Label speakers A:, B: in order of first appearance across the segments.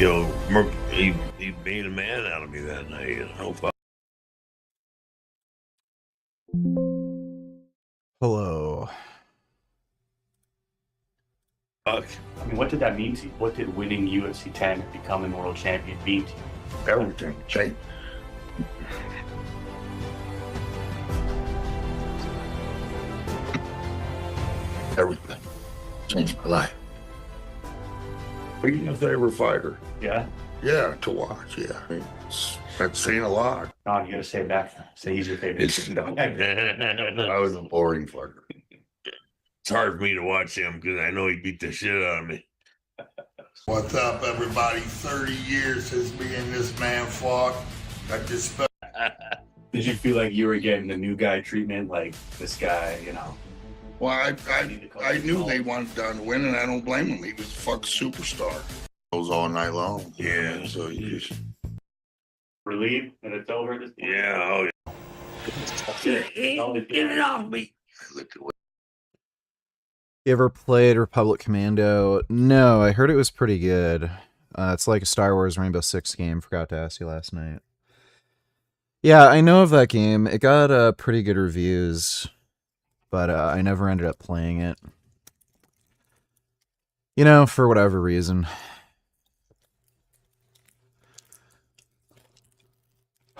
A: he made a man out of me that night.
B: Hello.
A: Fuck.
C: I mean, what did that mean to you? What did winning UFC 10 and becoming world champion mean to you?
D: Everything. Change. Everything. Changed my life. Being a favorite fighter.
C: Yeah?
D: Yeah, to watch, yeah. That's saying a lot.
C: No, you gotta say it back. Say he's your favorite.
D: I was a boring fucker.
A: It's hard for me to watch him because I know he beat the shit out of me.
D: What's up, everybody? 30 years since me and this man fought. I just felt.
C: Did you feel like you were getting the new guy treatment? Like this guy, you know?
D: Well, I knew they wanted Don to win, and I don't blame him. He was a fuck superstar. Goes all night long.
A: Yeah.
D: So you just.
C: Relieved that it's over at this point?
A: Yeah. Oh,
C: Get it off me.
D: Look at what.
B: You ever played Republic Commando? No, I heard it was pretty good. It's like a Star Wars Rainbow Six game. Forgot to ask you last night. Yeah, I know of that game. It got pretty good reviews, but I never ended up playing it. You know, for whatever reason.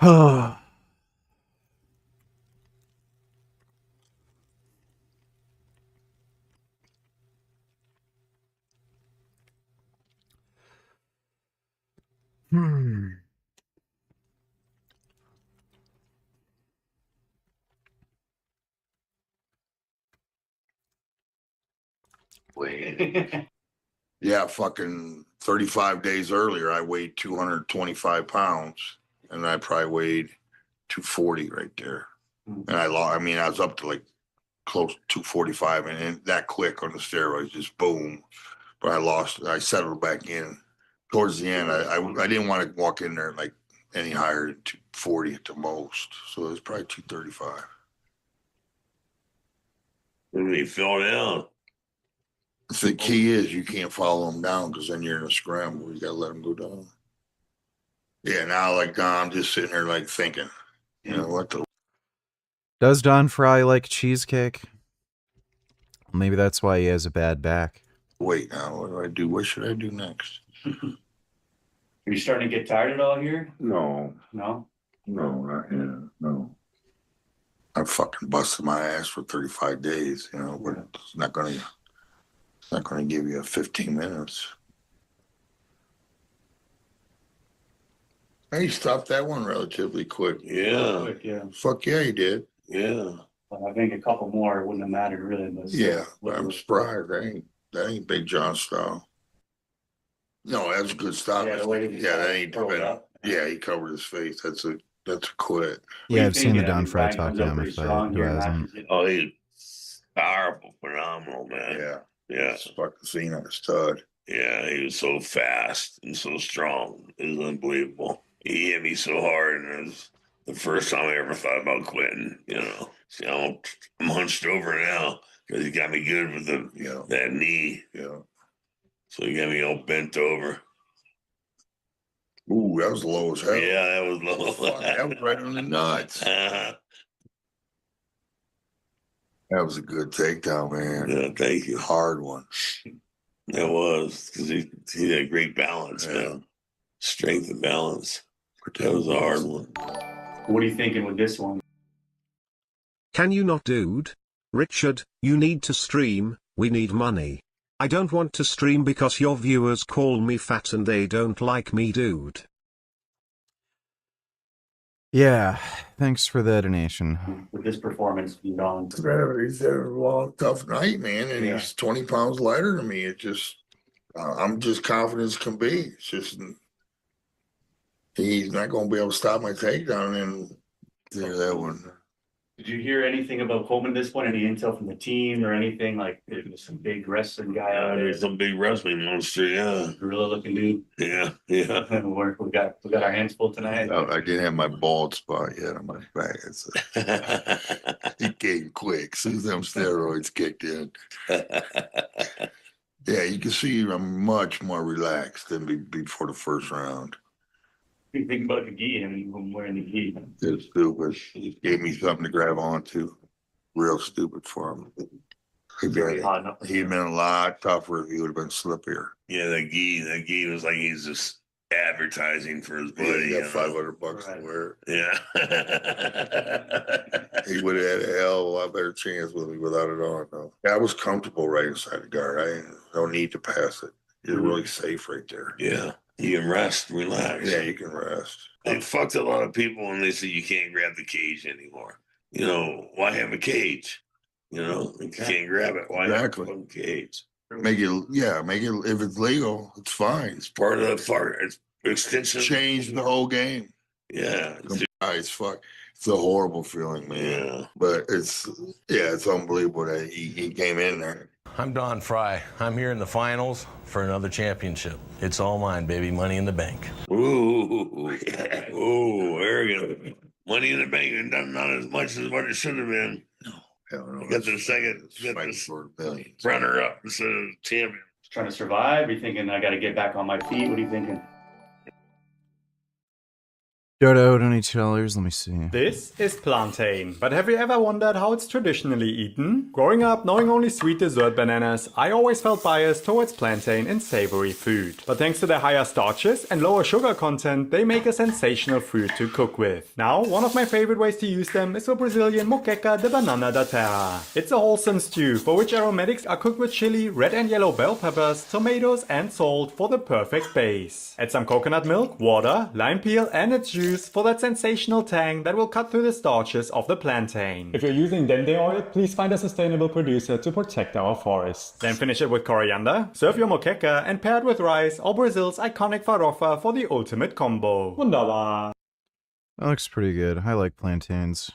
B: Oh.
D: Yeah, fucking 35 days earlier, I weighed 225 pounds, and I probably weighed 240 right there. And I lost. I mean, I was up to like close to 245, and that quick on the steroids, just boom. But I lost. I settled back in towards the end. I didn't want to walk in there like any higher than 240 at the most, so it was probably 235.
A: and he fell down.
D: The key is you can't follow them down because then you're in a scramble. You gotta let them go down. Yeah, now like I'm just sitting there like thinking, you know what the.
B: Does Don Fry like cheesecake? Maybe that's why he has a bad back.
D: Wait, now what do I do? What should I do next?
C: Are you starting to get tired at all here?
D: No,
C: No?
D: not yet. No. I fucking busted my ass for 35 days, you know, but it's not gonna give you 15 minutes. Hey, stopped that one relatively quick.
A: Yeah.
C: Quick, yeah.
D: Fuck yeah, he did.
A: Yeah.
C: Well, I think a couple more wouldn't have mattered really. But
D: Yeah, but I'm surprised. That ain't Big John style. No, that's a good stop.
C: Yeah, the way he
D: that ain't.
C: curled up.
D: Yeah, he covered his face. That's a quit.
B: Yeah, I've seen the Don Fry talk to him if who hasn't.
A: Oh, he's powerful, phenomenal, man.
D: Yeah,
A: Yeah.
D: it's fucking seen on a stud.
A: Yeah, he was so fast and so strong. It was unbelievable. He hit me so hard, and it was the first time I ever thought about quitting. You know, see, I'm hunched over now because he got me good with that knee.
D: Yeah.
A: So he got me all bent over.
D: Ooh, that was low as hell.
A: Yeah, that was low.
D: Fuck, that was right on the nuts. That was a good takedown, man.
A: Yeah, thank you.
D: Hard one.
A: That was because he had great balance, man. Strength and balance. That was a hard one.
C: What are you thinking with this one?
E: Can you not, dude? Richard, you need to stream, we need money. I don't want to stream because your viewers call me fat and they don't like me, dude.
B: Yeah, thanks for the donation.
C: With this performance, you know,
D: He's had a long, tough night, man, and he's 20 pounds lighter than me. It just, I'm just confident as can be. It's just, he's not going to be able to stop my takedown. And there, that one.
C: did you hear anything about Coleman at this point? Any intel from the team or anything? Like there's some big wrestling guy out there.
A: There's some big wrestling monster, yeah.
C: Gorilla looking dude.
A: Yeah.
C: we got our hands full tonight.
D: I didn't have my bald spot yet on my back. He came quick. As soon as them steroids kicked in. Yeah, you can see I'm much more relaxed than before the first round.
C: What do you think about the gi and him wearing the gi?
D: It's stupid. He gave me something to grab onto. Real stupid for him. He'd
C: Very hot enough.
D: been a lot tougher if he would have been slippier.
A: Yeah, that gi was like he's just advertising for his buddy.
D: Yeah, he
A: you
D: got
A: know?
D: $500 to
C: Right.
D: wear.
A: Yeah.
D: He would have had a hell of a lot better chance with me without it on, though. I was comfortable right inside the guard. I no need to pass it. You're really safe right there.
A: Yeah. You can rest, relax.
D: Yeah, you can rest.
A: They fucked a lot of people when they said you can't grab the cage anymore. You know, why have a cage? You know, if you can't grab it, why
D: Exactly.
A: have a cage?
D: Make it, if it's legal, it's fine.
A: It's part of the fart. It's extension.
D: Change the whole game.
A: Yeah.
D: It's fuck. It's a horrible feeling, man.
A: Yeah.
D: But it's unbelievable that he came in there.
F: I'm Don Fry. I'm here in the finals for another championship. It's all mine, baby. Money in the bank.
A: Ooh, arrogant. Money in the bank and not as much as what it should have been.
D: Hell no,
A: You got the second,
D: it's
A: you got
D: fighting
A: this
D: for millions.
A: runner up instead of champion.
C: Trying to survive? Are you thinking I got to get back on my feet? What are you thinking?
B: Dodo, $22. Let me see.
G: This is plantain, but have you ever wondered how it's traditionally eaten? Growing up knowing only sweet dessert bananas, I always felt biased towards plantain in savory food. But thanks to their higher starches and lower sugar content, they make a sensational fruit to cook with. Now, one of my favorite ways to use them is the Brazilian moqueca de banana da terra. It's a wholesome stew for which aromatics are cooked with chili, red and yellow bell peppers, tomatoes and salt for the perfect base. Add some coconut milk, water, lime peel and its juice for that sensational tang that will cut through the starches of the plantain. If you're using dende oil, please find a sustainable producer to protect our forests. Then finish it with coriander, serve your moqueca and pair it with rice or Brazil's iconic farofa for the ultimate combo. Wunderbar!
B: That looks pretty good. I like plantains.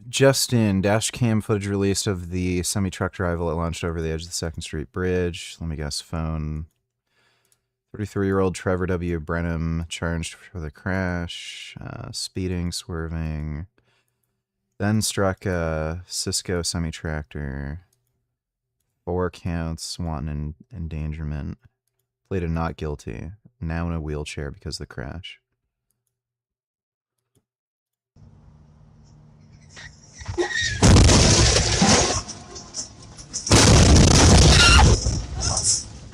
B: Just in, dash cam footage released of the semi-truck driver that launched over the edge of the 2nd Street Bridge. Let me guess, phone. 33-year-old Trevor W. Brenham charged for the crash, speeding, swerving, then struck a Cisco semi-tractor. 4 counts, wanton endangerment. Pleaded not guilty. Now in a wheelchair because of the crash.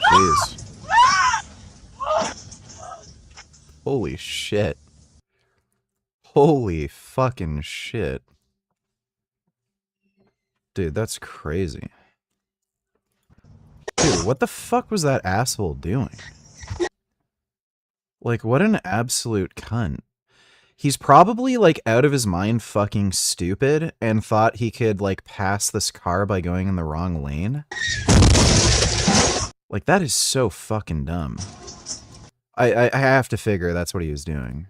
B: Jeez. Holy shit. Holy fucking shit. Dude, that's crazy. Dude, what the fuck was that asshole doing? Like, what an absolute cunt. He's probably, like, out of his mind fucking stupid and thought he could, like, pass this car by going in the wrong lane. Like, that is so fucking dumb. I have to figure that's what he was doing.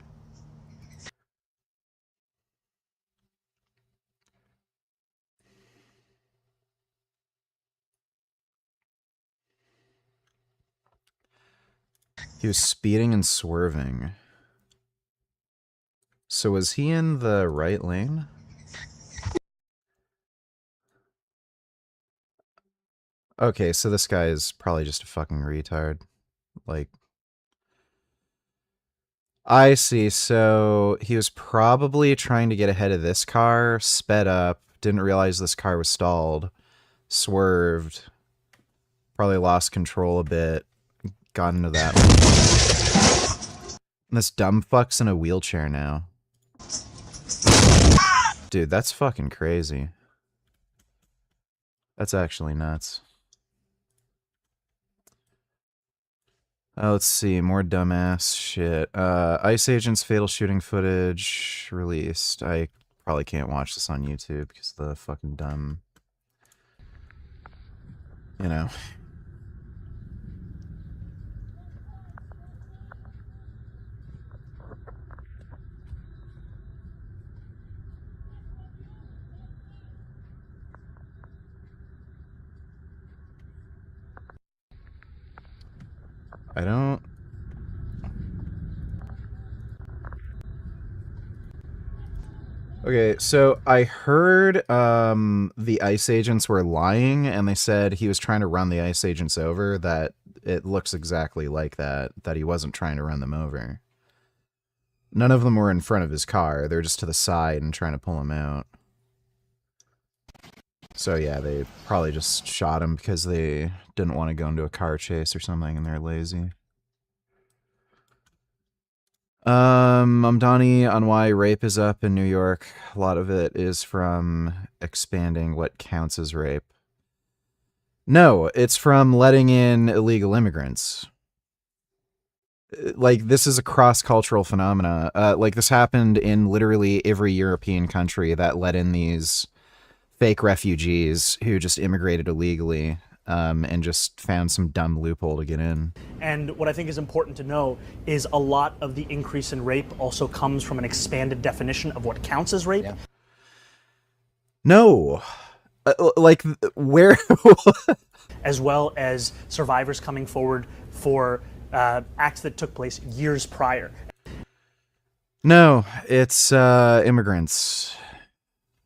B: He was speeding and swerving. So was he in the right lane? Okay, so this guy is probably just a fucking retard. Like, I see. So he was probably trying to get ahead of this car, sped up, didn't realize this car was stalled, swerved, probably lost control a bit, got into that lane. And this dumb fuck's in a wheelchair now. Dude, that's fucking crazy. That's actually nuts. Let's see, more dumbass shit. Ice Agent's fatal shooting footage released. I probably can't watch this on YouTube because of the fucking dumb, you know. I don't... Okay, so I heard the ICE agents were lying, and they said he was trying to run the ICE agents over. That it looks exactly like that he wasn't trying to run them over. None of them were in front of his car. They're just to the side and trying to pull him out. So yeah, they probably just shot him because they didn't want to go into a car chase or something, and they're lazy. I'm Donnie on why rape is up in New York. A lot of it is from expanding what counts as rape. No, it's from letting in illegal immigrants. Like, this is a cross-cultural phenomena. Like, this happened in literally every European country that let in these fake refugees who just immigrated illegally. And just found some dumb loophole to get in.
H: And what I think is important to know is a lot of the increase in rape also comes from an expanded definition of what counts as rape. Yeah.
B: No. Like, where?
H: As well as survivors coming forward for acts that took place years prior.
B: No, it's immigrants.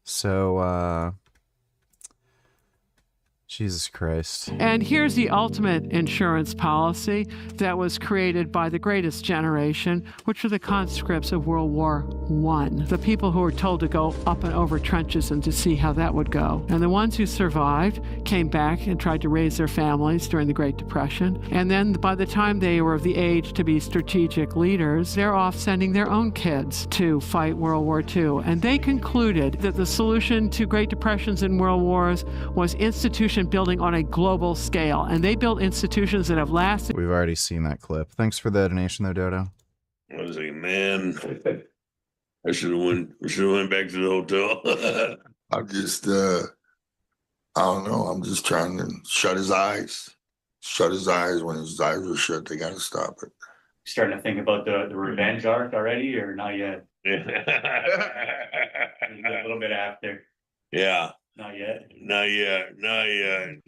B: So, Jesus Christ.
I: And here's the ultimate insurance policy that was created by the greatest generation, which are the conscripts of World War I. The people who were told to go up and over trenches and to see how that would go. And the ones who survived came back and tried to raise their families during the Great Depression. And then by the time they were of the age to be strategic leaders, they're off sending their own kids to fight World War II. And they concluded that the solution to Great Depressions and World Wars was institution building on a global scale, and they built institutions that have lasted.
B: We've already seen that clip. Thanks for the donation though, Dodo.
A: I was like, man, I should have went back to the hotel.
D: I'm just I don't know, I'm just trying to shut his eyes. Shut his eyes. When his eyes are shut, they gotta stop it.
C: Starting to think about the revenge arc already, or not yet? A little bit after.
A: Yeah.
C: Not yet.
A: Not yet.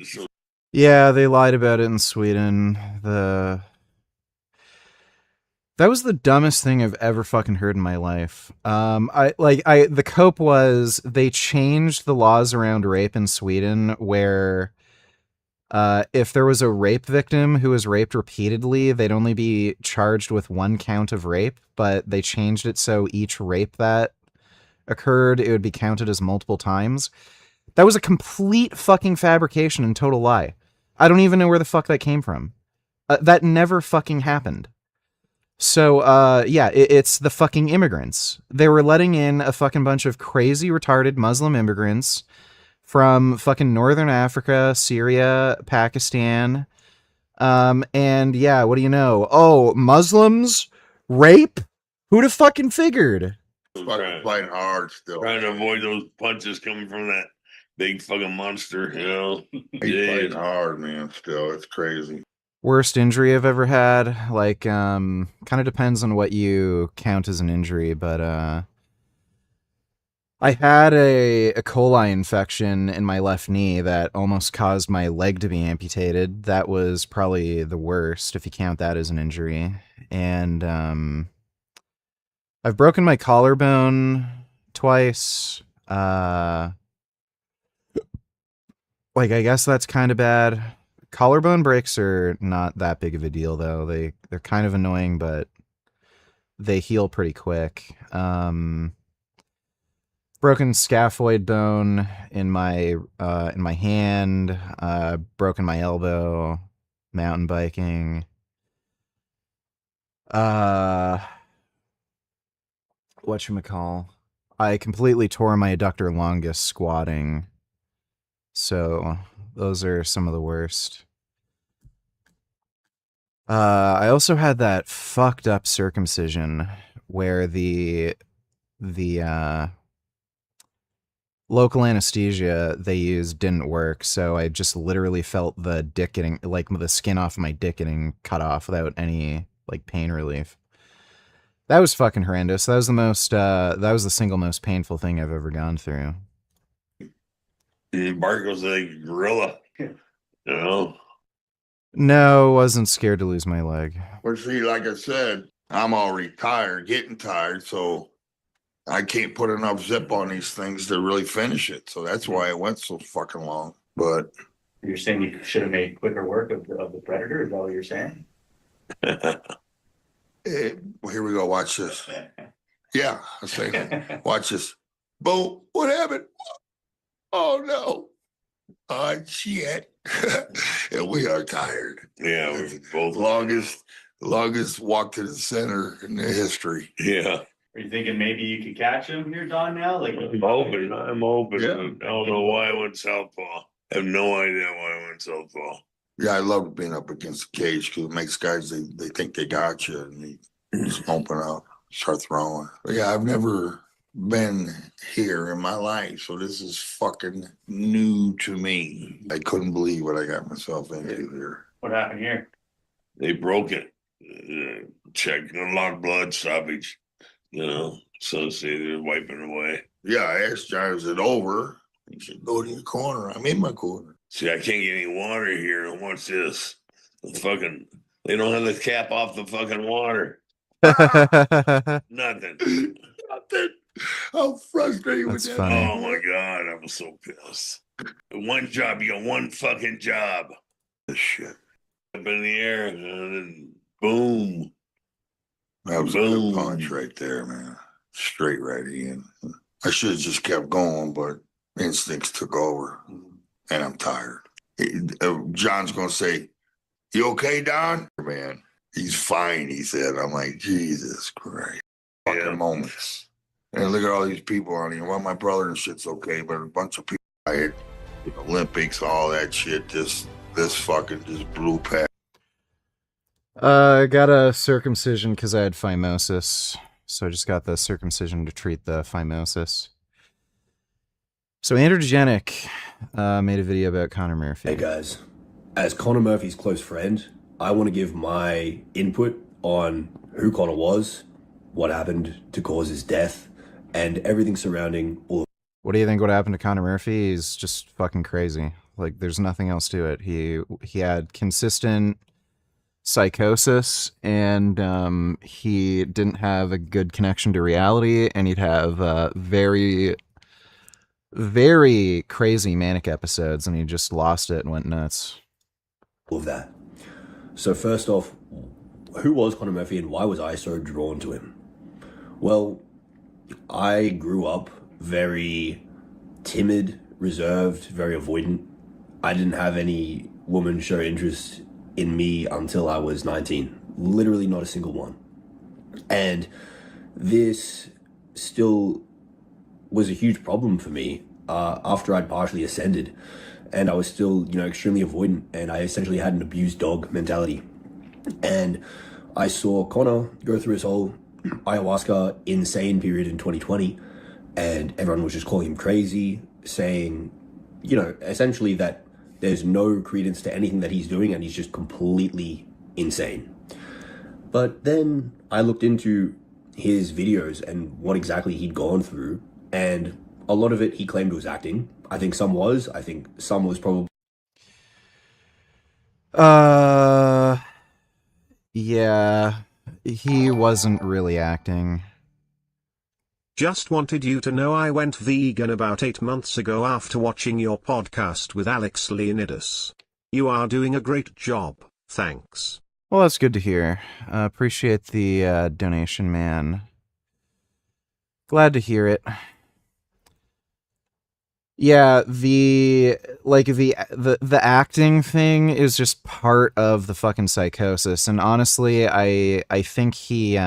A: So
B: yeah, they lied about it in Sweden. That was the dumbest thing I've ever fucking heard in my life. The cope was they changed the laws around rape in Sweden where if there was a rape victim who was raped repeatedly, they'd only be charged with one count of rape, but they changed it so each rape that occurred, it would be counted as multiple times. That was a complete fucking fabrication and total lie. I don't even know where the fuck that came from. That never fucking happened. So, it's the fucking immigrants. They were letting in a fucking bunch of crazy, retarded Muslim immigrants from fucking Northern Africa, Syria, Pakistan. And yeah, what do you know? Oh, Muslims? Rape? Who'd have fucking figured?
D: Fighting hard still.
A: Trying to avoid those punches coming from that big fucking monster, you know?
D: He's fighting hard, man, still. It's crazy.
B: Worst injury I've ever had? Like, kind of depends on what you count as an injury, but, I had a E. coli infection in my left knee that almost caused my leg to be amputated. That was probably the worst, if you count that as an injury. And, I've broken my collarbone twice. I guess that's kind of bad. Collarbone breaks are not that big of a deal, though. They're kind of annoying, but they heal pretty quick. Broken scaphoid bone in my hand. Broken my elbow. Mountain biking. Whatchamacall. I completely tore my adductor longus squatting. So those are some of the worst. I also had that fucked up circumcision where the local anesthesia they used didn't work, so I just literally felt the dick getting, like, the skin off of my dick getting cut off without any, like, pain relief. That was fucking horrendous. That was the single most painful thing I've ever gone through.
A: Bart goes like a gorilla, you know?
B: No, wasn't scared to lose my leg.
D: Well, see, like I said, I'm already tired, getting tired, so I can't put enough zip on these things to really finish it. So that's why it went so fucking long. But
C: You're saying you should have made quicker work of the Predator? Is that what you're saying?
D: well, here we go. Watch this. Yeah, I say, watch this. Boom. What happened? Oh no. Oh shit. And we are tired.
A: Yeah, we're both
D: Longest walk to the center in the history.
A: Yeah.
C: Are you thinking maybe you could catch him here, Don, now? Like,
A: I'm hoping.
D: Yeah.
A: I don't know why I went southpaw. I have no idea why I went southpaw.
D: Yeah, I love being up against the cage because it makes guys, they think they got you and they just open up, start throwing. But yeah, I've never been here in my life, so this is fucking new to me. I couldn't believe what I got myself into here.
C: what happened here?
A: They broke it. Check, a lot of blood stoppage, so see, they're wiping away.
D: Yeah, I asked John, is it over? He said, go to your corner. I'm in my corner.
A: See, I can't get any water here. And what's this? They don't have the cap off the fucking water. Nothing.
D: Nothing. How frustrating
B: That's
D: was that?
B: funny.
A: Oh my God, I was so pissed. One job, you got one fucking job.
D: This shit.
A: Up in the air, and then boom.
D: That was a good punch right there, man. Straight right in. I should have just kept going, but instincts took over, and I'm tired. John's gonna say, "You okay, Don?" Man, he's fine. He said. I'm like, Jesus Christ. Fucking moments. And look at all these people on here. Well, my brother and shit's okay, but a bunch of people died. Olympics, all that shit. This fucking just blew past.
B: I got a circumcision because I had phimosis. So I just got the circumcision to treat the phimosis. So Androgenic made a video about Connor Murphy.
J: Hey guys, as Connor Murphy's close friend, I want to give my input on who Connor was, what happened to cause his death, and everything surrounding all of it.
B: What do you think would happen to Connor Murphy? He's just fucking crazy. Like, there's nothing else to it. He had consistent psychosis, and he didn't have a good connection to reality, and he'd have very, very crazy manic episodes, and he just lost it and went nuts.
J: All of that. So first off, who was Connor Murphy and why was I so drawn to him? Well, I grew up very timid, reserved, very avoidant. I didn't have any woman show interest in me until I was 19. Literally not a single one. And this still was a huge problem for me after I'd partially ascended. And I was still, extremely avoidant. And I essentially had an abused dog mentality. And I saw Connor go through his whole ayahuasca insane period in 2020. And everyone was just calling him crazy, saying, essentially that there's no credence to anything that he's doing and he's just completely insane. But then I looked into his videos and what exactly he'd gone through, and a lot of it he claimed was acting. I think some was. I think some was probably...
B: Yeah, he wasn't really acting.
E: Just wanted you to know I went vegan about 8 months ago after watching your podcast with Alex Leonidas. You are doing a great job, thanks.
B: Well, that's good to hear. Appreciate the donation, man. Glad to hear it. Yeah, the acting thing is just part of the fucking psychosis, and honestly, I think he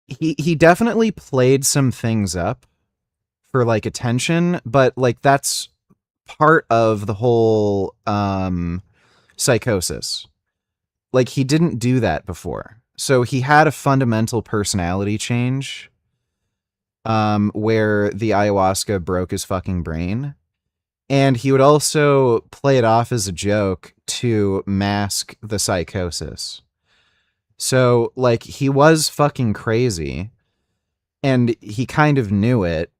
B: he definitely played some things up for like attention, but like that's part of the whole psychosis. Like, he didn't do that before. So he had a fundamental personality change where the ayahuasca broke his fucking brain. And he would also play it off as a joke to mask the psychosis. So, like, he was fucking crazy, and he kind of knew it,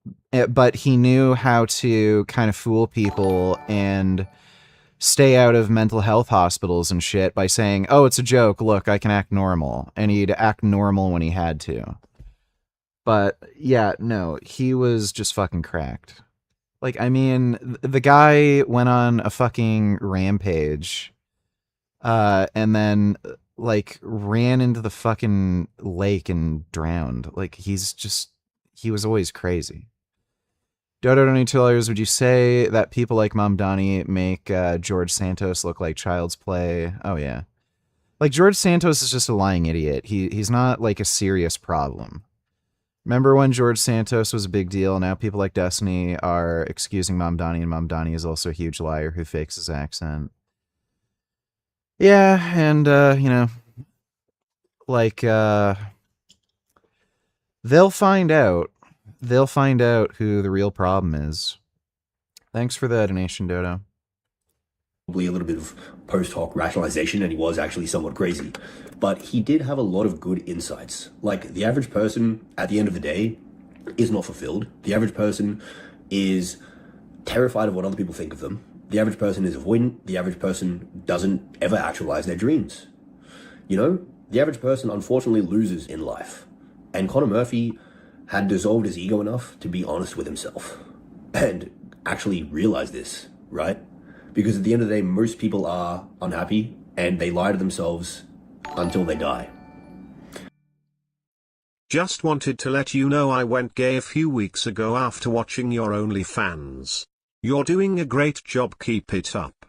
B: but he knew how to kind of fool people and stay out of mental health hospitals and shit by saying, oh, it's a joke, look, I can act normal. And he'd act normal when he had to. But yeah, no, he was just fucking cracked. Like, I mean, the guy went on a fucking rampage, and then, like, ran into the fucking lake and drowned. Like, he was always crazy. Dodo $22, would you say that people like Mamdani make George Santos look like child's play? Oh, yeah. Like, George Santos is just a lying idiot. He's not, like, a serious problem. Remember when George Santos was a big deal? Now people like Destiny are excusing Mamdani, and Mamdani is also a huge liar who fakes his accent. Yeah, and, you know, like, they'll find out. They'll find out who the real problem is. Thanks for the donation, Dodo.
J: Probably a little bit of post hoc rationalization, and he was actually somewhat crazy. But he did have a lot of good insights. Like, the average person, at the end of the day, is not fulfilled. The average person is terrified of what other people think of them. The average person is avoidant. The average person doesn't ever actualize their dreams. You know, the average person unfortunately loses in life. And Conor Murphy had dissolved his ego enough to be honest with himself and actually realize this, right? Because at the end of the day, most people are unhappy and they lie to themselves until they die.
E: Just wanted to let you know I went gay a few weeks ago after watching your OnlyFans. You're doing a great job, keep it up.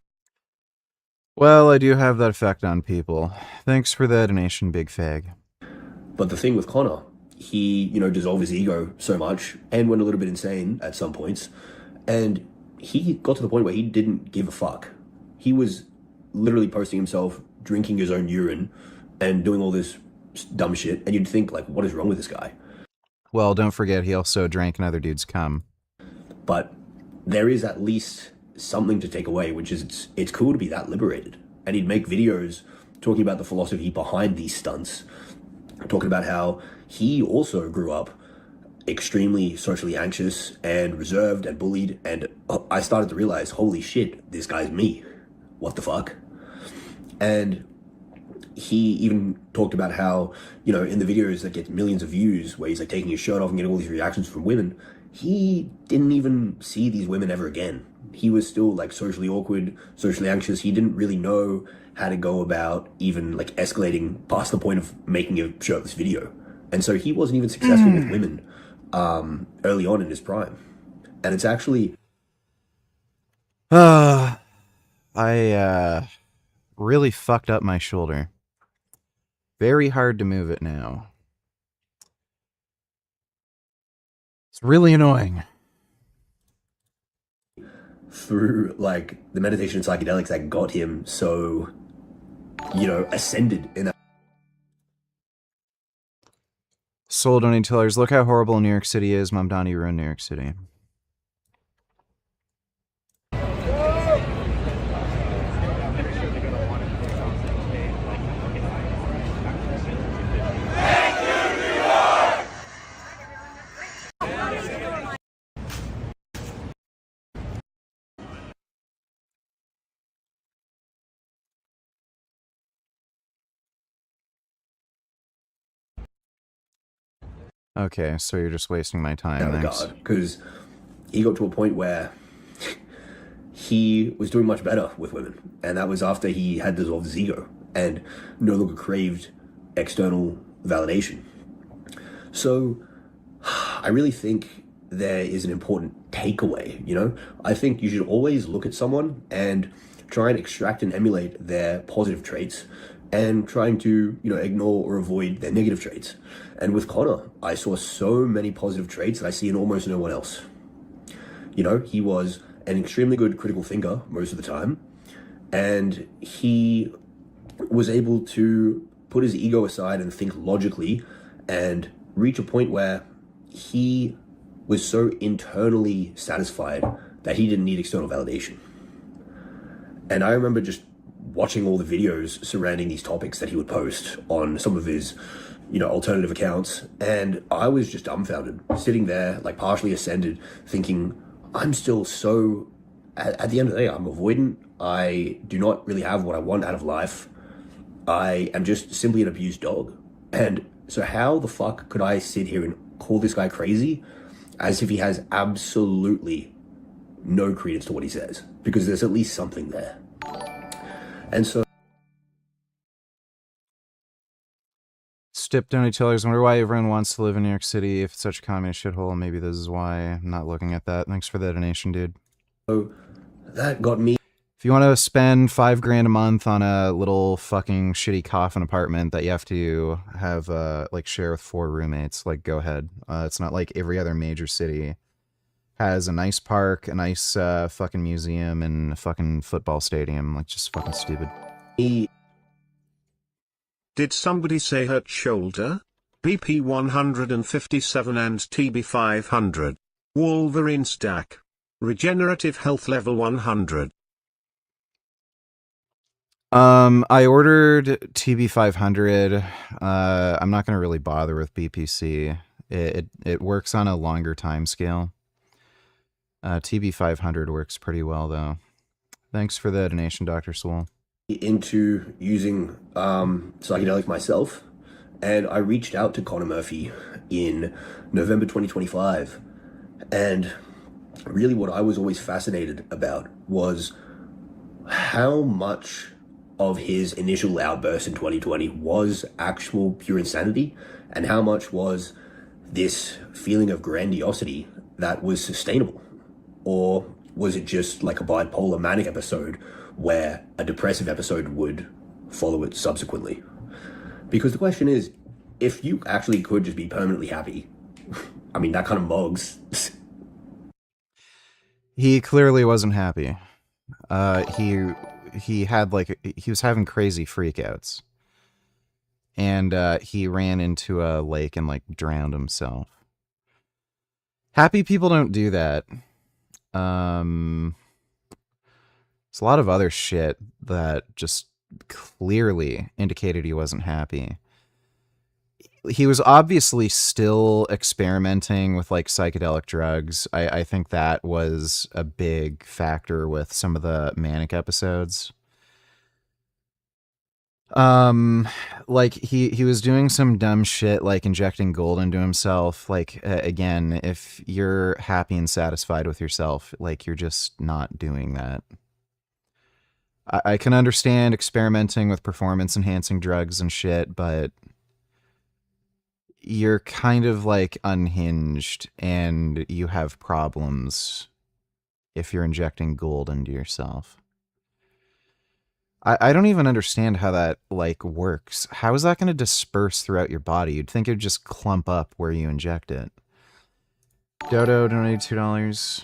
B: Well, I do have that effect on people. Thanks for the donation, Big Fag.
J: But the thing with Conor, he, you know, dissolved his ego so much and went a little bit insane at some points. And he got to the point where he didn't give a fuck. He was literally posting himself, drinking his own urine, and doing all this dumb shit. And you'd think, like, what is wrong with this guy?
B: Well, don't forget, he also drank another dude's cum.
J: But there is at least something to take away, which is it's cool to be that liberated. And he'd make videos talking about the philosophy behind these stunts, talking about how he also grew up extremely socially anxious and reserved and bullied. And I started to realize, holy shit, this guy's me. What the fuck? And he even talked about how, you know, in the videos that get millions of views, where he's like taking his shirt off and getting all these reactions from women, he didn't even see these women ever again. He was still like socially awkward, socially anxious. He didn't really know how to go about even like escalating past the point of making a shirtless video. And so he wasn't even successful with women early on in his prime. And it's actually...
B: I really fucked up my shoulder. Very hard to move it now. It's really annoying.
J: Through like the meditation and psychedelics that got him so, you know, ascended in that.
B: Soul donating tellers, look how horrible New York City is. Mamdani ruined New York City. Okay, so you're just wasting my time.
J: Because he got to a point where he was doing much better with women, and that was after he had dissolved his ego and no longer craved external validation. So I really think there is an important takeaway, you know? I think you should always look at someone and try and extract and emulate their positive traits and trying to, you know, ignore or avoid their negative traits. And with Conor, I saw so many positive traits that I see in almost no one else. You know, he was an extremely good critical thinker most of the time, and he was able to put his ego aside and think logically and reach a point where he was so internally satisfied that he didn't need external validation. And I remember just watching all the videos surrounding these topics that he would post on some of his, you know, alternative accounts, and I was just dumbfounded, sitting there, like partially ascended, thinking, I'm still so, at the end of the day, I'm avoidant, I do not really have what I want out of life. I am just simply an abused dog. And so how the fuck could I sit here and call this guy crazy as if he has absolutely no credence to what he says? Because there's at least something there. And so
B: Stip Donny Tillers, wonder why everyone wants to live in New York City if it's such a communist shithole. Maybe this is why. I'm not looking at that. Thanks for the donation, dude.
J: So that got me.
B: If you want to spend $5,000 a month on a little fucking shitty coffin apartment that you have to have like share with 4 roommates, like go ahead. It's not like every other major city has a nice park, a nice fucking museum, and a fucking football stadium. Like just fucking stupid.
E: Did somebody say hurt shoulder? BP 157 and TB 500. Wolverine stack. Regenerative health level 100.
B: I ordered TB 500. I'm not gonna really bother with BPC. It works on a longer time scale. TB 500 works pretty well though. Thanks for the donation, Dr. Swole.
J: Into using psychedelics myself, and I reached out to Connor Murphy in November 2025, and really what I was always fascinated about was how much of his initial outburst in 2020 was actual pure insanity, and how much was this feeling of grandiosity that was sustainable, or was it just like a bipolar manic episode where a depressive episode would follow it subsequently? Because the question is, if you actually could just be permanently happy, I mean, that kind of mugs.
B: He clearly wasn't happy. He had like, he was having crazy freakouts. And he ran into a lake and like drowned himself. Happy people don't do that. There's a lot of other shit that just clearly indicated he wasn't happy. He was obviously still experimenting with like psychedelic drugs. I think that was a big factor with some of the manic episodes. Like he was doing some dumb shit like injecting gold into himself. Like again, if you're happy and satisfied with yourself, like you're just not doing that. I can understand experimenting with performance enhancing drugs and shit, but you're kind of like unhinged and you have problems if you're injecting gold into yourself. I don't even understand how that like works. How is that going to disperse throughout your body? You'd think it would just clump up where you inject it. Dodo donated $2.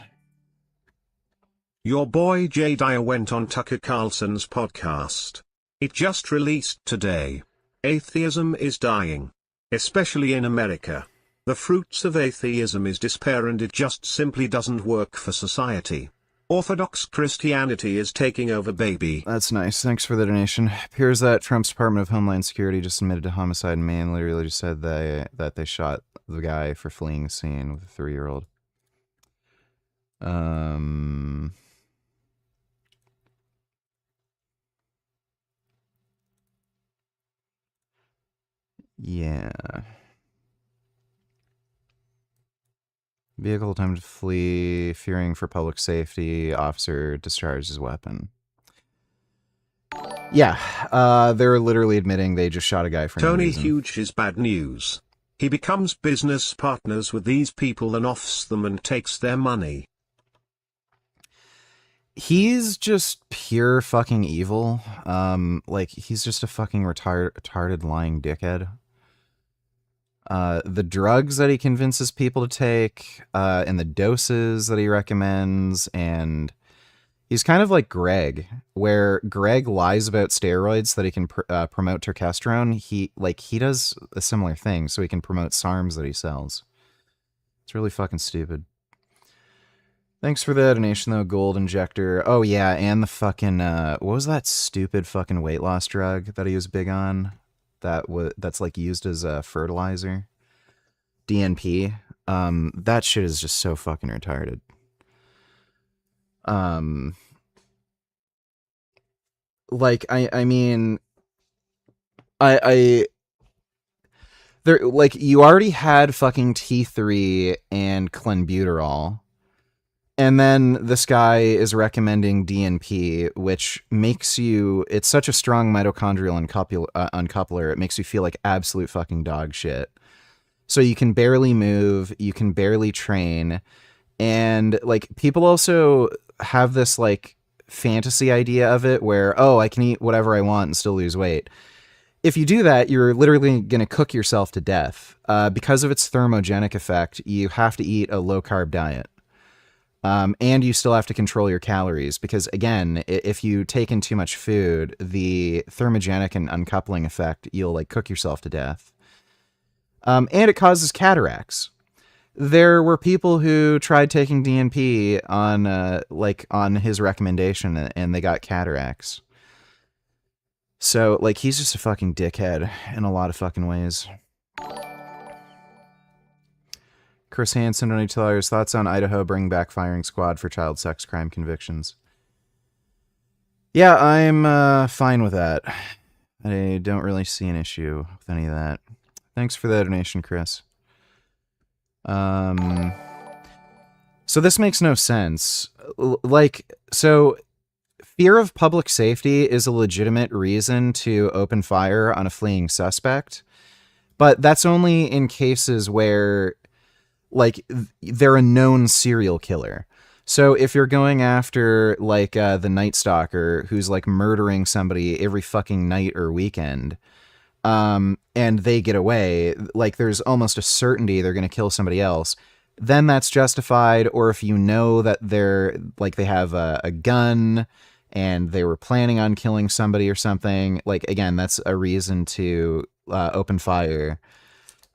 E: Your boy Jay Dyer went on Tucker Carlson's podcast. It just released today. Atheism is dying. Especially in America. The fruits of atheism is despair, and it just simply doesn't work for society. Orthodox Christianity is taking over, baby.
B: That's nice. Thanks for the donation. Appears that Trump's Department of Homeland Security just admitted to homicide in Maine. Literally just said that they shot the guy for fleeing the scene with a 3-year-old. Yeah. Vehicle attempted to flee, fearing for public safety. Officer discharged his weapon. Yeah, they're literally admitting they just shot a guy for no
E: Tony
B: reason.
E: Huge is bad news. He becomes business partners with these people and offs them and takes their money.
B: He's just pure fucking evil. Like, he's just a fucking retarded lying dickhead. The drugs that he convinces people to take, and the doses that he recommends, and he's kind of like Greg, where Greg lies about steroids so that he can promote testosterone. He does a similar thing so he can promote SARMs that he sells. It's really fucking stupid. Thanks for the donation though, Gold Injector. Oh yeah, and the fucking what was that stupid fucking weight loss drug that he was big on? That's like used as a fertilizer. DNP. That shit is just so fucking retarded. like, I mean, I there, like, you already had fucking T3 and clenbuterol, and then this guy is recommending DNP, which makes you, it's such a strong mitochondrial uncoupler, it makes you feel like absolute fucking dog shit. So you can barely move, you can barely train, and like, people also have this like fantasy idea of it where, oh, I can eat whatever I want and still lose weight. If you do that, you're literally going to cook yourself to death. Because of its thermogenic effect, you have to eat a low-carb diet. And you still have to control your calories because, again, if you take in too much food, the thermogenic and uncoupling effect, you'll like cook yourself to death. And it causes cataracts. There were people who tried taking DNP on his recommendation, and they got cataracts. So, like, he's just a fucking dickhead in a lot of fucking ways. Chris Hansen, $22. Thoughts on Idaho bringing back firing squad for child sex crime convictions? Yeah, I'm fine with that. I don't really see an issue with any of that. Thanks for the donation, Chris. So this makes no sense. So fear of public safety is a legitimate reason to open fire on a fleeing suspect, but that's only in cases where, like, they're a known serial killer. So if you're going after, like, the Night Stalker who's, like, murdering somebody every fucking night or weekend, and they get away, like, there's almost a certainty they're going to kill somebody else, then that's justified. Or if you know that they're, like, they have a gun and they were planning on killing somebody or something, like, again, that's a reason to open fire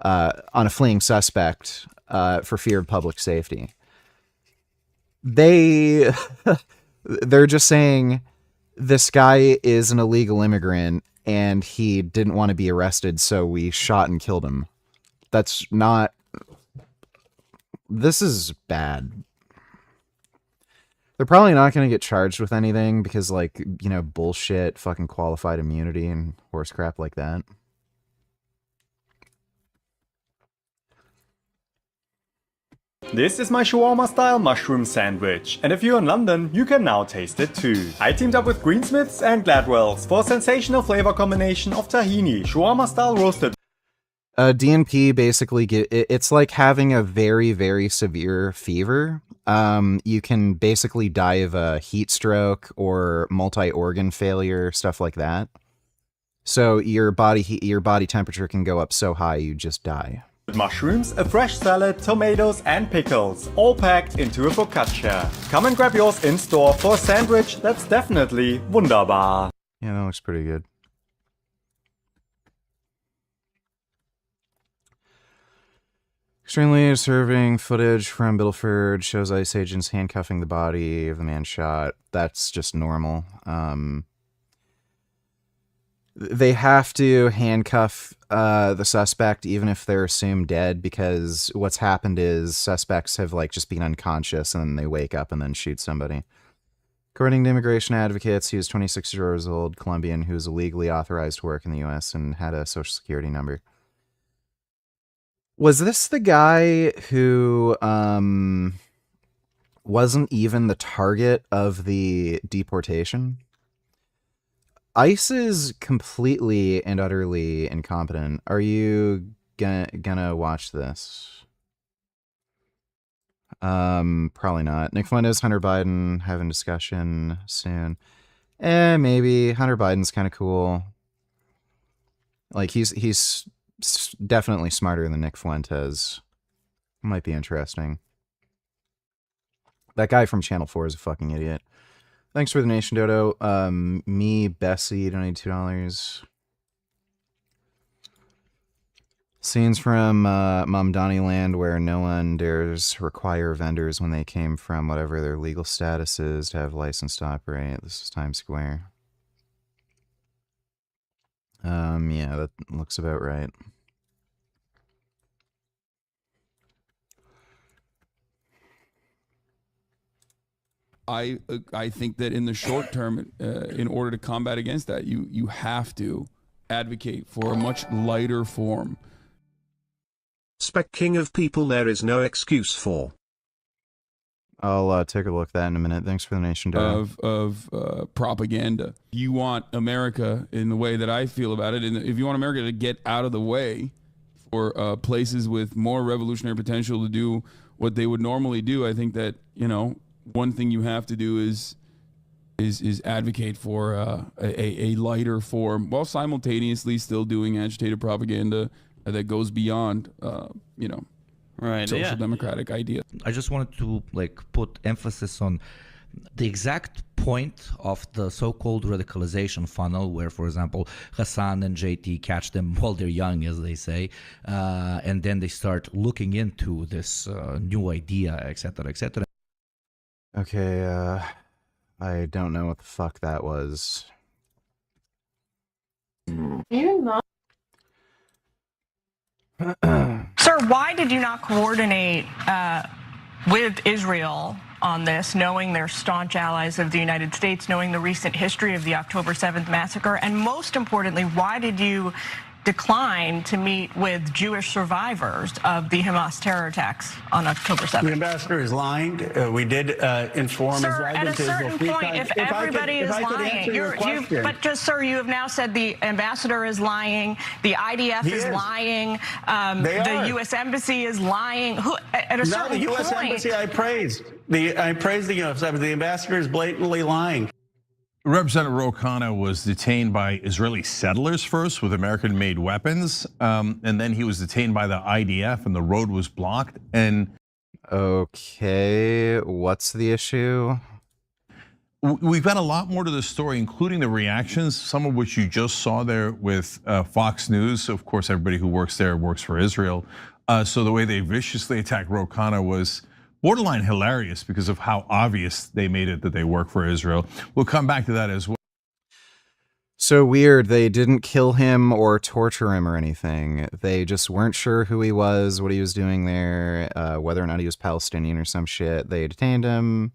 B: on a fleeing suspect for fear of public safety. They're just saying this guy is an illegal immigrant and he didn't want to be arrested, so we shot and killed him. That's not... This is bad. They're probably not going to get charged with anything because, like, you know, bullshit, fucking qualified immunity and horse crap like that.
G: This is my shawarma-style mushroom sandwich, and if you're in London, you can now taste it too. I teamed up with Greensmiths and Gladwell's for a sensational flavor combination of tahini, shawarma-style roasted.
B: DNP basically it's like having a very, very severe fever. You can basically die of a heat stroke or multi-organ failure, stuff like that. So your body temperature can go up so high you just die.
G: Mushrooms, a fresh salad, tomatoes and pickles, all packed into a focaccia. Come and grab yours in store for a sandwich that's definitely wunderbar.
B: Yeah, that looks pretty good. Extremely disturbing footage from Biddleford shows ICE agents handcuffing the body of the man shot. That's just normal. They have to handcuff the suspect even if they're assumed dead, because what's happened is suspects have, like, just been unconscious and then they wake up and then shoot somebody. According to immigration advocates, he was 26 years old, Colombian, who was illegally authorized to work in the U.S. and had a social security number. Was this the guy who wasn't even the target of the deportation? ICE is completely and utterly incompetent. Are you gonna watch this? Probably not. Nick Fuentes, Hunter Biden having discussion soon. Maybe. Hunter Biden's kind of cool. Like, he's definitely smarter than Nick Fuentes. Might be interesting. That guy from Channel 4 is a fucking idiot. Thanks for the nation, Dodo. Me, Bessie, donated $2. Scenes from Mom Donnie Land where no one dares require vendors when they came from whatever their legal status is to have license to operate. This is Times Square. Yeah, that looks about right.
K: I think that in the short term, in order to combat against that, you have to advocate for a much lighter form.
E: Spec King of people there is no excuse for.
B: I'll take a look at that in a minute. Thanks for the nation,
K: of propaganda. You want America in the way that I feel about it, and if you want America to get out of the way for places with more revolutionary potential to do what they would normally do, I think that, you know, one thing you have to do is advocate for a lighter form, while simultaneously still doing agitated propaganda that goes beyond, you know, social democratic idea.
L: I just wanted to put emphasis on the exact point of the so-called radicalization funnel, where, for example, Hassan and JT catch them while they're young, as they say, and then they start looking into this new idea, etc., etc.
B: Okay, I don't know what the fuck that was.
M: You're not. Sir, why did you not coordinate with Israel on this, knowing they're staunch allies of the United States, knowing the recent history of the October 7th massacre? And most importantly, why did you decline to meet with Jewish survivors of the Hamas terror attacks on October 7th?
N: The ambassador is lying. We did inform.
M: Sir, at a certain point, if everybody is lying, but just, sir, you have now said the ambassador is lying, the IDF is lying, the U.S. Embassy is lying. At a certain point...
N: the U.S. Embassy I praised. I praised the U.S. Embassy. The ambassador is blatantly lying.
O: Representative Ro Khanna was detained by Israeli settlers first with American-made weapons, and then he was detained by the IDF, and the road was blocked. And
B: okay, what's the issue?
O: We've got a lot more to the story, including the reactions, some of which you just saw there with Fox News. Of course, everybody who works there works for Israel. So the way they viciously attacked Ro Khanna was borderline hilarious because of how obvious they made it that they work for Israel. We'll come back to that as well.
B: So weird, they didn't kill him or torture him or anything. They just weren't sure who he was, what he was doing there, whether or not he was Palestinian or some shit. They detained him,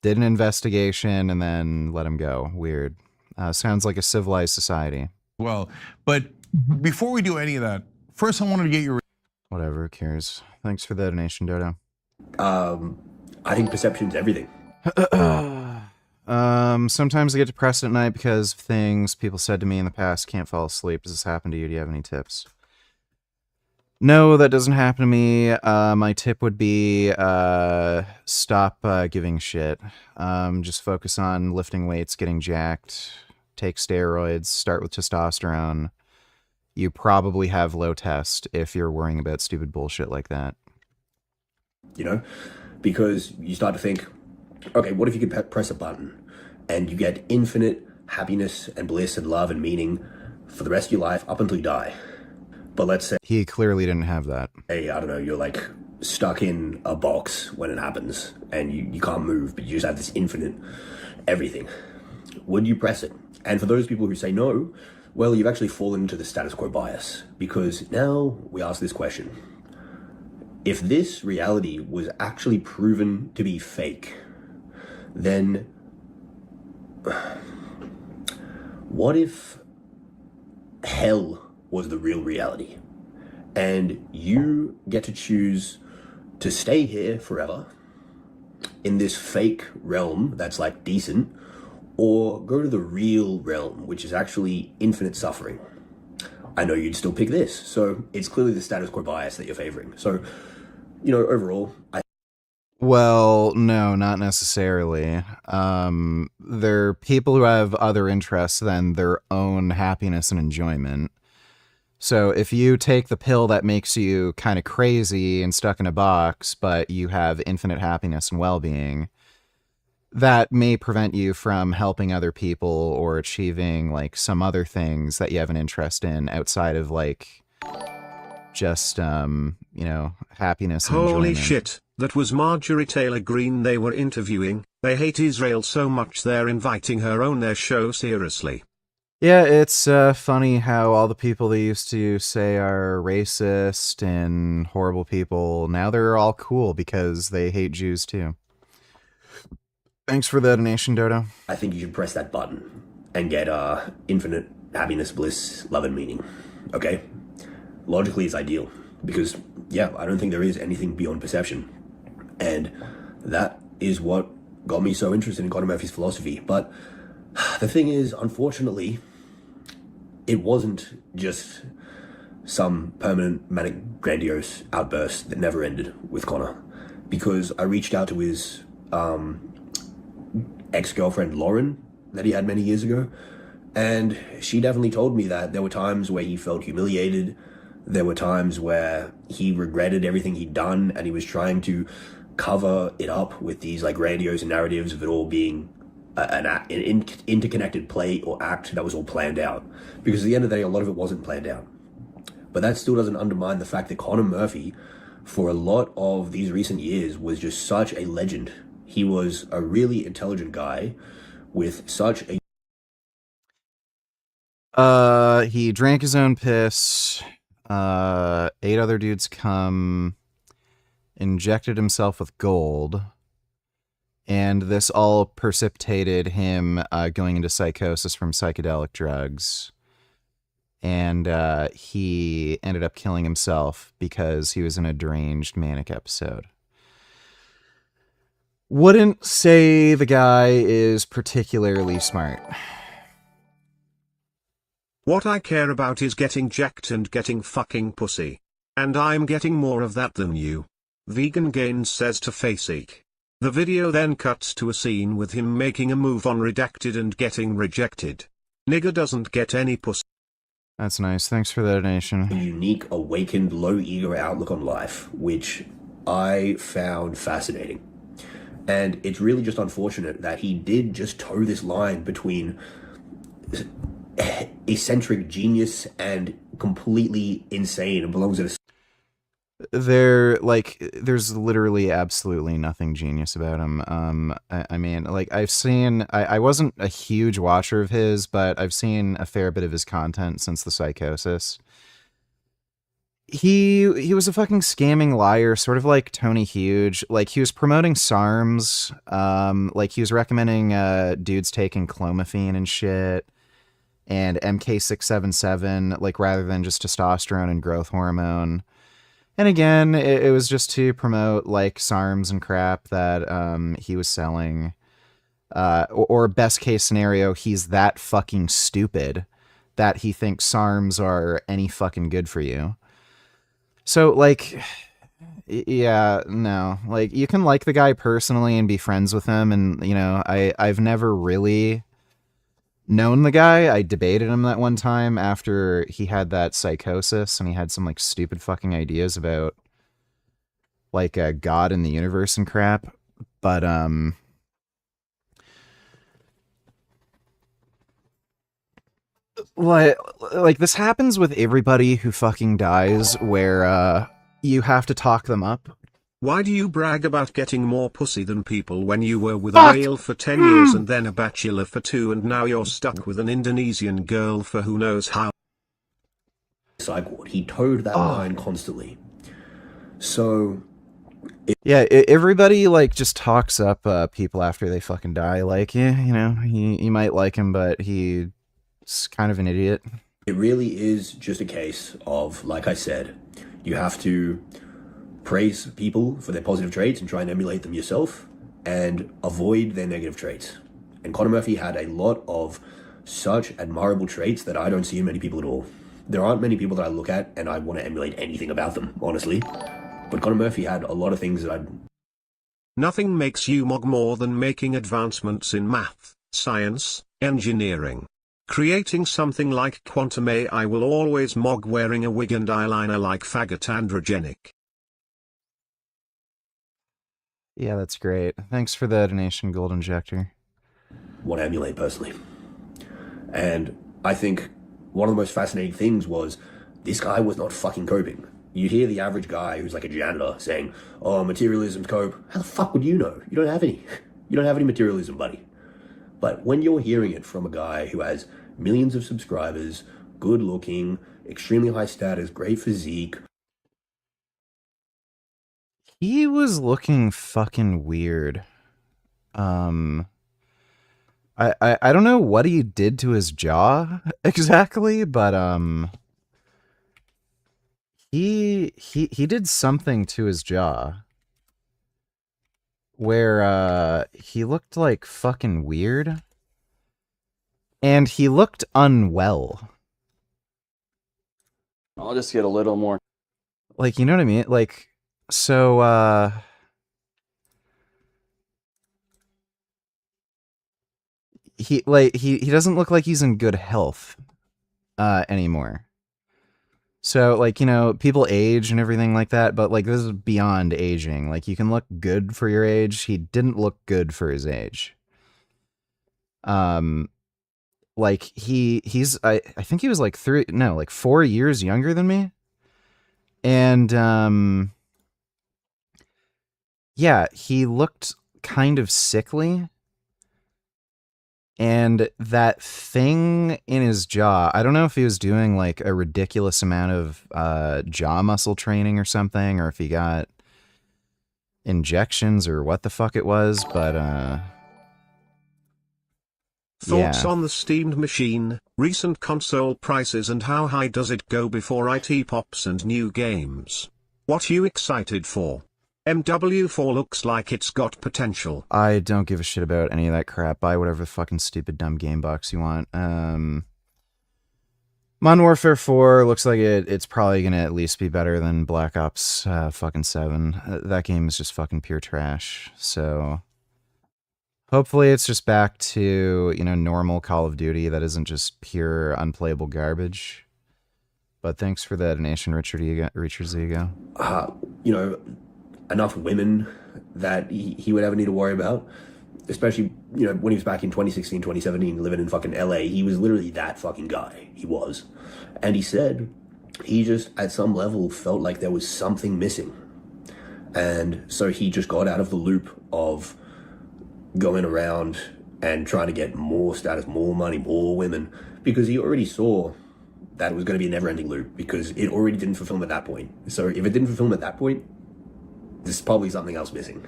B: did an investigation, and then let him go. Weird. Sounds like a civilized society.
O: Well, but before we do any of that, first I wanted to get your...
B: Whatever, who cares? Thanks for the donation, Dodo.
J: I think perception's everything.
B: Sometimes I get depressed at night because of things people said to me in the past. Can't fall asleep. Does this happen to you? Do you have any tips? No, that doesn't happen to me. My tip would be stop giving shit. Just focus on lifting weights, getting jacked, take steroids, start with testosterone. You probably have low test if you're worrying about stupid bullshit like that.
J: You know, because you start to think, okay, what if you could press a button and you get infinite happiness and bliss and love and meaning for the rest of your life up until you die? But let's say
B: he clearly didn't have that.
J: Hey, I don't know, you're like stuck in a box when it happens and you can't move, but you just have this infinite everything. Would you press it? And for those people who say no, well, you've actually fallen into the status quo bias, because now we ask this question. If this reality was actually proven to be fake, then what if hell was the real reality and you get to choose to stay here forever in this fake realm that's like decent, or go to the real realm, which is actually infinite suffering? I know you'd still pick this. So it's clearly the status quo bias that you're favoring. So, you know, overall,
B: well, no, not necessarily. There are people who have other interests than their own happiness and enjoyment. So if you take the pill that makes you kind of crazy and stuck in a box, but you have infinite happiness and well-being, that may prevent you from helping other people or achieving like some other things that you have an interest in outside of like just, you know, happiness and
E: Holy
B: enjoyment.
E: shit, that was Marjorie Taylor Greene they were interviewing. They hate Israel so much they're inviting her on their show. Seriously.
B: Yeah, it's funny how all the people they used to say are racist and horrible people, now they're all cool because they hate Jews too. Thanks for the donation, Dodo.
J: I think you should press that button and get infinite happiness, bliss, love, and meaning. Okay? Logically, it's ideal because, yeah, I don't think there is anything beyond perception. And that is what got me so interested in Conor Murphy's philosophy. But the thing is, unfortunately, it wasn't just some permanent manic grandiose outburst that never ended with Conor, because I reached out to his ex-girlfriend Lauren that he had many years ago, and she definitely told me that there were times where he felt humiliated, there were times where he regretted everything he'd done, and he was trying to cover it up with these like grandiose narratives of it all being an interconnected play or act that was all planned out, because at the end of the day a lot of it wasn't planned out. But that still doesn't undermine the fact that Conor Murphy, for a lot of these recent years, was just such a legend. He was a really intelligent guy with such a...
B: He drank his own piss, 8 other dudes come, injected himself with gold, and this all precipitated him going into psychosis from psychedelic drugs. And he ended up killing himself because he was in a deranged manic episode. Wouldn't say the guy is particularly smart.
E: What I care about is getting jacked and getting fucking pussy. And I'm getting more of that than you. Vegan Gains says to Faceek. The video then cuts to a scene with him making a move on Redacted and getting rejected. Nigga doesn't get any pussy.
B: That's nice. Thanks for the donation.
J: A unique, awakened, low-ego outlook on life, which I found fascinating. And it's really just unfortunate that he did just toe this line between eccentric genius and completely insane and belongs in a...
B: There's literally absolutely nothing genius about him. I mean, like, I've seen, I wasn't a huge watcher of his, but I've seen a fair bit of his content since the psychosis. He was a fucking scamming liar, sort of like Tony Huge. Like, he was promoting SARMs, like, he was recommending dudes taking clomiphene and shit, and MK677, like, rather than just testosterone and growth hormone. And again, it was just to promote, like, SARMs and crap that he was selling. Or best case scenario, he's that fucking stupid that he thinks SARMs are any fucking good for you. So, like, yeah, no. Like, you can like the guy personally and be friends with him, and, you know, I've never really known the guy. I debated him that one time after he had that psychosis and he had some like stupid fucking ideas about like God and the universe and crap. But like this happens with everybody who fucking dies, where you have to talk them up.
E: Why do you brag about getting more pussy than people when you were with a whale for 10 years and then a bachelor for 2 and now you're stuck with an Indonesian girl for who knows how?
J: He towed that line constantly. So...
B: yeah, everybody like just talks up people after they fucking die. Like, yeah, you know, you might like him, but he's kind of an idiot.
J: It really is just a case of, like I said, you have to praise people for their positive traits and try and emulate them yourself, and avoid their negative traits. And Conor Murphy had a lot of such admirable traits that I don't see in many people at all. There aren't many people that I look at and I want to emulate anything about them, honestly. But Conor Murphy had a lot of things that I'd...
E: Nothing makes you mog more than making advancements in math, science, engineering. Creating something like quantum AI will always mog wearing a wig and eyeliner like faggot Androgenic.
B: Yeah, that's great. Thanks for the donation, Gold Injector.
J: Want to emulate personally. And I think one of the most fascinating things was this guy was not fucking coping. You hear the average guy who's like a janitor saying, oh, materialism's cope. How the fuck would you know? You don't have any. You don't have any materialism, buddy. But when you're hearing it from a guy who has millions of subscribers, good looking, extremely high status, great physique.
B: He was looking fucking weird. I don't know what he did to his jaw exactly, but he did something to his jaw where he looked like fucking weird, and he looked unwell.
P: I'll just get a little more.
B: Like, you know what I mean? Like, so he doesn't look like he's in good health anymore. So, like, you know, people age and everything like that, but, like, this is beyond aging. Like, you can look good for your age. He didn't look good for his age. Like, he's I think he was, like, 4 years younger than me. And, yeah, he looked kind of sickly. And that thing in his jaw, I don't know if he was doing like a ridiculous amount of jaw muscle training or something, or if he got injections or what the fuck it was, but
E: Thoughts
B: yeah.
E: on the steamed machine, recent console prices and how high does it go before IT pops and new games? What you excited for? MW4 looks like it's got potential.
B: I don't give a shit about any of that crap. Buy whatever fucking stupid dumb game box you want. Modern Warfare 4 looks like it's probably gonna at least be better than Black Ops fucking 7. That game is just fucking pure trash. So hopefully it's just back to, you know, normal Call of Duty that isn't just pure unplayable garbage. But thanks for that donation, Richard Zigo.
J: You know, enough women that he would ever need to worry about, especially, you know, when he was back in 2016, 2017, living in fucking LA. He was literally that fucking guy. He was. And he said he just, at some level, felt like there was something missing. And so he just got out of the loop of going around and trying to get more status, more money, more women, because he already saw that it was going to be a never-ending loop, because it already didn't fulfill him at that point. So if it didn't fulfill him at that point, there's probably something else missing.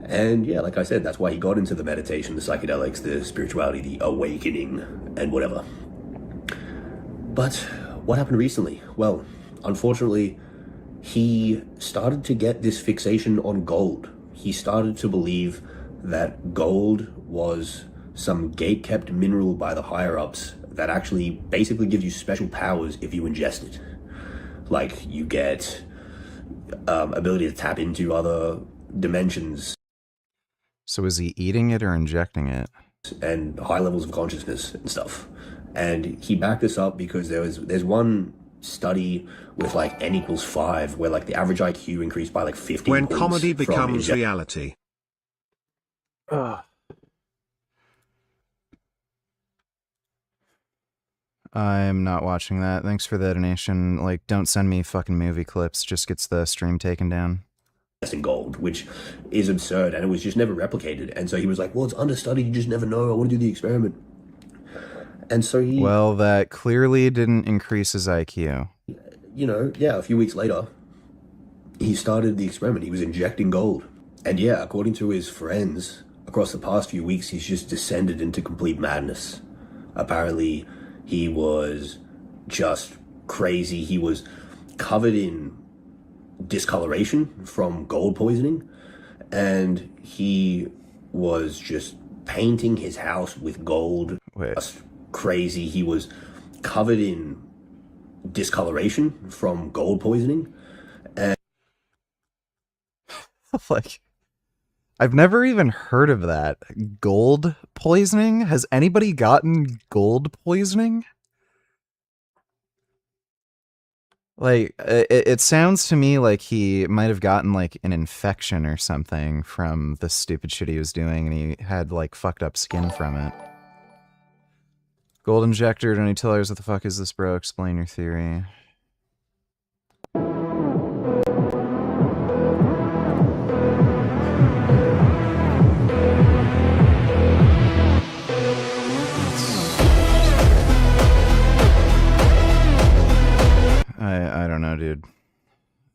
J: And yeah, like I said, that's why he got into the meditation, the psychedelics, the spirituality, the awakening, and whatever. But what happened recently? Well, unfortunately, he started to get this fixation on gold. He started to believe that gold was some gate-kept mineral by the higher-ups that actually basically gives you special powers if you ingest it. Like, you get ability to tap into other dimensions.
B: So is he eating it or injecting it?
J: And high levels of consciousness and stuff. And he backed this up because there's one study with like N=5 where like the average IQ increased by like 15
E: When
J: points
E: comedy
J: from
E: becomes reality.
B: I'm not watching that. Thanks for the donation. Like, don't send me fucking movie clips. Just gets the stream taken down.
J: In gold, which is absurd, and it was just never replicated. And so he was like, well, it's understudied, you just never know, I want to do the experiment. And so he...
B: Well, that clearly didn't increase his IQ.
J: You know, yeah, a few weeks later, he started the experiment. He was injecting gold. And yeah, according to his friends, across the past few weeks, he's just descended into complete madness. Apparently, he was just crazy. He was covered in discoloration from gold poisoning, and he was just painting his house with gold. Just crazy. He was covered in discoloration from gold poisoning, and
B: like, I've never even heard of that. Gold poisoning? Has anybody gotten gold poisoning? Like, it sounds to me like he might have gotten, like, an infection or something from the stupid shit he was doing, and he had, like, fucked up skin from it. Gold injector, don't you tell us what the fuck is this, bro? Explain your theory. I don't know, dude.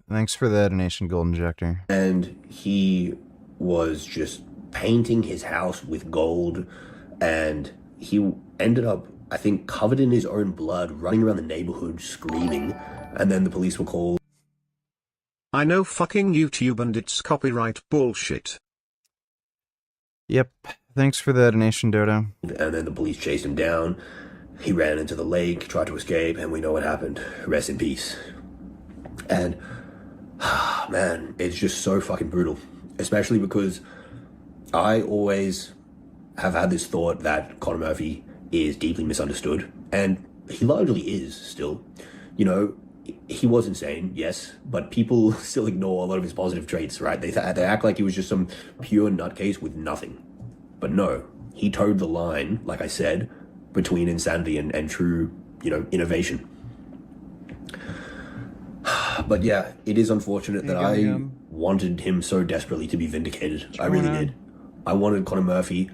B: Thanks for the donation, Gold Injector.
J: And he was just painting his house with gold, and he ended up, I think, covered in his own blood, running around the neighborhood screaming, and then the police were called.
E: I know fucking YouTube and its copyright bullshit.
B: Yep. Thanks for the donation, Dodo.
J: And then the police chased him down. He ran into the lake, tried to escape, and we know what happened. Rest in peace. And, man, it's just so fucking brutal. Especially because I always have had this thought that Conor Murphy is deeply misunderstood. And he largely is still. You know, he was insane, yes, but people still ignore a lot of his positive traits, right? They act like he was just some pure nutcase with nothing. But no, he towed the line, like I said, between insanity and true, you know, innovation. But yeah, it is unfortunate that I wanted him so desperately to be vindicated. I really did. I wanted Conor Murphy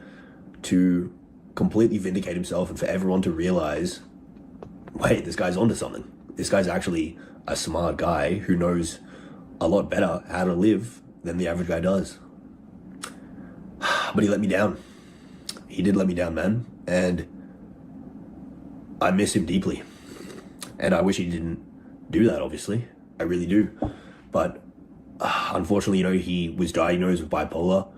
J: to completely vindicate himself and for everyone to realize, wait, this guy's onto something. This guy's actually a smart guy who knows a lot better how to live than the average guy does. But he let me down. He did let me down, man. And I miss him deeply. And I wish he didn't do that, obviously. I really do. But unfortunately, you know, he was diagnosed with bipolar.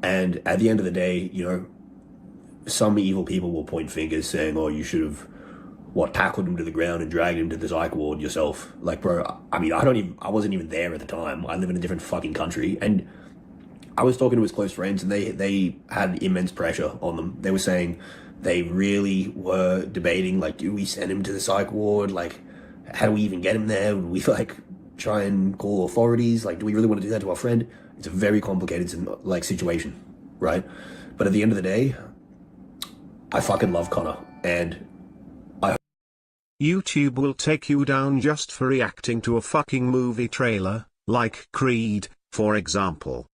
J: And at the end of the day, you know, some evil people will point fingers saying, oh, you should have, tackled him to the ground and dragged him to the psych ward yourself. Like, bro, I mean, I wasn't even there at the time. I live in a different fucking country. And I was talking to his close friends, and they had immense pressure on them. They were saying they really were debating, like, do we send him to the psych ward? Like, how do we even get him there? Would we, like, try and call authorities? Like, do we really want to do that to our friend? It's a very complicated, like, situation, right? But at the end of the day, I fucking love Conor, and
E: YouTube will take you down just for reacting to a fucking movie trailer, like Creed, for example.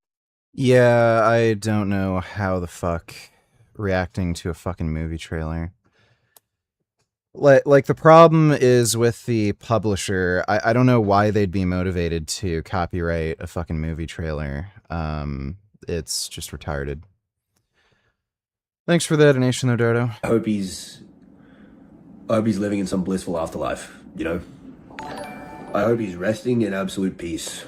B: Yeah, I don't know how the fuck reacting to a fucking movie trailer. Like the problem is with the publisher. I don't know why they'd be motivated to copyright a fucking movie trailer. It's just retarded. Thanks for the donation, though, Dodo.
J: I hope he's living in some blissful afterlife, you know? I hope he's resting in absolute peace.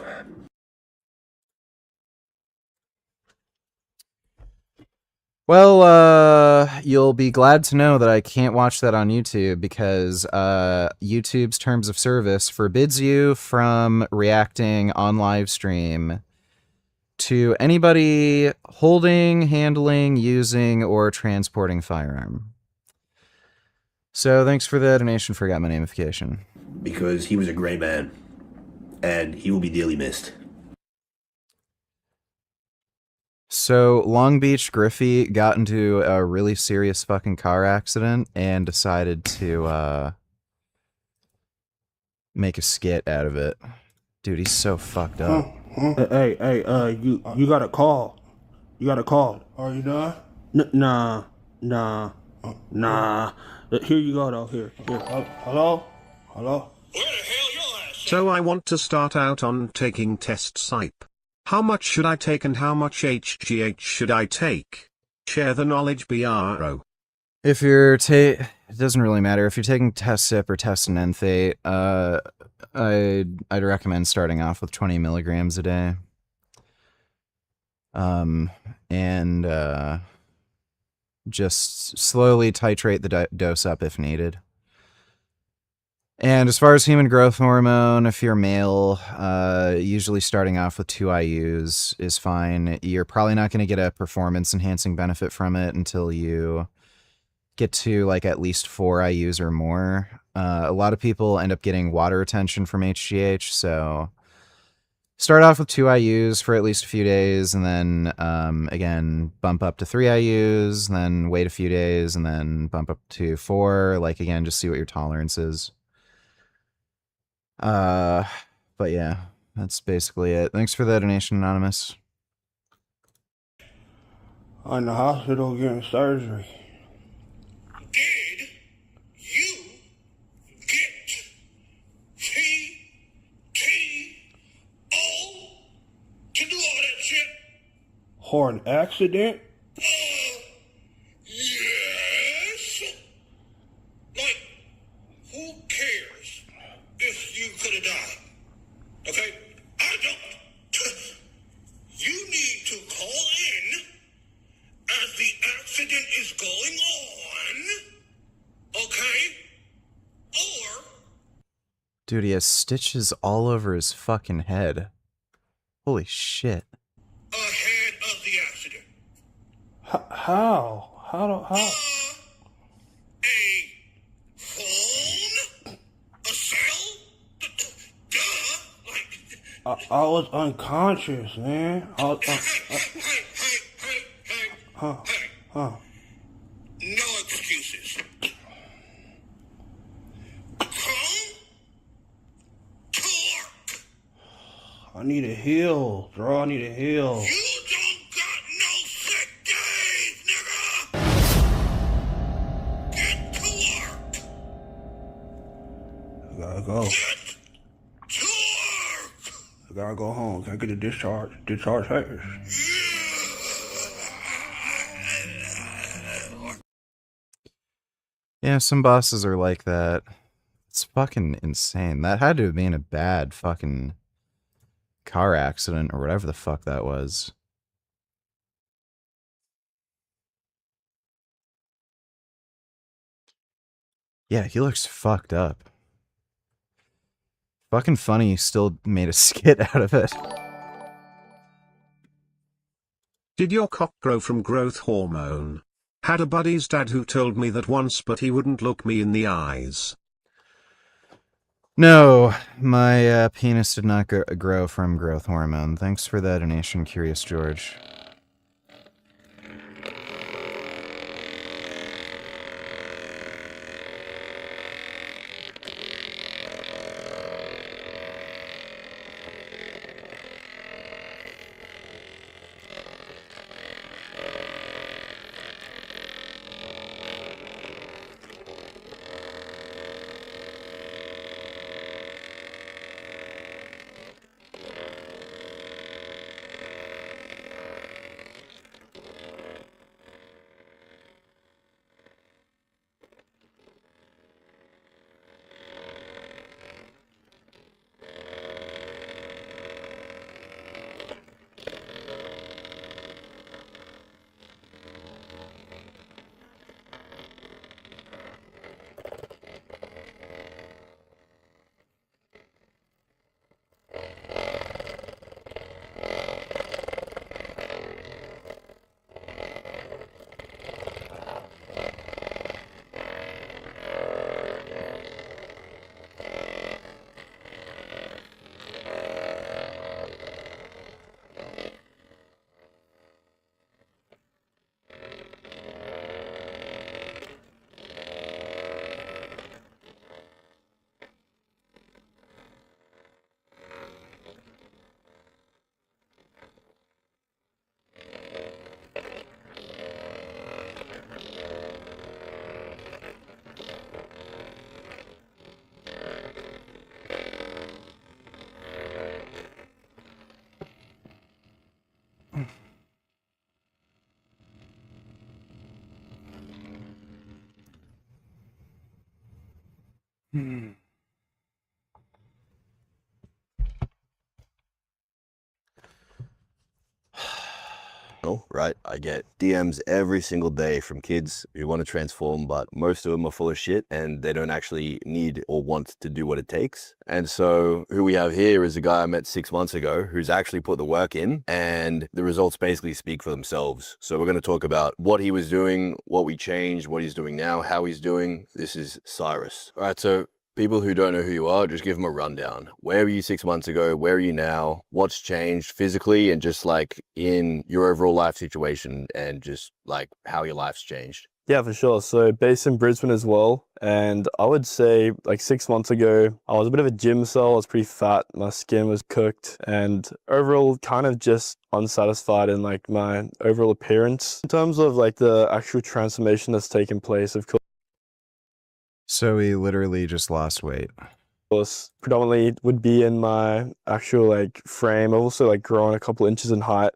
B: Well, you'll be glad to know that I can't watch that on YouTube because YouTube's terms of service forbids you from reacting on live stream to anybody holding, handling, using, or transporting firearm. So thanks for the donation, forgot my namification.
J: Because he was a great man, and he will be dearly missed.
B: So Long Beach Griffey got into a really serious fucking car accident and decided to make a skit out of it. Dude, he's so fucked up.
P: Hey, you got a call. You got a call. Are you done? Nah. Here you go, though. Here. Hello?
E: So I want to start out on taking test SIPE. How much should I take and how much HGH should I take? Share the knowledge, bro.
B: If you're it doesn't really matter. If you're taking test SIP or test and enthate, I'd recommend starting off with 20 milligrams a day. And just slowly titrate the dose up if needed. And as far as human growth hormone, if you're male, usually starting off with 2 IUs is fine. You're probably not going to get a performance-enhancing benefit from it until you get to like at least 4 IUs or more. A lot of people end up getting water retention from HGH, so start off with 2 IUs for at least a few days, and then again bump up to 3 IUs, and then wait a few days, and then bump up to 4. Like again, just see what your tolerance is. But yeah, that's basically it. Thanks for the donation, Anonymous.
P: I'm in the hospital getting surgery. Or an accident?
D: Yes. Like, who cares if you could have died? Okay? I don't. You need to call in as the accident is going on. Okay? Or
B: Dude, he has stitches all over his fucking head. Holy shit.
D: ahead of the accident.
P: How? How?
D: A phone? A cell?
P: I was unconscious, man.
D: No excuses.
P: I need a heal, bro. I need a heal.
D: You don't got no sick days, nigga! Get to work!
P: I gotta go. I gotta go home. Can I get a discharge? Discharge papers.
B: Yeah, some bosses are like that. It's fucking insane. That had to have been a bad fucking car accident or whatever the fuck that was. Yeah, he looks fucked up. Fucking funny, he still made a skit out of it.
E: Did your cock grow from growth hormone? Had a buddy's dad who told me that once, but he wouldn't look me in the eyes.
B: No, my penis did not grow from growth hormone. Thanks for that donation, Curious George.
Q: Right? I get DMs every single day from kids who want to transform, but most of them are full of shit and they don't actually need or want to do what it takes. And so who we have here is a guy I met 6 months ago who's actually put the work in, and the results basically speak for themselves. So we're going to talk about what he was doing, what we changed, what he's doing now, how he's doing. This is Cyrus. All right, so people who don't know who you are, just give them a rundown. Where were you 6 months ago? Where are you now? What's changed physically and just like in your overall life situation and just like how your life's changed?
R: Yeah, for sure. So based in Brisbane as well. And I would say like 6 months ago, I was a bit of a gym cell. I was pretty fat. My skin was cooked and overall kind of just unsatisfied in like my overall appearance. In terms of like the actual transformation that's taken place, of course.
B: So he literally just lost weight.
R: Predominantly would be in my actual like frame. I've also like grown a couple inches in height.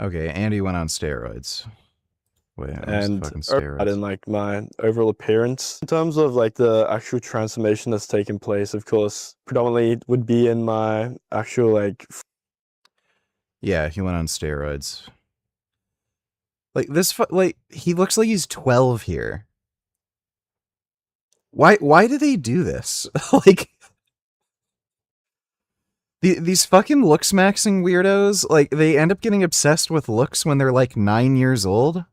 B: Okay, Andy went on steroids. Wait,
R: and
B: fucking
R: in
B: steroids.
R: like my overall appearance. In terms of like the actual transformation that's taken place, of course, predominantly would be in my actual like.
B: Yeah, he went on steroids. Like this, like he looks like he's 12 here. Why do they do this? Like these fucking looks maxing weirdos, like they end up getting obsessed with looks when they're like 9 years old.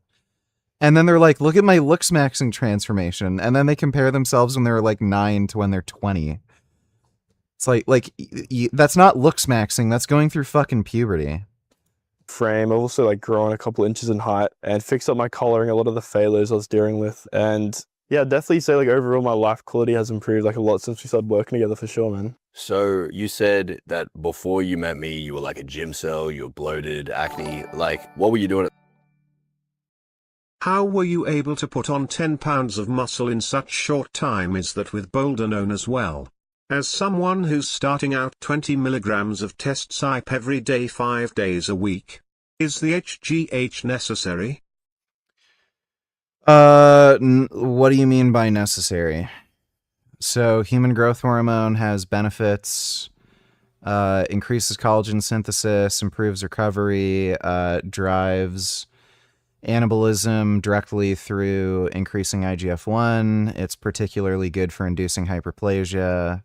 B: And then they're like, look at my looks maxing transformation. And then they compare themselves when they're like 9 to when they're 20. It's like that's not looks maxing. That's going through fucking puberty.
R: Frame. I've also like grown a couple inches in height and fixed up my coloring, a lot of the failures I was dealing with. And yeah, definitely say like overall my life quality has improved like a lot since we started working together for sure, man.
Q: So you said that before you met me, you were like a gym cell, you were bloated, acne. Like, what were you doing?
E: How were you able to put on 10 pounds of muscle in such short time? Is that with Boulder known as well? As someone who's starting out 20 milligrams of test SIPE every day 5 days a week, is the HGH necessary?
B: What do you mean by necessary? So human growth hormone has benefits, increases collagen synthesis, improves recovery, drives anabolism directly through increasing IGF-1. It's particularly good for inducing hyperplasia.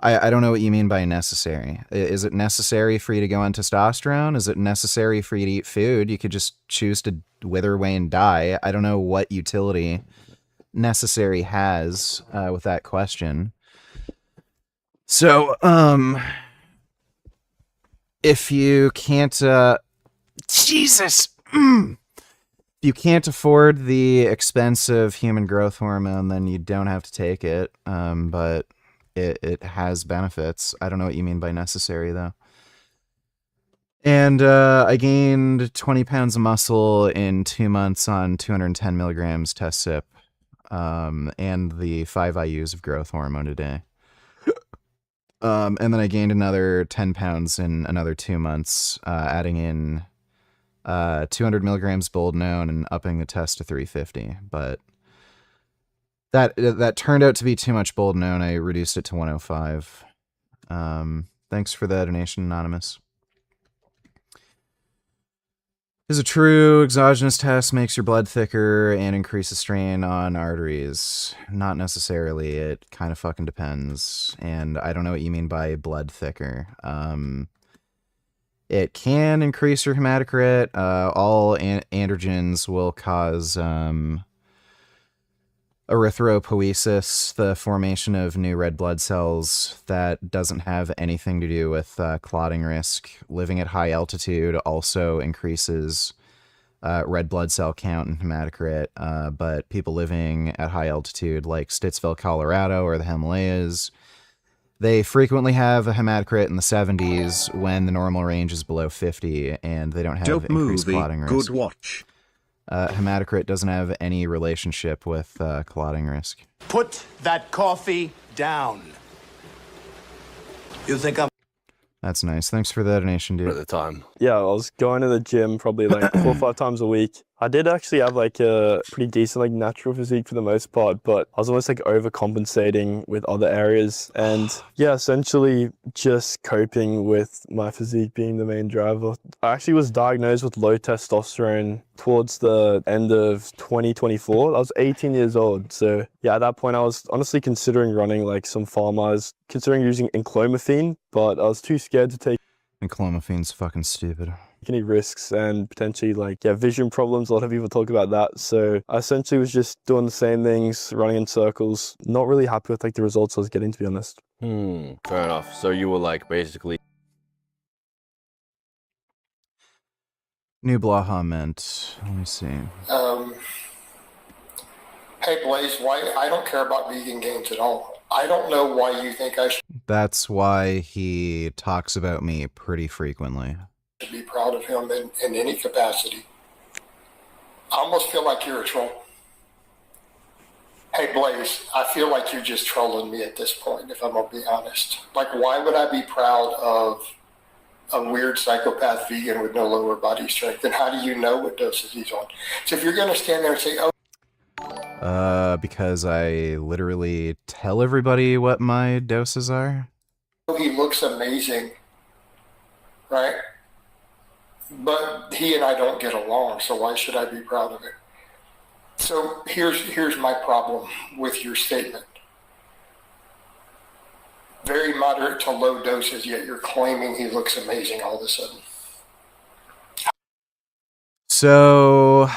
B: I don't know what you mean by necessary. Is it necessary for you to go on testosterone? Is it necessary for you to eat food? You could just choose to wither away and die. I don't know what utility necessary has with that question. So, if you can't, Jesus, if you can't afford the expensive human growth hormone, then you don't have to take it. But it has benefits. I don't know what you mean by necessary, though. And I gained 20 pounds of muscle in 2 months on 210 milligrams test SIP, and the 5 IUs of growth hormone a day. And then I gained another 10 pounds in another 2 months, adding in 200 milligrams boldenone and upping the test to 350. But that turned out to be too much boldenone. I reduced it to 105. Thanks for the donation, Anonymous. Is a true exogenous test makes your blood thicker and increases strain on arteries? Not necessarily. It kind of fucking depends. And I don't know what you mean by blood thicker. It can increase your hematocrit. All androgens will cause erythropoiesis, the formation of new red blood cells. That doesn't have anything to do with clotting risk. Living at high altitude also increases red blood cell count and hematocrit, but people living at high altitude like Stittsville, Colorado, or the Himalayas, they frequently have a hematocrit in the 70s when the normal range is below 50, and they don't have
E: Dope
B: increased
E: movie,
B: clotting risk.
E: good watch.
B: Hematocrit doesn't have any relationship with clotting risk.
S: Put that coffee down. You think I'm...
B: That's nice. Thanks for the donation, dude.
Q: At the time.
R: Yeah, I was going to the gym probably like 4 or 5 times a week. I did actually have like a pretty decent like natural physique for the most part, but I was almost like overcompensating with other areas. And yeah, essentially just coping with my physique being the main driver. I actually was diagnosed with low testosterone towards the end of 2024. I was 18 years old. So yeah, at that point I was honestly considering running like some pharma. I was considering using enclomiphene, but I was too scared to take
B: Enclomiphene's fucking stupid.
R: any risks and potentially like vision problems. A lot of people talk about that. So I essentially was just doing the same things, running in circles, not really happy with like the results I was getting, to be honest.
Q: Fair enough. So you were like basically...
B: New Blaha meant. Let me see.
T: Hey Blaze, why? I don't care about vegan gains at all. I don't know why you think I should
B: That's why he talks about me pretty frequently.
T: be proud of him in any capacity. I almost feel like you're a troll. Hey Blaze, I feel like you're just trolling me at this point, if I'm gonna be honest. Like, why would I be proud of a weird psychopath vegan with no lower body strength. And how do you know what doses he's on? So if you're going to stand there and say,
B: Because I literally tell everybody what my doses are.
T: oh, he looks amazing, right? But he and I don't get along, so why should I be proud of it? So here's my problem with your statement. Very moderate to low doses, yet you're claiming he looks amazing all of a sudden.
B: So,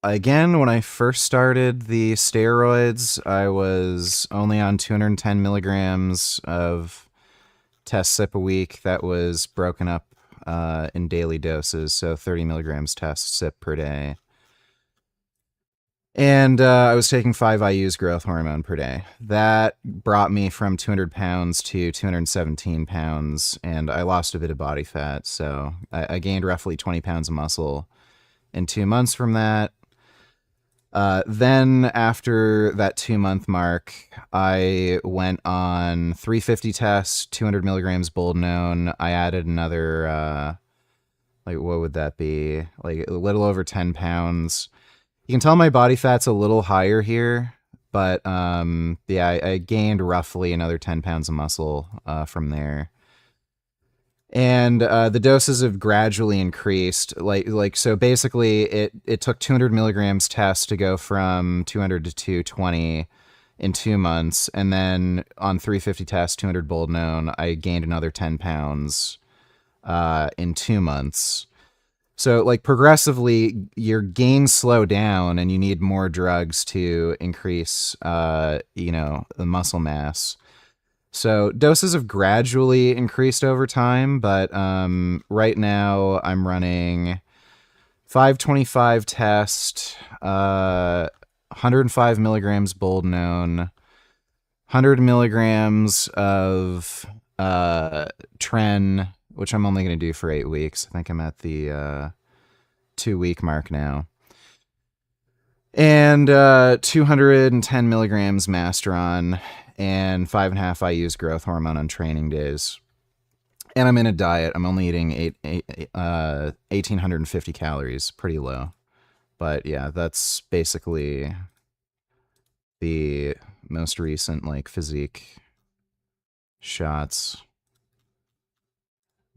B: again, when I first started the steroids, I was only on 210 milligrams of test sip a week. That was broken up in daily doses, so 30 milligrams test sip per day. And I was taking 5 IU's growth hormone per day. That brought me from 200 pounds to 217 pounds, and I lost a bit of body fat. So I gained roughly 20 pounds of muscle in 2 months from that. Then after that 2-month mark, I went on 350 tests, 200 milligrams boldenone. I added another, like, what would that be? Like a little over 10 pounds. You can tell my body fat's a little higher here, but yeah, I gained roughly another 10 pounds of muscle from there. And the doses have gradually increased. Like so basically it took 200 milligrams test to go from 200 to 220 in 2 months. And then on 350 test, 200 boldenone, I gained another 10 pounds in 2 months. So, like, progressively, your gains slow down and you need more drugs to increase, the muscle mass. So, doses have gradually increased over time, but right now I'm running 525 test, 105 milligrams boldenone, 100 milligrams of tren, which I'm only going to do for 8 weeks. I think I'm at the 2-week mark now. And 210 milligrams Masteron and 5.5 IU's growth hormone on training days. And I'm in a diet. I'm only eating 1,850 calories, pretty low. But yeah, that's basically the most recent, like, physique shots.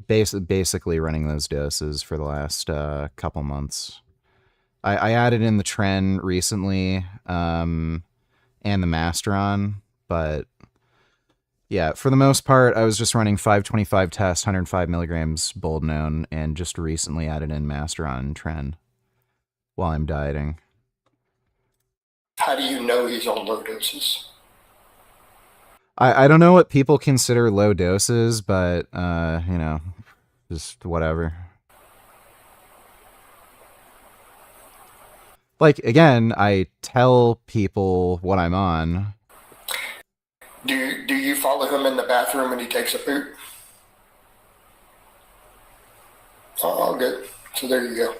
B: Basically running those doses for the last couple months. I added in the tren recently and the Masteron, but yeah, for the most part, I was just running 525 tests, 105 milligrams boldenone, and just recently added in Masteron and tren while I'm dieting.
T: How do you know he's on low doses?
B: I don't know what people consider low doses, but, just whatever. Like, again, I tell people what I'm on.
T: Do you follow him in the bathroom when he takes a poop? Oh, good. So there you go.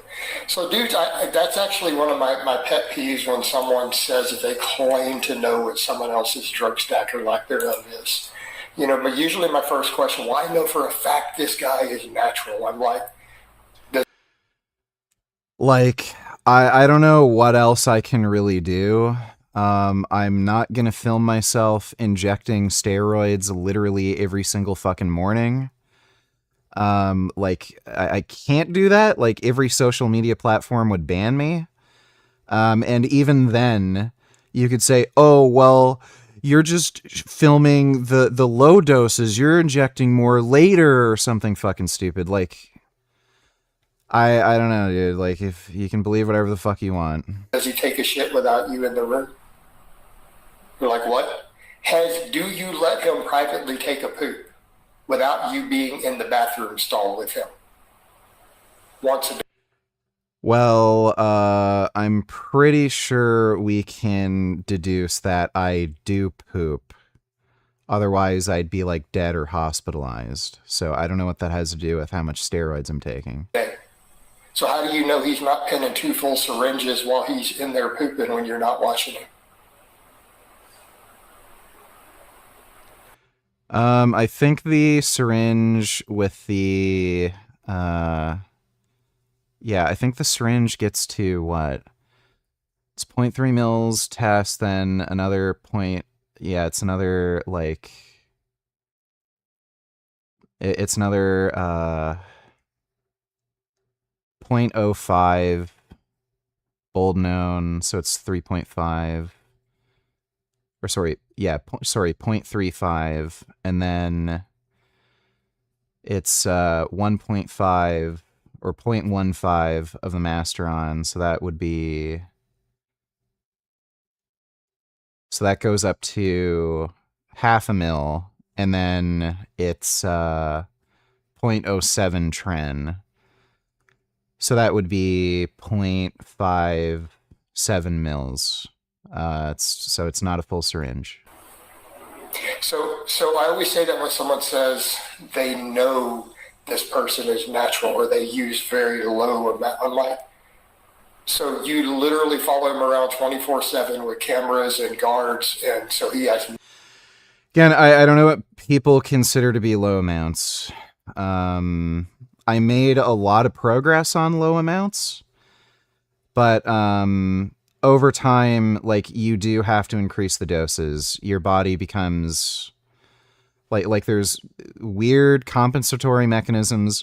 T: So, dudes, that's actually one of my pet peeves when someone says that they claim to know what someone else's drug stack or lack thereof is. But usually my first question, well, I know for a fact this guy is natural. I'm
B: like, I don't know what else I can really do. I'm not going to film myself injecting steroids literally every single fucking morning. I can't do that. Like, every social media platform would ban me. And even then you could say, oh, well, you're just filming the low doses. You're injecting more later or something fucking stupid. Like, I don't know, dude. Like, if you can believe whatever the fuck you want.
T: does he take a shit without you in the room? You're like, what? Do you let him privately take a poop without you being in the bathroom stall with him? Once a day.
B: Well, I'm pretty sure we can deduce that I do poop. Otherwise, I'd be, like, dead or hospitalized. So I don't know what that has to do with how much steroids I'm taking.
T: So how do you know he's not pinning 2 full syringes while he's in there pooping when you're not watching him?
B: I think the syringe with the I think the syringe gets to what? It's 0.3 mils test, then another point. Yeah, it's another like. It's another 0.05 bold known, so it's 3.5. Or sorry, 0.35, and then it's 1.5 or 0.15 of the masteron, so that would be. So that goes up to half a mil, and then it's 0.07 tren. So that would be 0.57 mils. So it's not a full syringe.
T: So I always say that when someone says they know this person is natural or they use very low amount, I'm like, so you literally follow him around 24/7 with cameras and guards, and so he has.
B: Again, I don't know what people consider to be low amounts. I made a lot of progress on low amounts, but over time, like, you do have to increase the doses. Your body becomes like there's weird compensatory mechanisms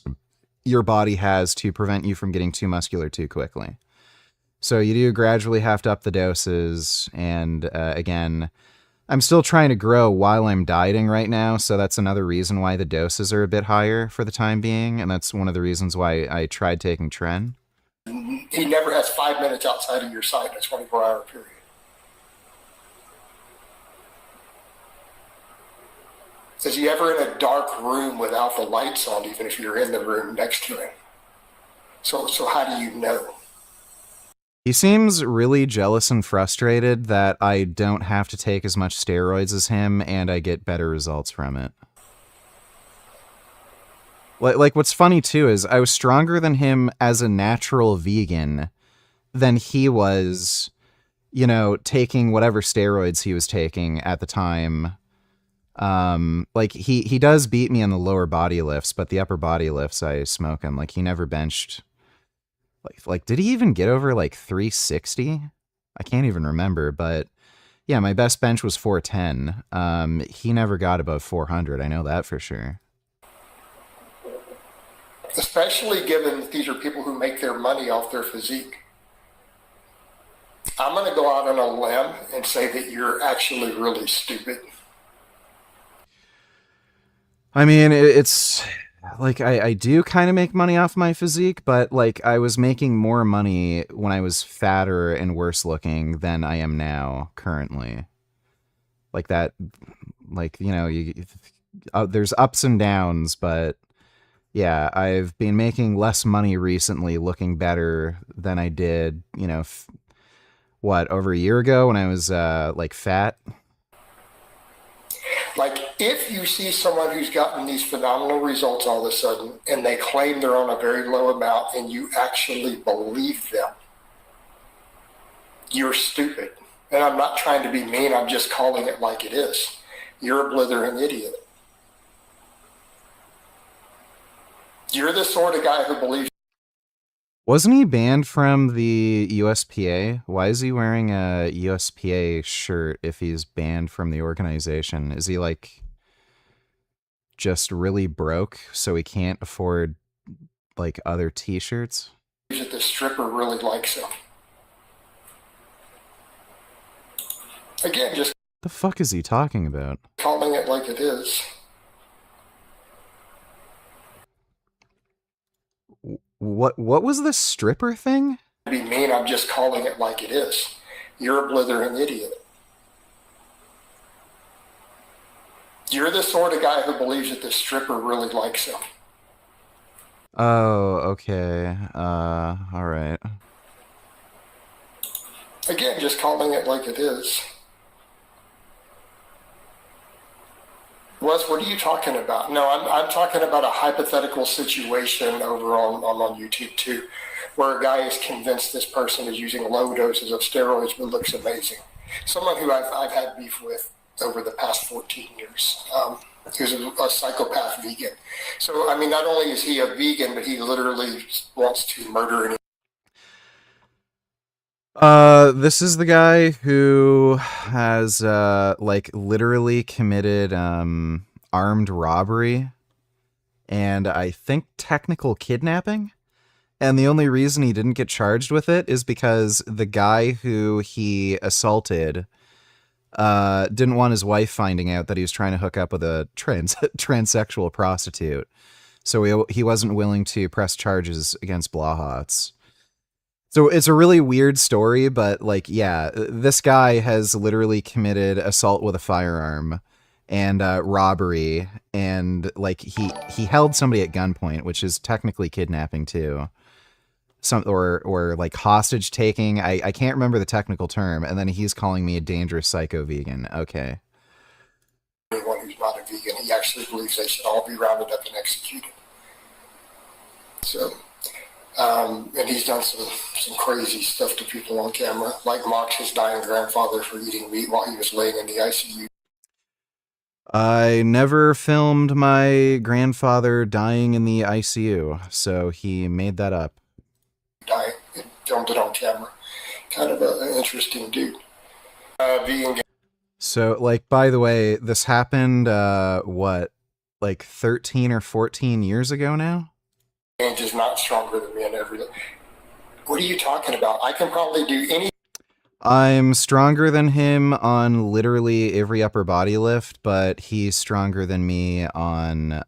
B: your body has to prevent you from getting too muscular too quickly. So you do gradually have to up the doses, and again, I'm still trying to grow while I'm dieting right now, so that's another reason why the doses are a bit higher for the time being, and that's one of the reasons why I tried taking tren.
T: He never has 5 minutes outside of your sight in a 24-hour period. Is he ever in a dark room without the lights on, even if you're in the room next to him? So how do you know?
B: He seems really jealous and frustrated that I don't have to take as much steroids as him, and I get better results from it. Like what's funny too is I was stronger than him as a natural vegan than he was, taking whatever steroids he was taking at the time. Like he does beat me on the lower body lifts, but the upper body lifts I smoke him. Like, he never benched. Like, did he even get over like 360? I can't even remember, but yeah, my best bench was 410. He never got above 400. I know that for sure.
T: Especially given that these are people who make their money off their physique. I'm going to go out on a limb and say that you're actually really stupid.
B: I mean, it's like I do kind of make money off my physique, but like I was making more money when I was fatter and worse looking than I am now currently. Like that, like, there's ups and downs, but yeah, I've been making less money recently looking better than I did, over a year ago when I was like fat.
T: Like, if you see someone who's gotten these phenomenal results all of a sudden and they claim they're on a very low amount and you actually believe them, you're stupid. And I'm not trying to be mean, I'm just calling it like it is. You're a blithering idiot. You're the sort of guy who believes.
B: Wasn't he banned from the USPA? Why is he wearing a USPA shirt if he's banned from the organization? Is he like just really broke so he can't afford like other t-shirts?
T: That the stripper really likes him. Again, just
B: the fuck is he talking about?
T: Calling it like it is.
B: What was the stripper thing?
T: To be mean, I'm just calling it like it is. You're a blithering idiot. You're the sort of guy who believes that the stripper really likes him.
B: Oh, okay. All right.
T: Again, just calling it like it is. Wes, what are you talking about? No, I'm talking about a hypothetical situation over on YouTube too, where a guy is convinced this person is using low doses of steroids but looks amazing. Someone who I've had beef with over the past 14 years. He was a psychopath vegan. So, I mean, not only is he a vegan, but he literally wants to murder anyone.
B: This is the guy who has, like, literally committed, armed robbery and I think technical kidnapping. And the only reason he didn't get charged with it is because the guy who he assaulted didn't want his wife finding out that he was trying to hook up with a transsexual prostitute. So he wasn't willing to press charges against Blaha. So it's a really weird story, but like, yeah, this guy has literally committed assault with a firearm and robbery, and like he held somebody at gunpoint, which is technically kidnapping too. Or like hostage taking. I can't remember the technical term, and then he's calling me a dangerous psycho vegan. Okay.
T: Anyone who's not a vegan, he actually believes they should all be rounded up and executed. So, and he's done some crazy stuff to people on camera, like mocked his dying grandfather for eating meat while he was laying in the ICU.
B: I never filmed my grandfather dying in the ICU, so he made that up.
T: Dying, and filmed it on camera. Kind of an interesting dude. Vegan.
B: So, like, by the way, this happened, what, like 13 or 14 years ago now?
T: And is not stronger than me in every. What are you talking about? I can probably do any.
B: I'm stronger than him on literally every upper body lift, but he's stronger than me on,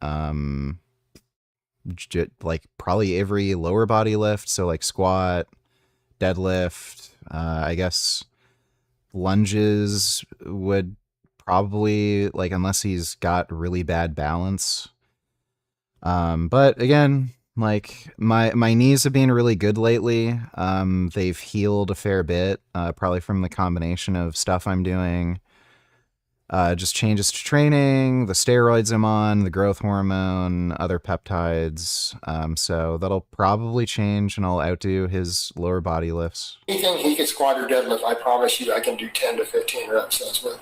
B: like, probably every lower body lift. So, like, squat, deadlift, I guess lunges would probably, like, unless he's got really bad balance. But again, like, my knees have been really good lately. They've healed a fair bit, probably from the combination of stuff I'm doing. Just changes to training, the steroids I'm on, the growth hormone, other peptides. So that'll probably change and I'll outdo his lower body lifts.
T: Anything he can squat or deadlift, I promise you I can do 10 to 15 reps sets with.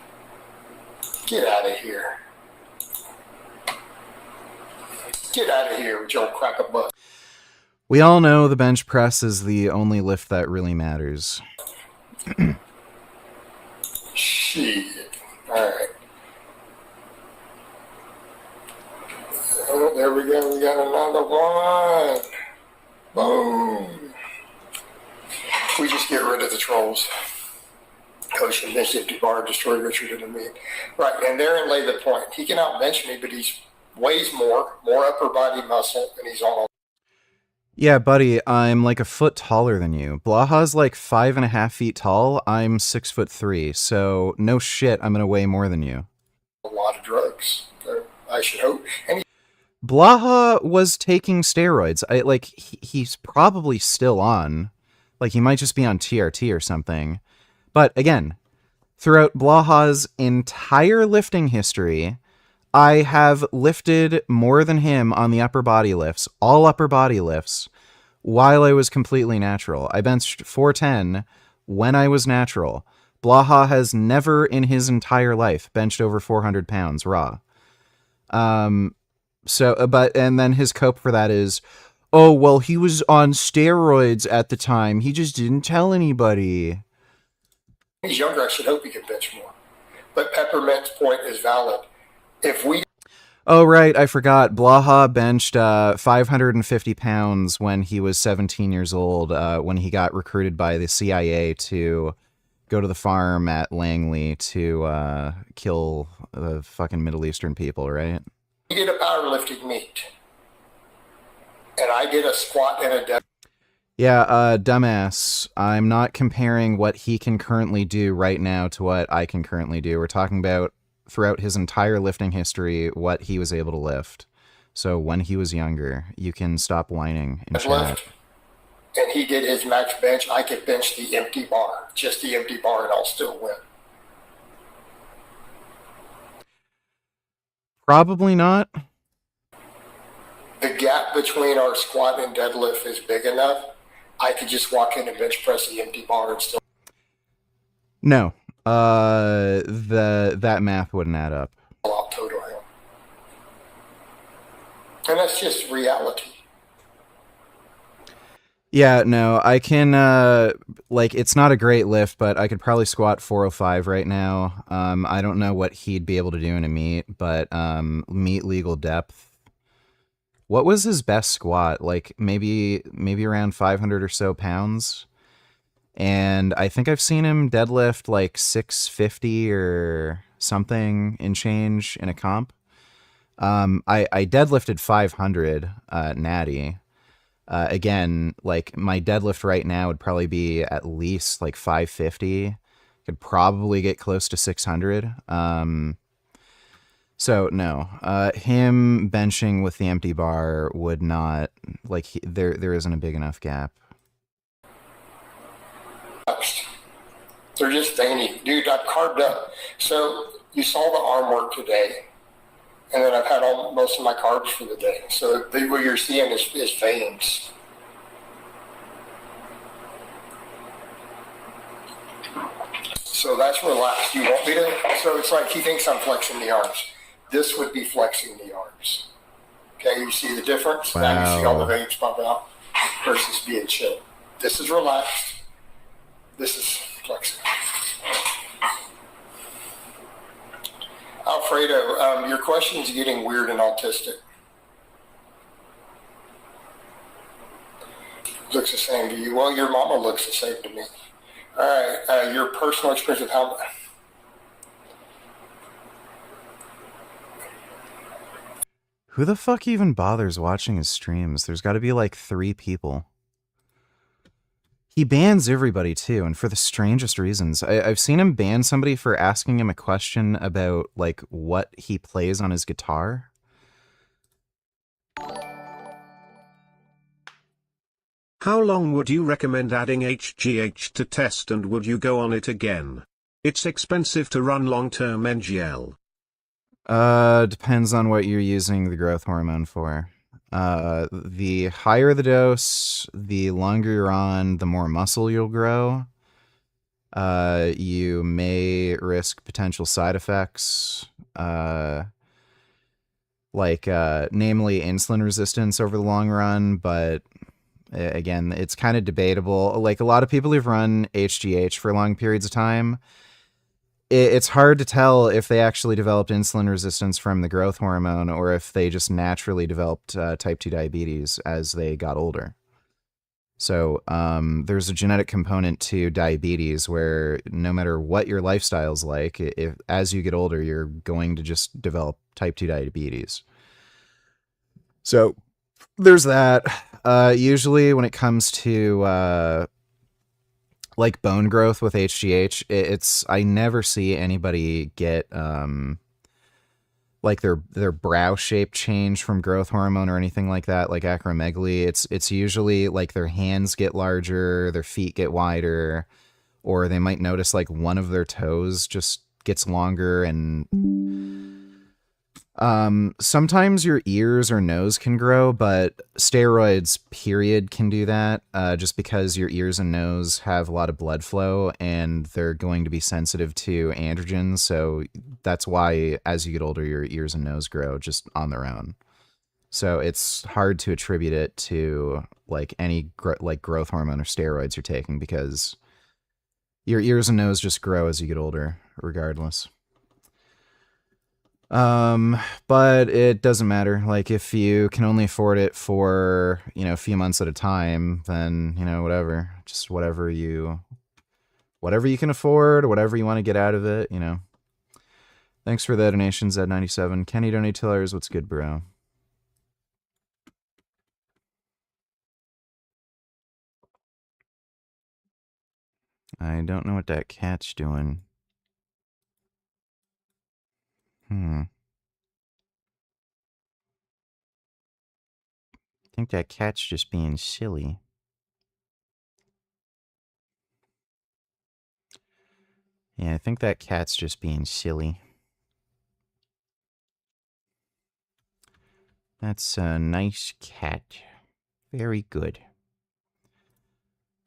T: Get out of here. Get out of here with your crack a butt.
B: We all know the bench press is the only lift that really matters.
T: Shit. Alright. Oh, there we go. We got another one. Boom. We just get rid of the trolls. Coach and bench empty bar, destroy Richard and me. Right, and therein lay the point. He can outbench me, but he's weighs more upper body muscle, and he's on.
B: Yeah, buddy, I'm like a foot taller than you. Blaha's like 5.5 feet tall. I'm 6'3", so no shit, I'm gonna weigh more than you.
T: A lot of drugs. I should hope. And
B: Blaha was taking steroids. He's probably still on. Like, he might just be on TRT or something. But again, throughout Blaha's entire lifting history, I have lifted more than him on the upper body lifts, all upper body lifts, while I was completely natural. I benched 410 when I was natural. Blaha has never in his entire life benched over 400 pounds raw. And then his cope for that is, oh, well, he was on steroids at the time. He just didn't tell anybody.
T: he's younger, I should hope he can bench more. But Peppermint's point is valid. If we...
B: Oh, right, I forgot. Blaha benched 550 pounds when he was 17 years old, when he got recruited by the CIA to go to the farm at Langley to kill the fucking Middle Eastern people, right?
T: He did a powerlifting meet. And I did a squat and a deadlift.
B: Yeah, dumbass. I'm not comparing what he can currently do right now to what I can currently do. We're talking about throughout his entire lifting history, what he was able to lift. So when he was younger, you can stop whining in chat.
T: And he did his max bench. I could bench the empty bar, just the empty bar, and I'll still win.
B: Probably not.
T: The gap between our squat and deadlift is big enough. I could just walk in and bench press the empty bar and still.
B: No. That math wouldn't add up.
T: Total. And that's just reality.
B: Yeah, no, I can, like, it's not a great lift, but I could probably squat 405 right now. I don't know what he'd be able to do in a meet, but, meet legal depth. What was his best squat? Like, maybe around 500 or so pounds? And I think I've seen him deadlift, like, 650 or something in change in a comp. I deadlifted 500, natty. Again, like my deadlift right now would probably be at least like 550. Could probably get close to 600. So no, him benching with the empty bar would not, like, there isn't a big enough gap.
T: They're just veiny. Dude, I've carved up. So you saw the arm work today, and then I've had most of my carbs for the day. So what you're seeing is veins. So that's relaxed. You want me to? So it's like he thinks I'm flexing the arms. This would be flexing the arms. Okay, you see the difference?
B: Wow.
T: Now you see all the veins pop out versus being chill. This is relaxed. This is flexing. Alfredo, your question's getting weird and autistic. Looks the same to you. Well, your mama looks the same to me. All right, your personal experience with how...
B: Who the fuck even bothers watching his streams? There's got to be like 3 people. He bans everybody too, and for the strangest reasons. I've seen him ban somebody for asking him a question about like what he plays on his guitar.
E: How long would you recommend adding HGH to test, and would you go on it again? It's expensive to run long-term NGL.
B: Depends on what you're using the growth hormone for. The higher the dose, the longer you're on, the more muscle you'll grow. You may risk potential side effects, namely insulin resistance over the long run, but again, it's kind of debatable. Like a lot of people who've run HGH for long periods of time, it's hard to tell if they actually developed insulin resistance from the growth hormone or if they just naturally developed type 2 diabetes as they got older. So there's a genetic component to diabetes where no matter what your lifestyle's like, as you get older, you're going to just develop type 2 diabetes. So there's that. Usually when it comes to like bone growth with HGH, I never see anybody get like their brow shape change from growth hormone or anything like that, like acromegaly. It's usually like their hands get larger, their feet get wider, or they might notice like one of their toes just gets longer, and sometimes your ears or nose can grow, but steroids period can do that, just because your ears and nose have a lot of blood flow and they're going to be sensitive to androgens. So that's why as you get older, your ears and nose grow just on their own. So it's hard to attribute it to like any growth hormone or steroids you're taking, because your ears and nose just grow as you get older regardless. But it doesn't matter. Like if you can only afford it for, a few months at a time, then, whatever, just whatever you can afford, whatever you want to get out of it, Thanks for the donations at 97. Kenny donate tellers. What's good, bro? I don't know what that cat's doing. I think that cat's just being silly. Yeah, I think that cat's just being silly. That's a nice cat. Very good.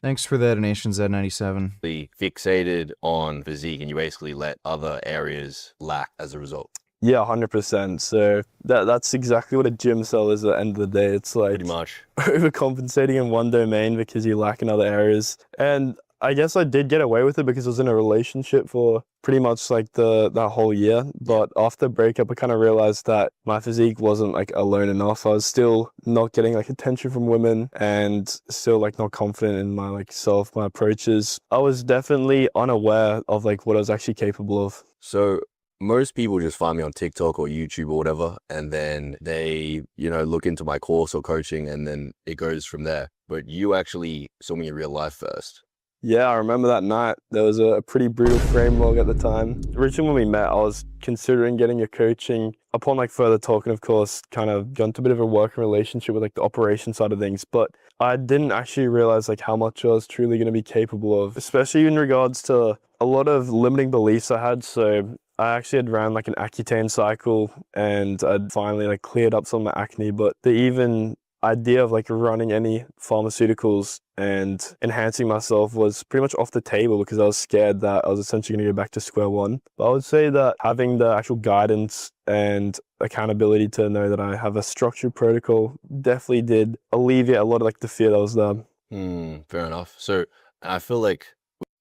B: Thanks for the donation, Z97.
Q: Fixated on physique, and you basically let other areas lack as a result.
R: Yeah, 100%. So that's exactly what a gym cell is at the end of the day. It's like
Q: pretty much
R: overcompensating in one domain because you lack in other areas. And I guess I did get away with it because I was in a relationship for pretty much like that whole year. But after the breakup, I kind of realized that my physique wasn't like alone enough. I was still not getting like attention from women and still like not confident in my like self, my approaches. I was definitely unaware of like what I was actually capable of.
Q: So most people just find me on TikTok or YouTube or whatever, and then they, look into my course or coaching, and then it goes from there. But you actually saw me in real life first.
R: Yeah, I remember that night. There was a pretty brutal framework at the time. Originally when we met, I was considering getting a coaching. Upon like further talking, of course, kind of got into a bit of a working relationship with like the operation side of things. But I didn't actually realize like how much I was truly going to be capable of, especially in regards to a lot of limiting beliefs I had. So I actually had ran like an Accutane cycle and I'd finally like cleared up some of my acne, but the even idea of like running any pharmaceuticals and enhancing myself was pretty much off the table because I was scared that I was essentially going to go back to square one. But I would say that having the actual guidance and accountability to know that I have a structured protocol definitely did alleviate a lot of like the fear that was there.
Q: Fair enough. So I feel like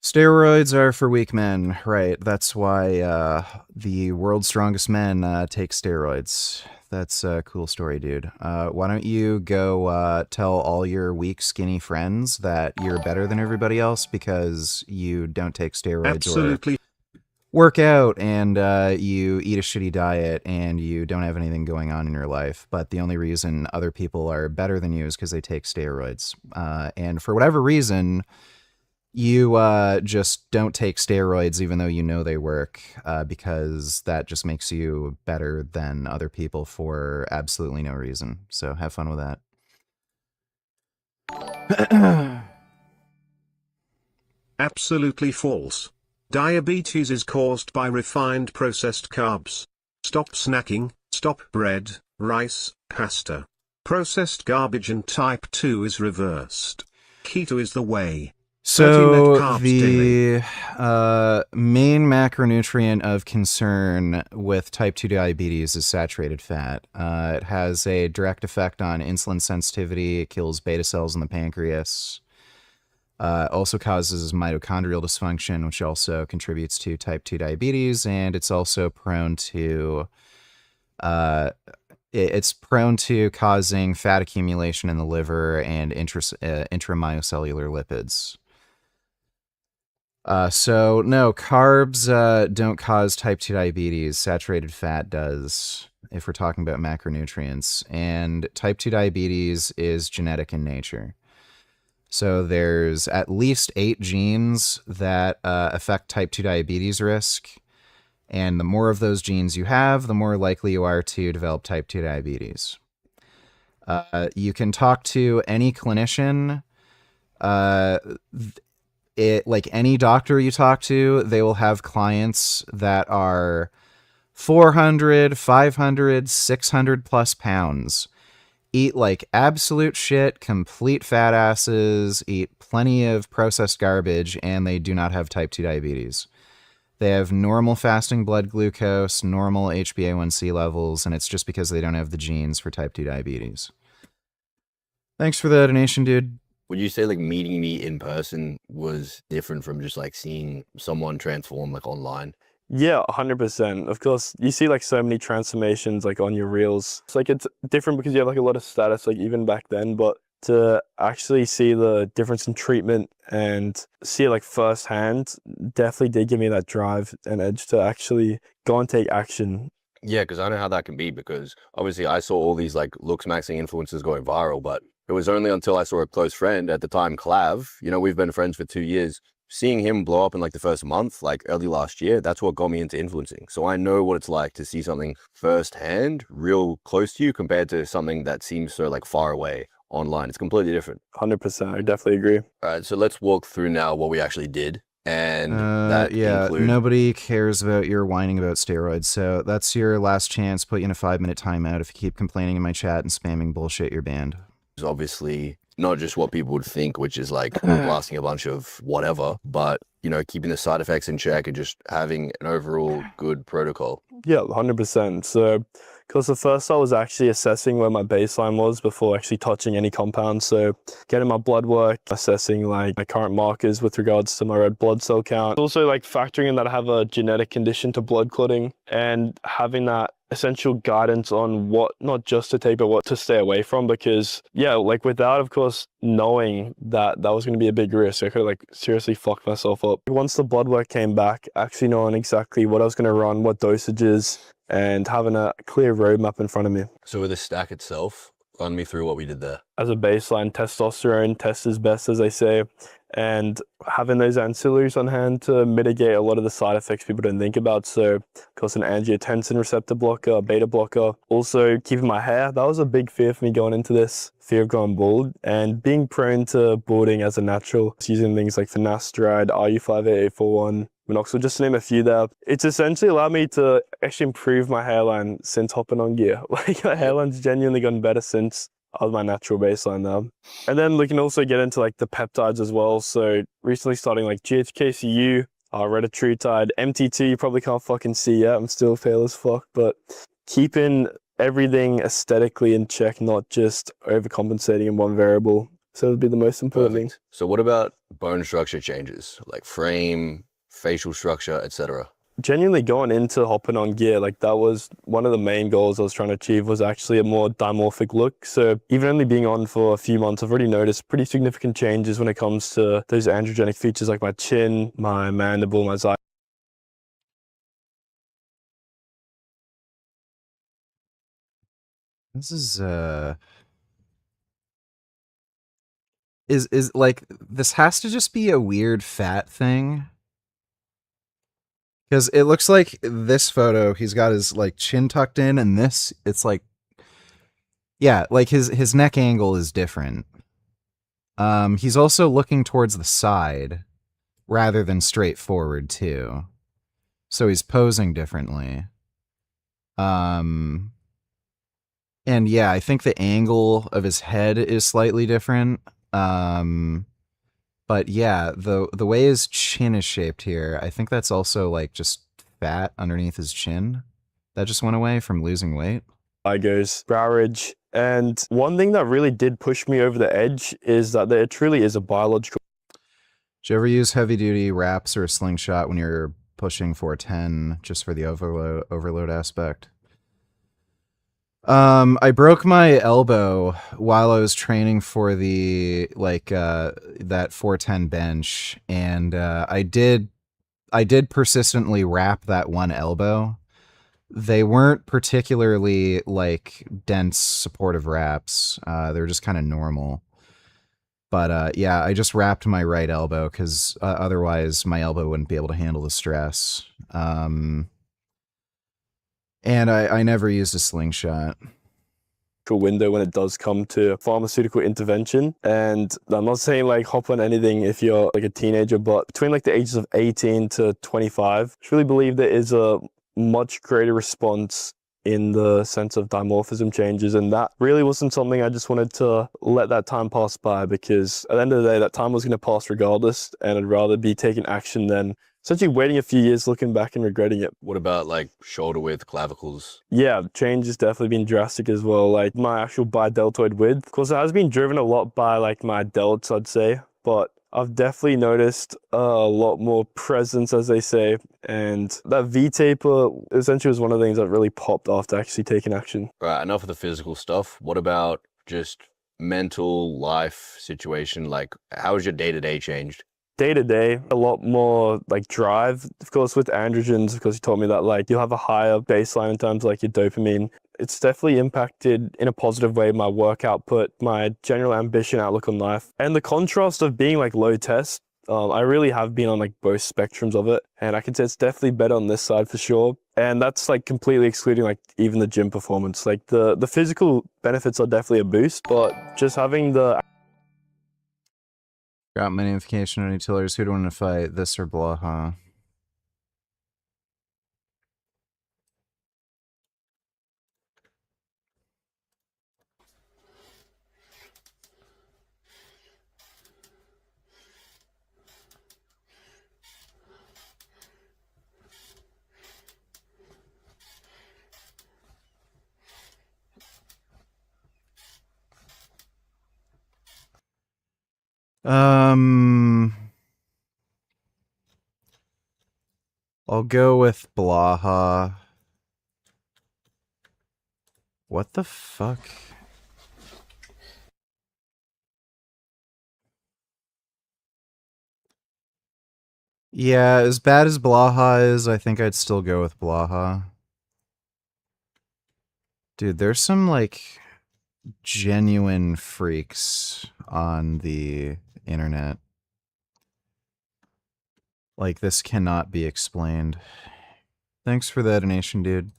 B: steroids are for weak men, right? That's why the world's strongest men take steroids. That's a cool story, dude. Why don't you go tell all your weak, skinny friends that you're better than everybody else because you don't take steroids
E: Absolutely.
B: or work out and you eat a shitty diet and you don't have anything going on in your life. But the only reason other people are better than you is because they take steroids. And for whatever reason, you just don't take steroids even though you know they work because that just makes you better than other people for absolutely no reason. So have fun with that.
E: Absolutely false. Diabetes is caused by refined processed carbs. Stop snacking, stop bread, rice, pasta. Processed garbage, and type 2 is reversed. Keto is the way.
B: So the main macronutrient of concern with type 2 diabetes is saturated fat. It has a direct effect on insulin sensitivity. It kills beta cells in the pancreas. Also causes mitochondrial dysfunction, which also contributes to type 2 diabetes. And it's also prone to causing fat accumulation in the liver and intramyocellular lipids. So no, carbs don't cause type 2 diabetes. Saturated fat does, if we're talking about macronutrients. And type 2 diabetes is genetic in nature. So there's at least 8 genes that affect type 2 diabetes risk. And the more of those genes you have, the more likely you are to develop type 2 diabetes. You can talk to any clinician. Like any doctor you talk to, they will have clients that are 400, 500, 600 plus pounds. Eat like absolute shit, complete fat asses, eat plenty of processed garbage, and they do not have type 2 diabetes. They have normal fasting blood glucose, normal HbA1c levels, and it's just because they don't have the genes for type 2 diabetes. Thanks for the donation, dude.
Q: Would you say like meeting me in person was different from just like seeing someone transform like online?
R: Yeah, 100%. Of course, you see like so many transformations like on your reels. It's like it's different because you have like a lot of status like even back then, but to actually see the difference in treatment and see it like firsthand definitely did give me that drive and edge to actually go and take action.
Q: Yeah, because I know how that can be, because obviously I saw all these like looks maxing influencers going viral, but it was only until I saw a close friend at the time, Clav, we've been friends for 2 years, seeing him blow up in like the first month, like early last year, that's what got me into influencing. So I know what it's like to see something firsthand, real close to you, compared to something that seems so like far away online. It's completely different.
R: 100%, I definitely agree.
Q: All right, so let's walk through now what we actually did. And that
B: nobody cares about your whining about steroids, so that's your last chance. Put you in a 5-minute timeout. If you keep complaining in my chat and spamming bullshit, you're banned.
Q: Obviously not just what people would think, which is like blasting a bunch of whatever, but keeping the side effects in check and just having an overall good protocol.
R: Yeah, 100%. So, because the first I was actually assessing where my baseline was before actually touching any compounds. So, getting my blood work, assessing like my current markers with regards to my red blood cell count. Also, like factoring in that I have a genetic condition to blood clotting and having that essential guidance on what not just to take but what to stay away from, because like without of course knowing that that was going to be a big risk, I could have like seriously fucked myself up. Once the blood work came back, actually knowing exactly what I was going to run, what dosages, and having a clear roadmap in front of me.
Q: So with the stack itself, run me through what we did there.
R: As a baseline, testosterone, test is best, as they say, and having those ancillaries on hand to mitigate a lot of the side effects people don't think about. So, of course, an angiotensin receptor blocker, a beta blocker. Also, keeping my hair. That was a big fear for me going into this, fear of going bald, and being prone to balding as a natural, using things like finasteride, RU58841, minoxidil, just to name a few there. It's essentially allowed me to actually improve my hairline since hopping on gear. Like, my hairline's genuinely gotten better since of my natural baseline now. And then we can also get into like the peptides as well. So recently starting like GHKCU, retatrutide, MT2, you probably can't fucking see yet. I'm still pale as fuck, but keeping everything aesthetically in check, not just overcompensating in one variable. So it would be the most important thing.
Q: So what about bone structure changes, like frame, facial structure, etc.?
R: Genuinely going into hopping on gear, like that was one of the main goals I was trying to achieve, was actually a more dimorphic look. So even only being on for a few months, I've already noticed pretty significant changes when it comes to those androgenic features like my chin, my mandible, my eye.
B: This is like, this has to just be a weird fat thing. Because it looks like this photo, he's got his like chin tucked in, and this, it's like, yeah, like his neck angle is different. He's also looking towards the side rather than straight forward too. So he's posing differently. And yeah, I think the angle of his head is slightly different. But yeah, the way his chin is shaped here, I think that's also like just fat underneath his chin. That just went away from losing weight.
R: Eye goes, brow ridge. And one thing that really did push me over the edge is that there truly is a biological.
B: Did you ever use heavy duty wraps or a slingshot when you're pushing 410 just for the overload aspect? I broke my elbow while I was training for the that 410 bench, and I did persistently wrap that one elbow. They weren't particularly like dense supportive wraps. They were just kind of normal. But yeah, I just wrapped my right elbow because otherwise my elbow wouldn't be able to handle the stress. And I never used a slingshot.
R: Window when it does come to pharmaceutical intervention. And I'm not saying like hop on anything if you're like a teenager, but between like the ages of 18 to 25, I really believe there is a much greater response in the sense of dimorphism changes. And that really wasn't something I just wanted to let that time pass by, because at the end of the day, that time was going to pass regardless. And I'd rather be taking action than essentially waiting a few years, looking back and regretting it.
Q: What about like shoulder width, clavicles?
R: Yeah, change has definitely been drastic as well. Like my actual bideltoid width, of course, it has been driven a lot by like my delts, I'd say, but I've definitely noticed a lot more presence, as they say. And that V-taper essentially was one of the things that really popped after actually taking action.
Q: All right, enough of the physical stuff. What about just mental life situation? Like, how has your day-to-day changed?
R: Day to day, a lot more like drive. Of course, with androgens, because you told me that like you'll have a higher baseline in terms of like your dopamine. It's definitely impacted in a positive way my work output, my general ambition, outlook on life, and the contrast of being like low test. I really have been on like both spectrums of it, and I can say it's definitely better on this side for sure. And that's like completely excluding like even the gym performance. Like the physical benefits are definitely a boost, but just having the
B: Got my notification on utilitarians. Who do you want to fight, this or Blaha? I'll go with Blaha. What the fuck? Yeah, as bad as Blaha is, I think I'd still go with Blaha. Dude, there's some, like, genuine freaks on the internet. Like, this cannot be explained. Thanks for the donation, dude.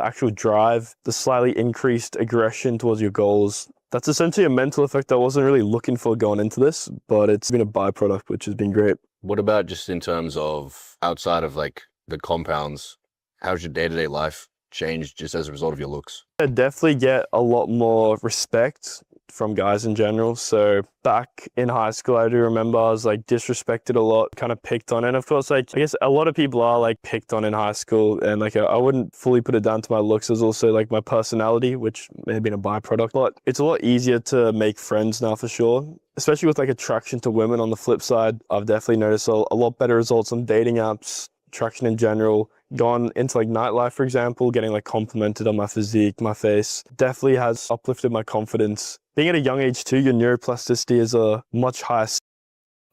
R: Actual drive, the slightly increased aggression towards your goals. That's essentially a mental effect I wasn't really looking for going into this, but it's been a byproduct, which has been great.
Q: What about just in terms of outside of like the compounds, how's your day-to-day life changed just as a result of your looks?
R: I definitely get a lot more respect from guys in general. So back in high school, I do remember I was like disrespected a lot, kind of picked on. And of course, like, I guess a lot of people are like picked on in high school, and like I wouldn't fully put it down to my looks. There's also like my personality, which may have been a byproduct, but it's a lot easier to make friends now for sure. Especially with like attraction to women on the flip side. I've definitely noticed a lot better results on dating apps, attraction in general. Gone into like nightlife, for example, getting like complimented on my physique, my face, definitely has uplifted my confidence. Being at a young age too, your neuroplasticity is a much higher.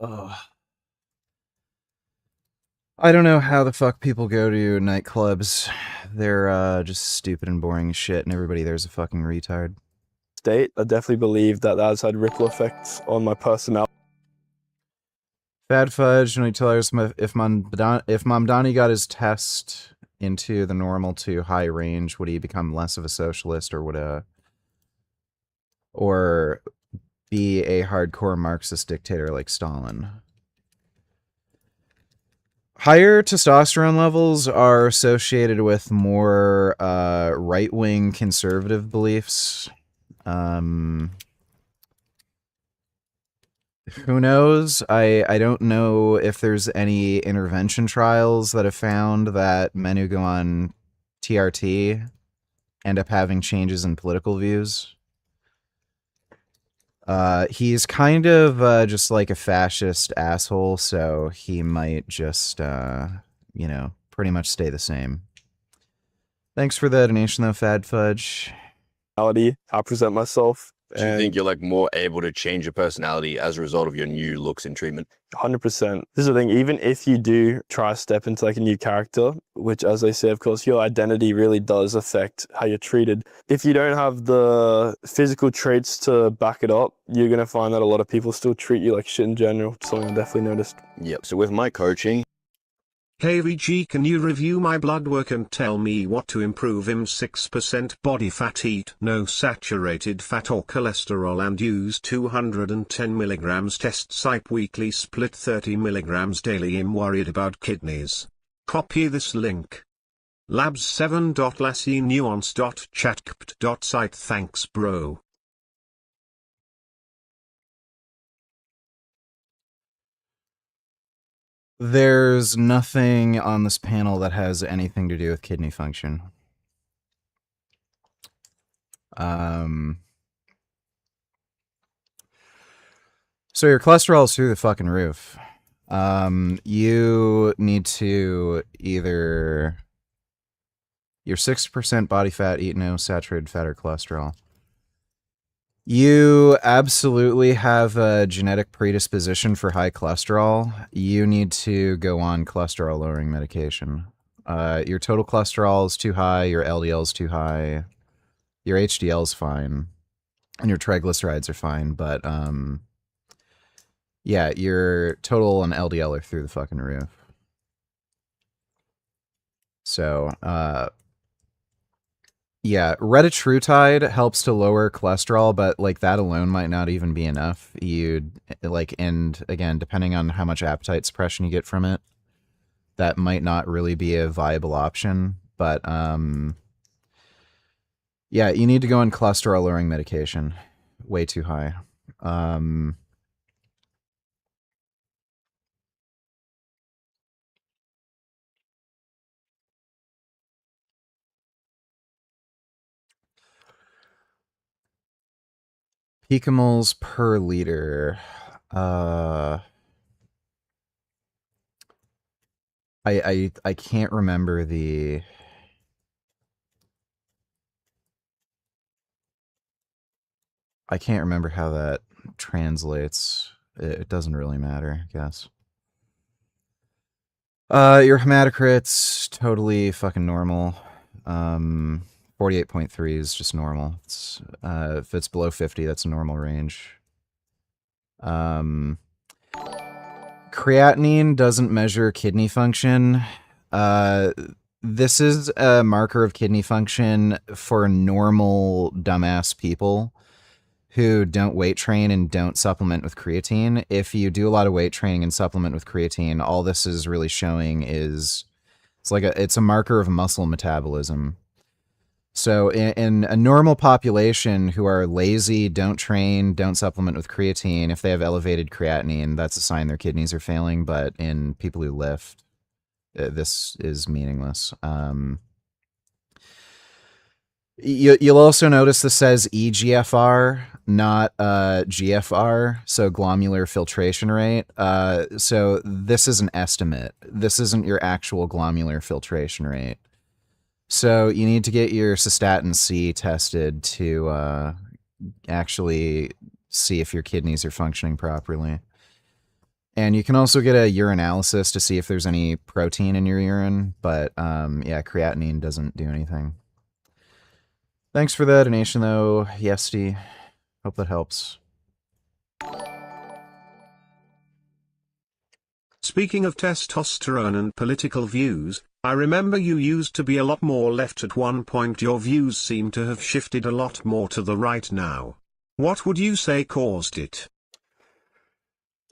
B: I don't know how the fuck people go to nightclubs. They're just stupid and boring as shit, and everybody there's a fucking retard.
R: State. I definitely believe that has had ripple effects on my personality.
B: Bad Fudge, when you tell us if Mamdani got his test into the normal to high range, would he become less of a socialist, or would or be a hardcore Marxist dictator like Stalin? Higher testosterone levels are associated with more right-wing conservative beliefs. Who knows? I don't know if there's any intervention trials that have found that men who go on TRT end up having changes in political views. He's kind of just like a fascist asshole, so he might just, you know, pretty much stay the same. Thanks for the donation, though, Fad Fudge.
R: I present myself.
Q: Do you think you're like more able to change your personality as a result of your new looks in treatment?
R: 100%. This is the thing, even if you do try to step into like a new character, which as I say, of course, your identity really does affect how you're treated. If you don't have the physical traits to back it up, you're going to find that a lot of people still treat you like shit in general. Something I definitely noticed.
Q: Yep. So with my coaching,
E: Hey VG, can you review my blood work and tell me what to improve? 6% body fat, eat no saturated fat or cholesterol, and use 210 milligrams test site weekly, split 30 milligrams daily. I'm worried about kidneys. Copy this link. labs7.lassynuance.chatcpt.site. Thanks bro.
B: There's nothing on this panel that has anything to do with kidney function. So your cholesterol is through the fucking roof. You need to either your 6% body fat, eat no saturated fat or cholesterol. You absolutely have a genetic predisposition for high cholesterol. You need to go on cholesterol lowering medication. Your total cholesterol is too high, your LDL is too high, your HDL is fine, and your triglycerides are fine, but yeah, your total and LDL are through the fucking roof. So, yeah, retatrutide helps to lower cholesterol, but like that alone might not even be enough. You'd like, and again, depending on how much appetite suppression you get from it, that might not really be a viable option. But yeah, you need to go on cholesterol lowering medication. Way too high. Picomoles per liter. I can't remember the. I can't remember how that translates. It doesn't really matter, I guess. Your hematocrit's totally fucking normal. 48.3 is just normal. It's if it's below 50, that's a normal range. Creatinine doesn't measure kidney function. This is a marker of kidney function for normal dumbass people who don't weight train and don't supplement with creatine. If you do a lot of weight training and supplement with creatine, all this is really showing is it's a marker of muscle metabolism. So in a normal population who are lazy, don't train, don't supplement with creatine, if they have elevated creatinine, that's a sign their kidneys are failing. But in people who lift, this is meaningless. You'll also notice this says EGFR, not GFR, so glomerular filtration rate. So this is an estimate. This isn't your actual glomerular filtration rate. So you need to get your cystatin C tested to actually see if your kidneys are functioning properly. And you can also get a urinalysis to see if there's any protein in your urine, but yeah, creatinine doesn't do anything. Thanks for the donation, though, Yesty. Hope that helps.
E: Speaking of testosterone and political views, I remember you used to be a lot more left at one point. Your views seem to have shifted a lot more to the right now. What would you say caused it?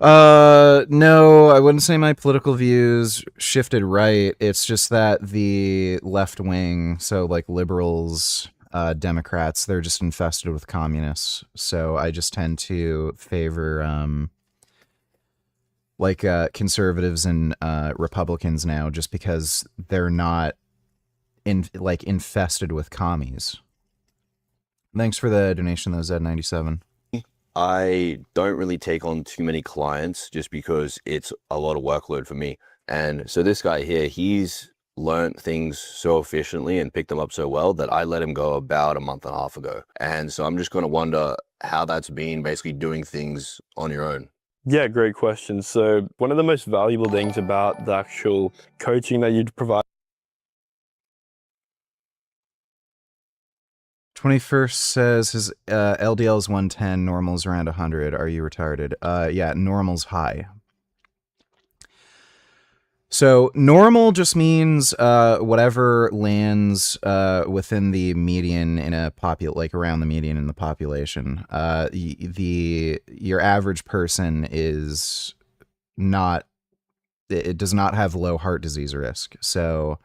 B: No, I wouldn't say my political views shifted right. It's just that the left wing, so like liberals, Democrats, they're just infested with communists. So I just tend to favor conservatives and Republicans now, just because they're not infested with commies. Thanks for the donation, though, Z97.
Q: I don't really take on too many clients just because it's a lot of workload for me. And so this guy here, he's learned things so efficiently and picked them up so well that I let him go about a month and a half ago. And so I'm just going to wonder how that's been, basically doing things on your own.
R: Yeah, great question. So one of the most valuable things about the actual coaching that you provide.
B: 21st says his LDL is 110, normal's around 100. Are you retarded? Yeah, normal's high. So normal just means whatever lands within the median in a around the median in the population. Your average person is not. It does not have low heart disease risk. So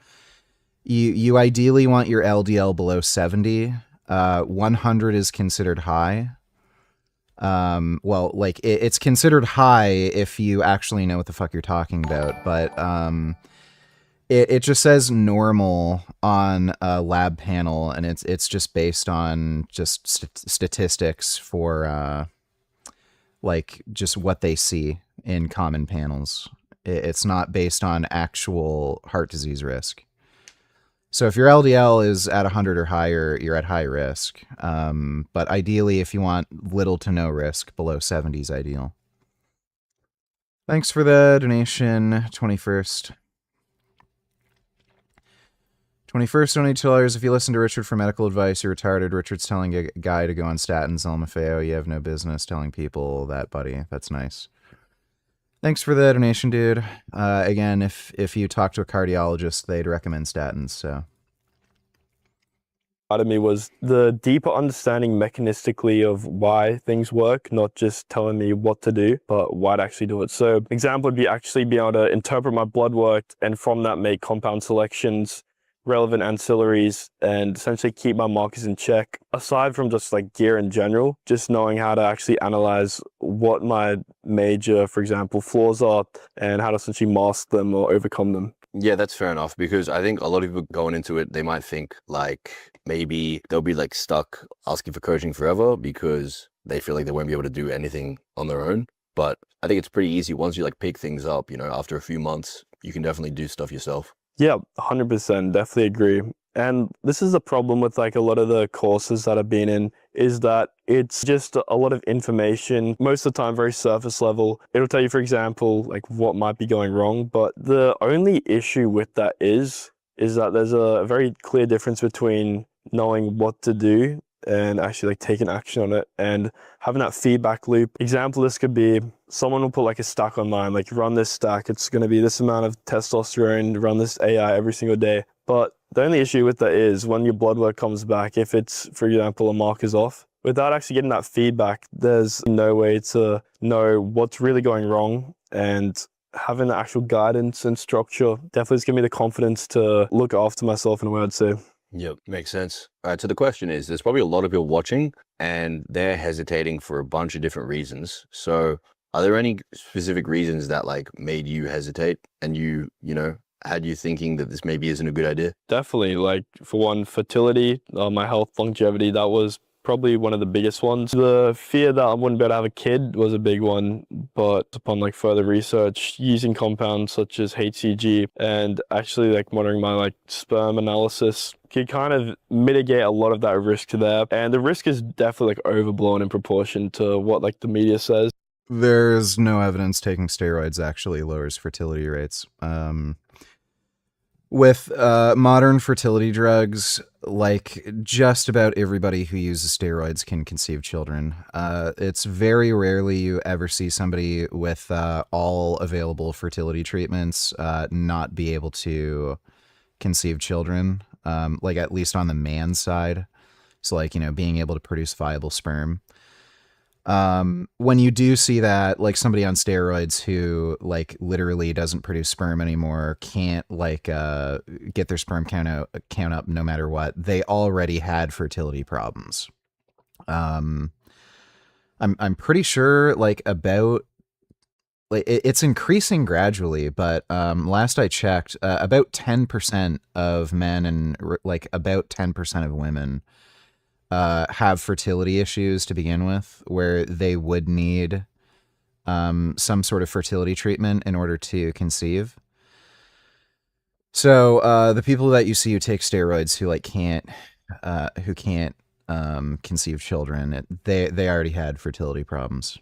B: you ideally want your LDL below 70. 100 is considered high. Well, it's considered high if you actually know what the fuck you're talking about, but it just says normal on a lab panel, and it's just based on just statistics for just what they see in common panels. It's not based on actual heart disease risk. So if your LDL is at 100 or higher, you're at high risk. But ideally, if you want little to no risk, below 70 is ideal. Thanks for the donation, 21st. 21st, donate $2. If you listen to Richard for medical advice, you're retarded. Richard's telling a guy to go on statins, LMFAO. You have no business telling people that, buddy. That's nice. Thanks for the donation, dude. Again, if you talk to a cardiologist, they'd recommend statins, so.
R: Part of me was the deeper understanding mechanistically of why things work, not just telling me what to do, but why to actually do it. So example would be actually being able to interpret my blood work and from that make compound selections, relevant ancillaries, and essentially keep my markers in check. Aside from just gear in general, just knowing how to actually analyze what my major, for example, flaws are and how to essentially mask them or overcome them.
Q: Yeah, that's fair enough, because I think a lot of people going into it, they might think maybe they'll be stuck asking for coaching forever because they feel like they won't be able to do anything on their own. But I think it's pretty easy once you like pick things up, you know, after a few months, you can definitely do stuff yourself.
R: Yeah, 100%, definitely agree. And this is the problem with like a lot of the courses that I've been in, is that it's just a lot of information, most of the time very surface level. It'll tell you, for example, like what might be going wrong, but the only issue with that is that there's a very clear difference between knowing what to do and actually like taking action on it and having that feedback loop. Example, this could be someone will put like a stack online, like run this stack, it's going to be this amount of testosterone, run this AI every single day. But the only issue with that is when your blood work comes back, if it's, for example, a mark is off, without actually getting that feedback, there's no way to know what's really going wrong. And having the actual guidance and structure definitely is giving me the confidence to look after myself in a way, I'd say.
Q: Yep, makes sense. All right, so the question is, there's probably a lot of people watching and they're hesitating for a bunch of different reasons. So are there any specific reasons that like made you hesitate and you know, had you thinking that this maybe isn't a good idea?
R: Definitely, like for one, fertility, my health, longevity, that was probably one of the biggest ones. The fear that I wouldn't be able to have a kid was a big one, but upon like further research, using compounds such as HCG and actually like monitoring my like sperm analysis could kind of mitigate a lot of that risk there. And the risk is definitely like overblown in proportion to what like the media says.
B: There's no evidence taking steroids actually lowers fertility rates. With modern fertility drugs, like just about everybody who uses steroids can conceive children. It's very rarely you ever see somebody with all available fertility treatments not be able to conceive children, like at least on the man's side. So like, you know, being able to produce viable sperm. When you do see that, like somebody on steroids who like literally doesn't produce sperm anymore, can't like get their sperm count up no matter what, they already had fertility problems. I'm pretty sure like about like it's increasing gradually, but last I checked, about 10% of men and like about 10% of women have fertility issues to begin with, where they would need some sort of fertility treatment in order to conceive. So the people that you see who take steroids who like can't conceive children, they already had fertility problems.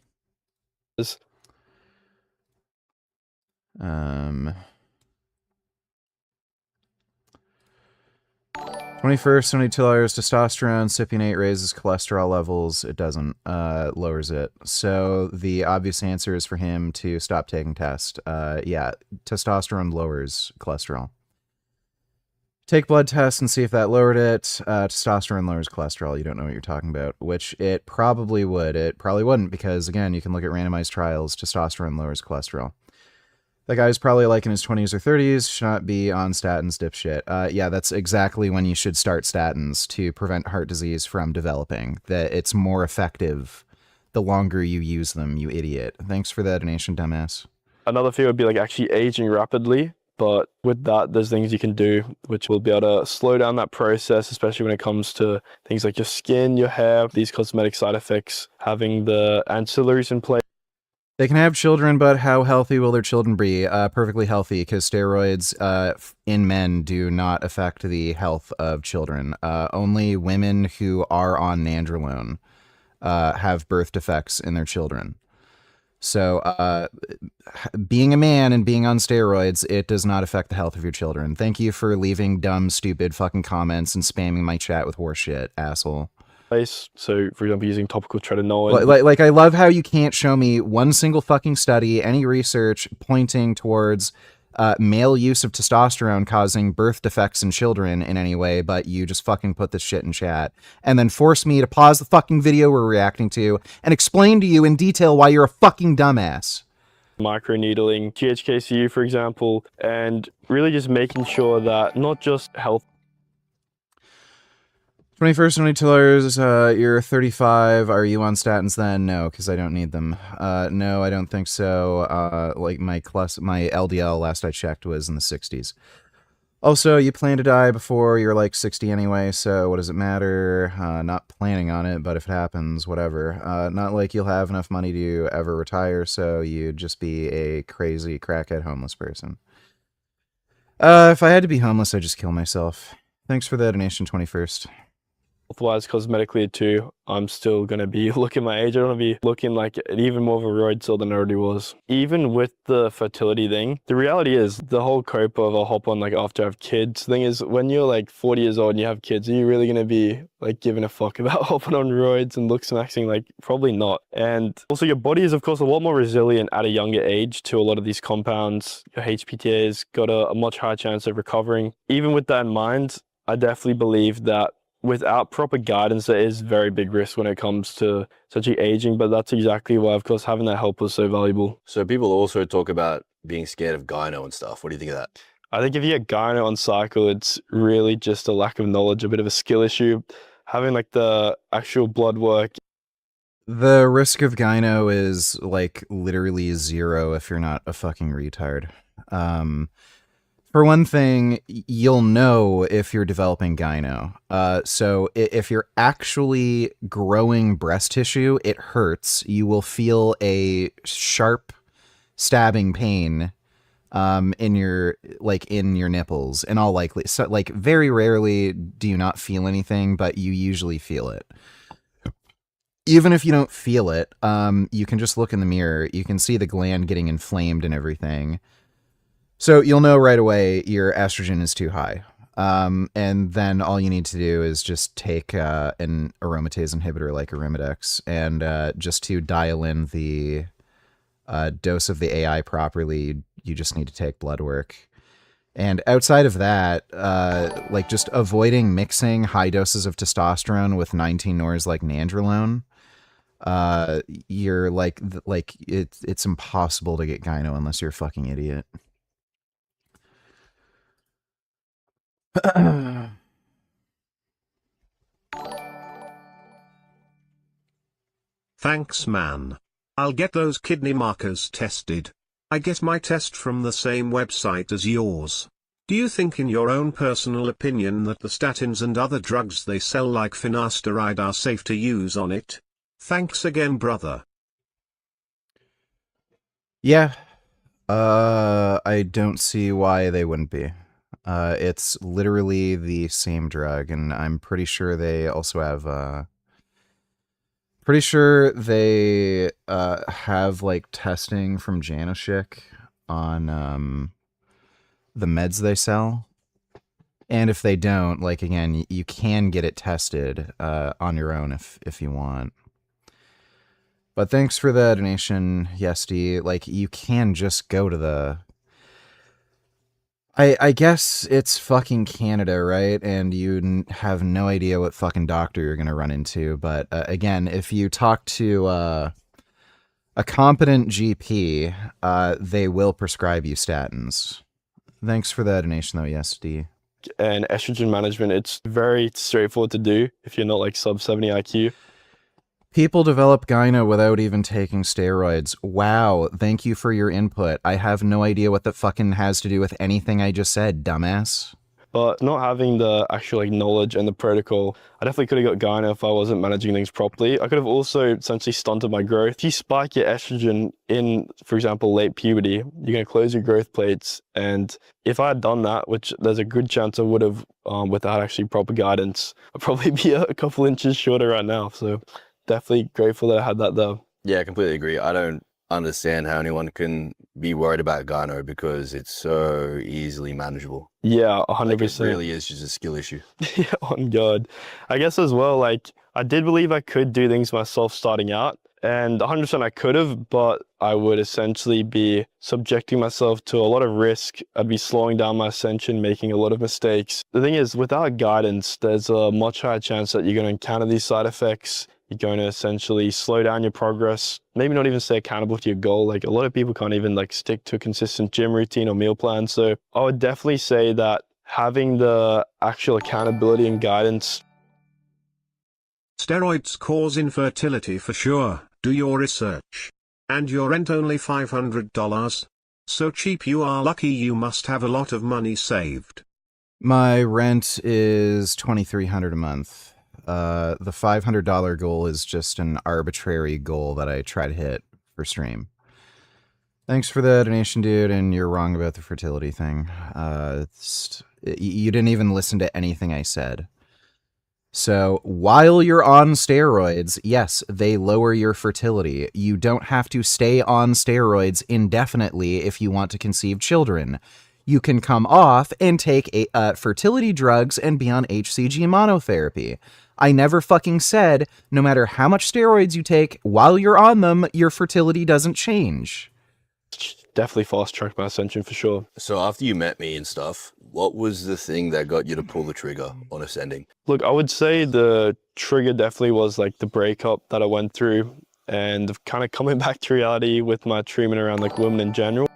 B: 21st, 22 hours testosterone, cypionate raises cholesterol levels. It doesn't, lowers it. So the obvious answer is for him to stop taking test. Yeah, testosterone lowers cholesterol. Take blood tests and see if that lowered it. Testosterone lowers cholesterol. You don't know what you're talking about, which it probably would. It probably wouldn't because, again, you can look at randomized trials. Testosterone lowers cholesterol. That guy's probably like in his 20s or 30s, should not be on statins, dipshit. Yeah, that's exactly when you should start statins to prevent heart disease from developing. That it's more effective the longer you use them, you idiot. Thanks for the donation, dumbass.
R: Another fear would be like actually aging rapidly, but with that, there's things you can do which will be able to slow down that process, especially when it comes to things like your skin, your hair, these cosmetic side effects, having the ancillaries in place.
B: They can have children, but how healthy will their children be? Perfectly healthy, because steroids in men do not affect the health of children. Only women who are on nandrolone have birth defects in their children. So being a man and being on steroids, it does not affect the health of your children. Thank you for leaving dumb, stupid fucking comments and spamming my chat with horseshit, asshole.
R: So, for example, using topical tretinoin.
B: Like, I love how you can't show me one single fucking study, any research pointing towards male use of testosterone causing birth defects in children in any way, but you just fucking put this shit in chat and then force me to pause the fucking video we're reacting to and explain to you in detail why you're a fucking dumbass.
R: Microneedling, GHKCU, for example, and really just making sure that not just health.
B: 21st, 22 hours, you're 35. Are you on statins then? No, because I don't need them. No, I don't think so. Like my LDL last I checked was in the 60s. Also, you plan to die before you're like 60 anyway, so what does it matter? Not planning on it, but if it happens, whatever. Not like you'll have enough money to ever retire, so you'd just be a crazy crackhead homeless person. If I had to be homeless, I'd just kill myself. Thanks for the donation, 21st.
R: Health-wise, cosmetically too, I'm still going to be looking my age. I don't want to be looking like even more of a roid cell than I already was. Even with the fertility thing, the reality is the whole cope of I'll hop on like after I have kids thing is when you're like 40 years old and you have kids, are you really going to be like giving a fuck about hopping on roids and looks maxing? Like probably not. And also your body is of course a lot more resilient at a younger age to a lot of these compounds. Your HPTA's got a much higher chance of recovering. Even with that in mind, I definitely believe that without proper guidance, there is very big risk when it comes to essentially aging, but that's exactly why, of course, having that help was so valuable.
Q: So people also talk about being scared of gyno and stuff. What do you think of that?
R: I think if you get gyno on cycle, it's really just a lack of knowledge, a bit of a skill issue. Having like the actual blood work.
B: The risk of gyno is like literally 0 if you're not a fucking retard. For one thing, you'll know if you're developing gyno. So if you're actually growing breast tissue, it hurts. You will feel a sharp stabbing pain in your nipples, in all likely. So like very rarely do you not feel anything, but you usually feel it. Even if you don't feel it, you can just look in the mirror. You can see the gland getting inflamed and everything. So you'll know right away your estrogen is too high. And then all you need to do is just take an aromatase inhibitor like Arimidex and just to dial in the dose of the AI properly, you just need to take blood work. And outside of that, like just avoiding mixing high doses of testosterone with 19-nors like nandrolone, you're like it's impossible to get gyno unless you're a fucking idiot.
E: Thanks, man. I'll get those kidney markers tested. I get my test from the same website as yours. Do you think in your own personal opinion that the statins and other drugs they sell like finasteride are safe to use on it? Thanks again, brother.
B: Yeah. I don't see why they wouldn't be. It's literally the same drug, and I'm pretty sure they also have, have like testing from Janashik on, the meds they sell. And if they don't, like, again, you can get it tested, on your own if you want. But thanks for the donation, Yesty. Like, you can just go to the... I guess it's fucking Canada, right? And you have no idea what fucking doctor you're going to run into. But again, if you talk to a competent GP, they will prescribe you statins. Thanks for the donation, though, Yesty.
R: And estrogen management, it's very straightforward to do if you're not like sub 70 IQ.
B: People develop gyno without even taking steroids. Wow, thank you for your input. I have no idea what that fucking has to do with anything I just said, dumbass.
R: But not having the actual like knowledge and the protocol, I definitely could have got gyno if I wasn't managing things properly. I could have also essentially stunted my growth. If you spike your estrogen in, for example, late puberty, you're going to close your growth plates. And if I had done that, which there's a good chance I would have without actually proper guidance, I'd probably be a couple inches shorter right now. So definitely grateful that I had that though.
Q: Yeah, I completely agree. I don't understand how anyone can be worried about gyno because it's so easily manageable.
R: Yeah, 100%.
Q: Like it really is just a skill issue.
R: Yeah, on God. I guess as well, like, I did believe I could do things myself starting out, and 100% I could have, but I would essentially be subjecting myself to a lot of risk. I'd be slowing down my ascension, making a lot of mistakes. The thing is, without guidance, there's a much higher chance that you're going to encounter these side effects. You're going to essentially slow down your progress, maybe not even stay accountable to your goal. Like a lot of people can't even like stick to a consistent gym routine or meal plan. So I would definitely say that having the actual accountability and guidance.
E: Steroids cause infertility for sure. Do your research. And your rent only $500? So cheap. You are lucky. You must have a lot of money saved.
B: My rent is $2,300 a month. The $500 goal is just an arbitrary goal that I try to hit for stream. Thanks for the donation, dude, and you're wrong about the fertility thing. You didn't even listen to anything I said. So while you're on steroids, yes, they lower your fertility. You don't have to stay on steroids indefinitely if you want to conceive children. You can come off and take fertility drugs and be on HCG monotherapy. I never fucking said no matter how much steroids you take while you're on them, your fertility doesn't change.
R: Definitely fast-tracked my ascension for sure.
Q: So after you met me and stuff, what was the thing that got you to pull the trigger on ascending?
R: Look, I would say the trigger definitely was like the breakup that I went through and kind of coming back to reality with my treatment around like women in general.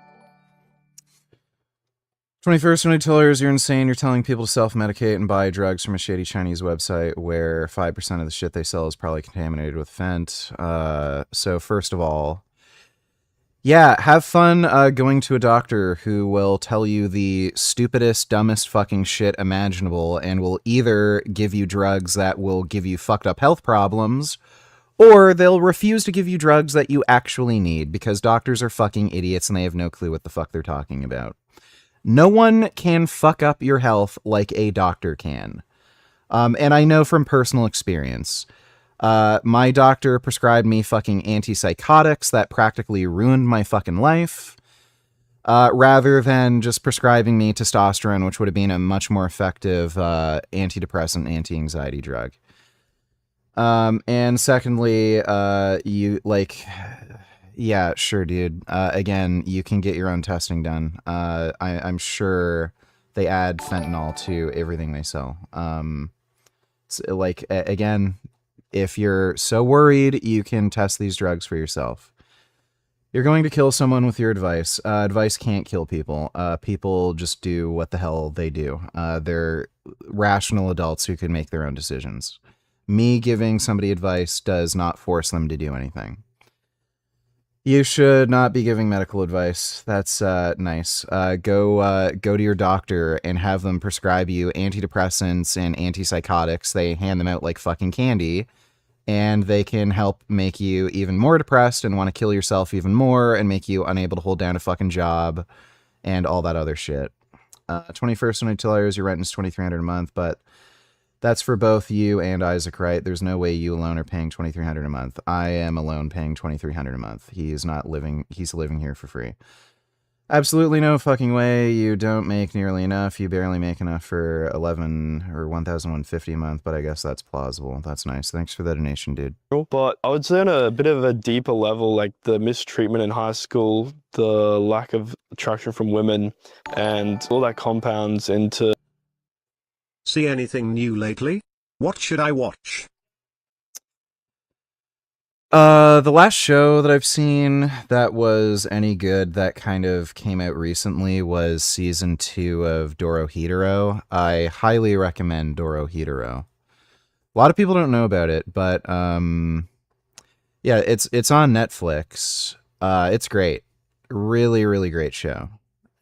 B: 21st $20, you're insane. You're telling people to self-medicate and buy drugs from a shady Chinese website where 5% of the shit they sell is probably contaminated with fent. So first of all, yeah, have fun going to a doctor who will tell you the stupidest, dumbest fucking shit imaginable and will either give you drugs that will give you fucked up health problems, or they'll refuse to give you drugs that you actually need because doctors are fucking idiots and they have no clue what the fuck they're talking about. No one can fuck up your health like a doctor can. And I know from personal experience. My doctor prescribed me fucking antipsychotics that practically ruined my fucking life, rather than just prescribing me testosterone, which would have been a much more effective antidepressant, anti-anxiety drug. And secondly, yeah, sure, dude. Again, you can get your own testing done. I'm sure they add fentanyl to everything they sell. Again, if you're so worried, you can test these drugs for yourself. You're going to kill someone with your advice. Advice can't kill people. People just do what the hell they do. They're rational adults who can make their own decisions. Me giving somebody advice does not force them to do anything. You should not be giving medical advice. That's nice. Go to your doctor and have them prescribe you antidepressants and antipsychotics. They hand them out like fucking candy, and they can help make you even more depressed and want to kill yourself even more and make you unable to hold down a fucking job and all that other shit. 21st $22, your rent is $2,300 a month, but that's for both you and Isaac, right? There's no way you alone are paying $2,300 a month. I am alone paying $2,300 a month. He's living here for free. Absolutely no fucking way. You don't make nearly enough. You barely make enough for $1,100 or $1,150 a month, but I guess that's plausible. That's nice. Thanks for the donation, dude.
R: But I would say on a bit of a deeper level, like the mistreatment in high school, the lack of attraction from women, and all that compounds into...
E: See anything new lately? What should I watch?
B: The last show that I've seen that was any good that kind of came out recently was season 2 of Dorohedoro. I highly recommend Dorohedoro. A lot of people don't know about it, but yeah, it's on Netflix. It's great. Really, really great show.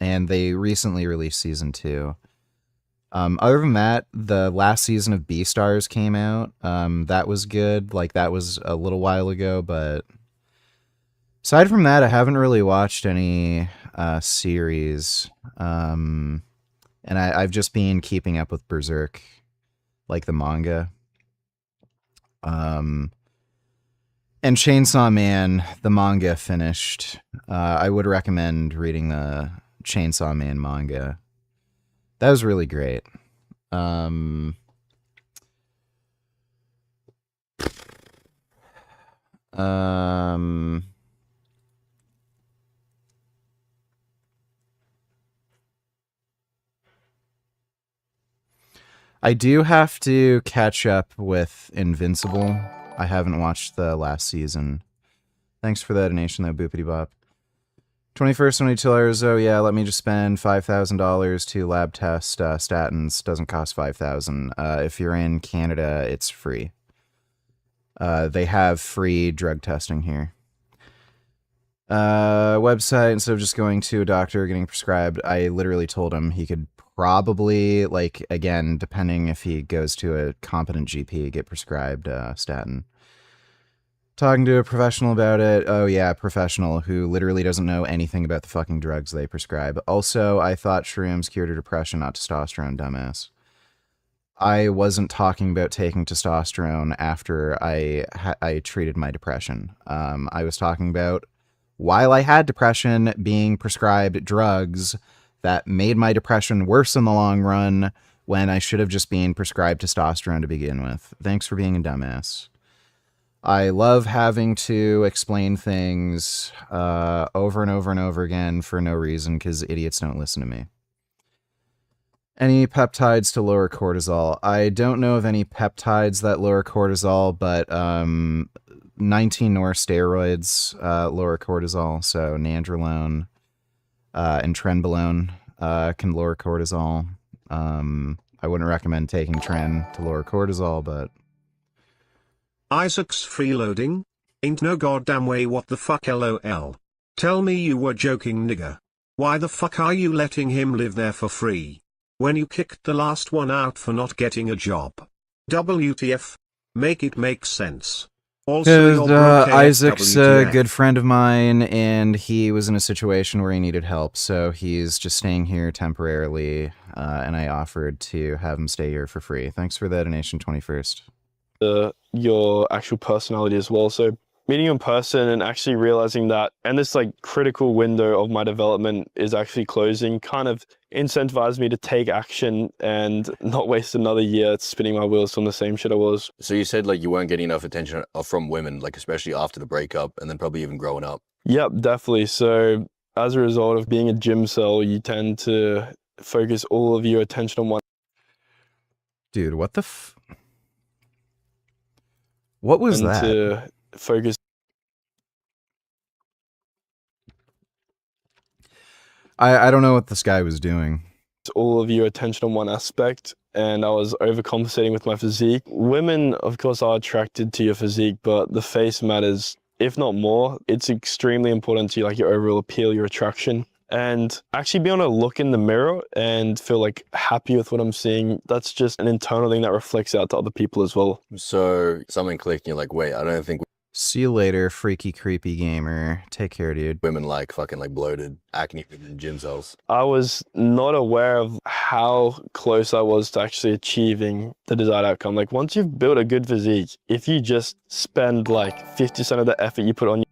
B: And they recently released season 2. Other than that, the last season of Beastars came out. That was good. Like, that was a little while ago, but aside from that, I haven't really watched any series. And I've just been keeping up with Berserk, like the manga. And Chainsaw Man, the manga finished. I would recommend reading the Chainsaw Man manga. That was really great. I do have to catch up with Invincible. I haven't watched the last season. Thanks for the donation, though, Boopity Bop. 21st $22. Oh yeah, let me just spend $5,000 to lab test statins. Doesn't cost $5,000. If you're in Canada, it's free. They have free drug testing here. Website, instead of just going to a doctor getting prescribed, I literally told him he could probably, like, again, depending if he goes to a competent GP, get prescribed statin. Talking to a professional about it. Oh yeah, professional who literally doesn't know anything about the fucking drugs they prescribe. Also, I thought shrooms cured depression, not testosterone, dumbass. I wasn't talking about taking testosterone after I treated my depression. I was talking about while I had depression being prescribed drugs that made my depression worse in the long run when I should have just been prescribed testosterone to begin with. Thanks for being a dumbass. I love having to explain things over and over and over again for no reason because idiots don't listen to me. Any peptides to lower cortisol? I don't know of any peptides that lower cortisol, but 19-nor steroids lower cortisol, so nandrolone and trenbolone can lower cortisol. I wouldn't recommend taking tren to lower cortisol, but...
E: Isaac's freeloading? Ain't no goddamn way, what the fuck, lol. Tell me you were joking, nigga. Why the fuck are you letting him live there for free? When you kicked the last one out for not getting a job. WTF? Make it make sense. Also,
B: Isaac's a good friend of mine, and he was in a situation where he needed help, so he's just staying here temporarily, and I offered to have him stay here for free. Thanks for that donation, 21st.
R: Your actual personality as well. So meeting you in person and actually realizing that, and this like critical window of my development is actually closing, kind of incentivized me to take action and not waste another year spinning my wheels on the same shit I was.
Q: So you said like you weren't getting enough attention from women, like especially after the breakup and then probably even growing up.
R: Yep, definitely. So as a result of being a gym cell, you tend to focus all of your attention on one.
B: Dude, what the what was that?
R: To focus.
B: I don't know what this guy was doing.
R: All of your attention on one aspect, and I was overcompensating with my physique. Women, of course, are attracted to your physique, but the face matters, if not more. It's extremely important to you, like your overall appeal, your attraction. And actually being able to look in the mirror and feel like happy with what I'm seeing, that's just an internal thing that reflects out to other people as well.
Q: So something clicked and you're like, wait, I don't think...
B: See you later, freaky, creepy gamer. Take care, dude.
Q: Women like fucking like bloated, acne in gym cells.
R: I was not aware of how close I was to actually achieving the desired outcome. Like once you've built a good physique, if you just spend like 50% of the effort you put on...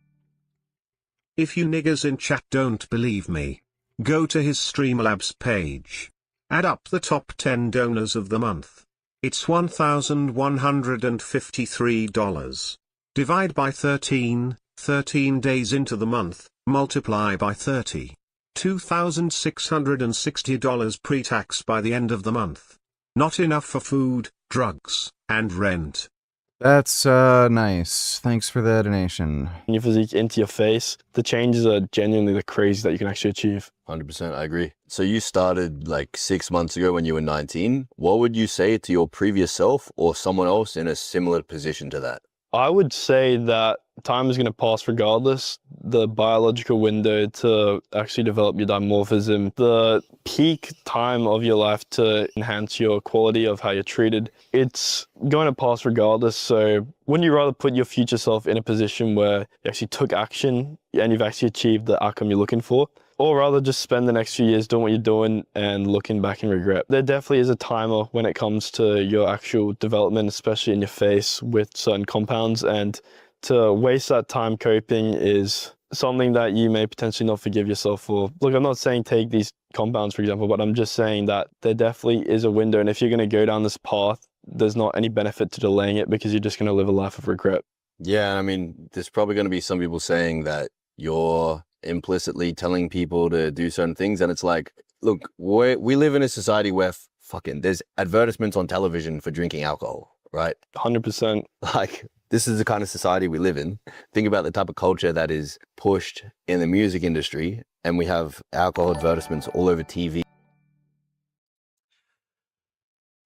E: If you niggas in chat don't believe me, go to his Streamlabs page. Add up the top 10 donors of the month. It's $1,153. Divide by 13, 13 days into the month, multiply by 30. $2,660 pre-tax by the end of the month. Not enough for food, drugs, and rent.
B: That's nice. Thanks for the donation.
R: Your physique into your face, the changes are genuinely the crazy that you can actually achieve.
Q: 100%, I agree. So you started like 6 months ago when you were 19. What would you say to your previous self or someone else in a similar position to that?
R: I would say that time is going to pass regardless. The biological window to actually develop your dimorphism, the peak time of your life to enhance your quality of how you're treated, it's going to pass regardless. So wouldn't you rather put your future self in a position where you actually took action and you've actually achieved the outcome you're looking for? Or rather just spend the next few years doing what you're doing and looking back in regret. There definitely is a timer when it comes to your actual development, especially in your face with certain compounds. And to waste that time coping is something that you may potentially not forgive yourself for. Look, I'm not saying take these compounds, for example, but I'm just saying that there definitely is a window. And if you're going to go down this path, there's not any benefit to delaying it because you're just going to live a life of regret.
Q: Yeah, I mean, there's probably going to be some people saying that you're implicitly telling people to do certain things, and it's like, look, we live in a society where fucking there's advertisements on television for drinking alcohol, right?
R: 100%.
Q: Like, this is the kind of society we live in. Think about the type of culture that is pushed in the music industry, and we have alcohol advertisements all over TV.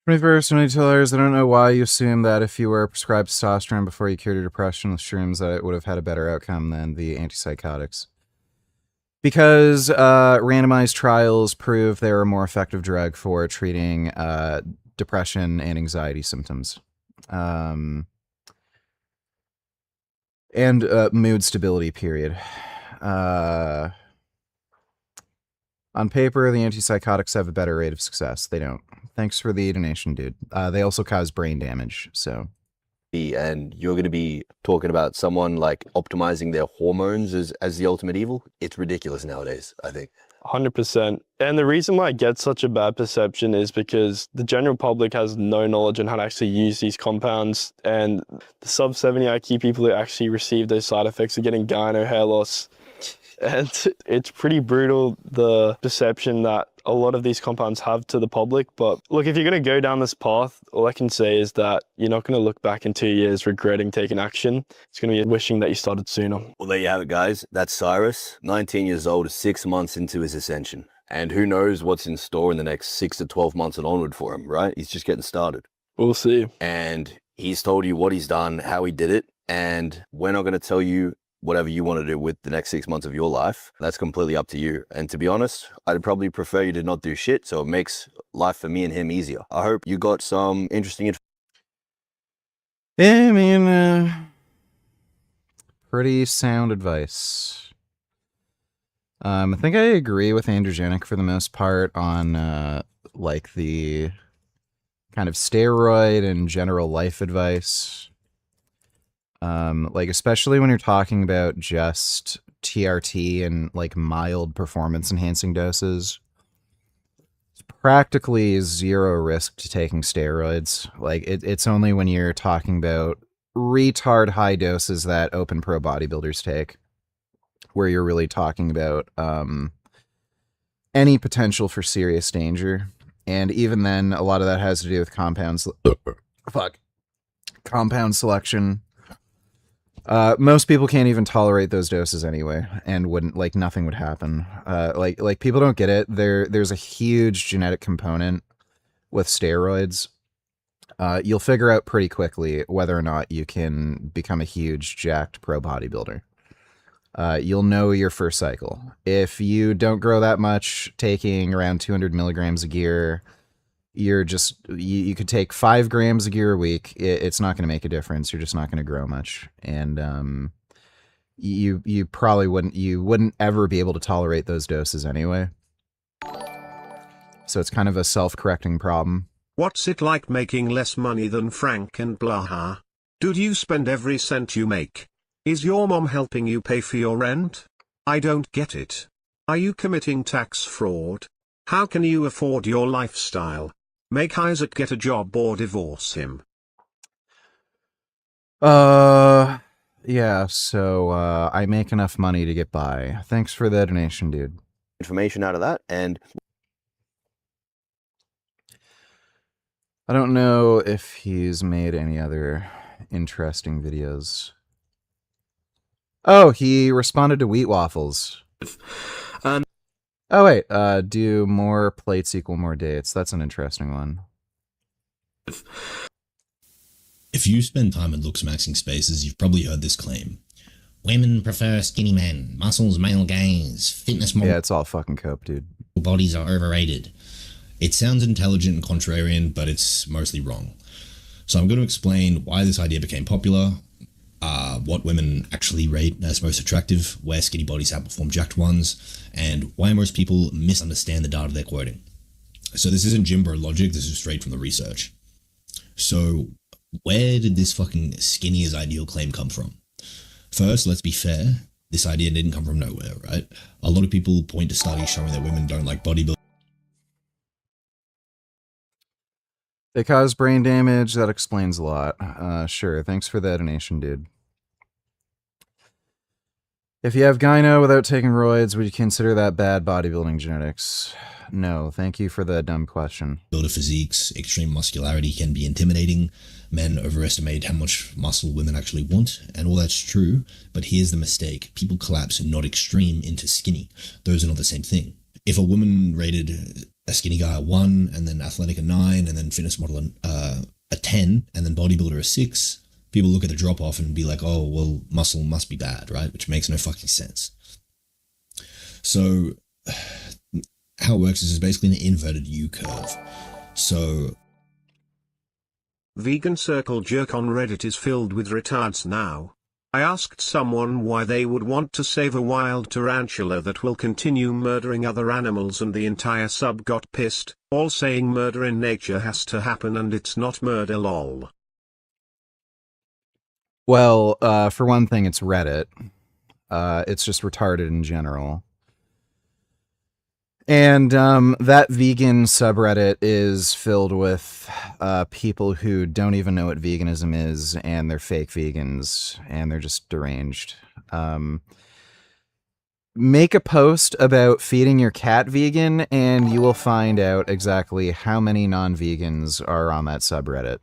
B: 21st, $20. I don't know why you assume that if you were prescribed testosterone before you cured your depression with shrooms that it would have had a better outcome than the antipsychotics. Because randomized trials prove they're a more effective drug for treating depression and anxiety symptoms. And mood stability, period. On paper, the antipsychotics have a better rate of success. They don't. Thanks for the donation, dude. They also cause brain damage, so...
Q: And you're going to be talking about someone like optimizing their hormones as the ultimate evil. It's ridiculous nowadays, I think.
R: 100%. And the reason why it gets such a bad perception is because the general public has no knowledge on how to actually use these compounds. And the sub 70 IQ people who actually receive those side effects are getting gyno, hair loss. And it's pretty brutal, the perception that a lot of these compounds have to the public. But look, if you're going to go down this path, all I can say is that you're not going to look back in 2 years regretting taking action. It's going to be wishing that you started sooner.
Q: Well, there you have it, guys. That's Cyrus, 19 years old, 6 months into his ascension. And who knows what's in store in the next 6 to 12 months and onward for him, right? He's just getting started.
R: We'll see.
Q: And he's told you what he's done, how he did it. And we're not going to tell you whatever you want to do with the next 6 months of your life. That's completely up to you. And to be honest, I'd probably prefer you to not do shit, so it makes life for me and him easier. I hope you got some interesting information.
B: Yeah, I mean, pretty sound advice. I think I agree with Androgenic for the most part on, like, the kind of steroid and general life advice. Like, especially when you're talking about just TRT and, like, mild performance enhancing doses. It's practically zero risk to taking steroids. Like, it's only when you're talking about retard high doses that open pro bodybuilders take, where you're really talking about any potential for serious danger. And even then, a lot of that has to do with compounds. Compound selection. Most people can't even tolerate those doses anyway, and wouldn't, like, nothing would happen. Like people don't get it. There's a huge genetic component with steroids. You'll figure out pretty quickly whether or not you can become a huge jacked pro bodybuilder. You'll know your first cycle. If you don't grow that much, taking around 200 milligrams of gear, you're just, you could take 5 grams of gear a week. It's not going to make a difference. You're just not going to grow much. And you probably wouldn't ever be able to tolerate those doses anyway. So it's kind of a self-correcting problem.
E: What's it like making less money than Frank and Blaha? Do you spend every cent you make? Is your mom helping you pay for your rent? I don't get it. Are you committing tax fraud? How can you afford your lifestyle? Make Isaac get a job or divorce him.
B: Yeah, so I make enough money to get by. Thanks for the donation, dude.
Q: Information out of that, and
B: I don't know if he's made any other interesting videos. Oh, he responded to wheat waffles. Oh, wait, do more plates equal more dates. That's an interesting one.
U: If you spend time in looks maxing spaces, you've probably heard this claim. Women prefer skinny men, muscles male gaze, fitness more.
B: Yeah, it's all fucking cope, dude.
U: Bodies are overrated. It sounds intelligent and contrarian, but it's mostly wrong. So I'm going to explain why this idea became popular, what women actually rate as most attractive, where skinny bodies outperform jacked ones, and why most people misunderstand the data they're quoting. So this isn't Jimbo logic, this is straight from the research. So where did this fucking skinny is ideal claim come from? First, let's be fair, this idea didn't come from nowhere, right? A lot of people point to studies showing that women don't like bodybuilding.
B: They cause brain damage, that explains a lot. Sure, thanks for that donation, dude. If you have gyno without taking roids, would you consider that bad bodybuilding genetics? No, thank you for the dumb question.
U: Builder physiques, extreme muscularity can be intimidating. Men overestimate how much muscle women actually want, and all that's true, but here's the mistake. People collapse not extreme into skinny. Those are not the same thing. If a woman rated a skinny guy a 1, and then athletic a 9, and then fitness model a 10, and then bodybuilder a 6, people look at the drop-off and be like, oh, well, muscle must be bad, right? Which makes no fucking sense. So how it works is it's basically an inverted U curve. So
E: Vegan circle jerk on Reddit is filled with retards now. I asked someone why they would want to save a wild tarantula that will continue murdering other animals, and the entire sub got pissed, all saying murder in nature has to happen and it's not murder lol.
B: Well, for one thing, it's Reddit. It's just retarded in general. And that vegan subreddit is filled with people who don't even know what veganism is, and they're fake vegans, and they're just deranged. Make a post about feeding your cat vegan, and you will find out exactly how many non-vegans are on that subreddit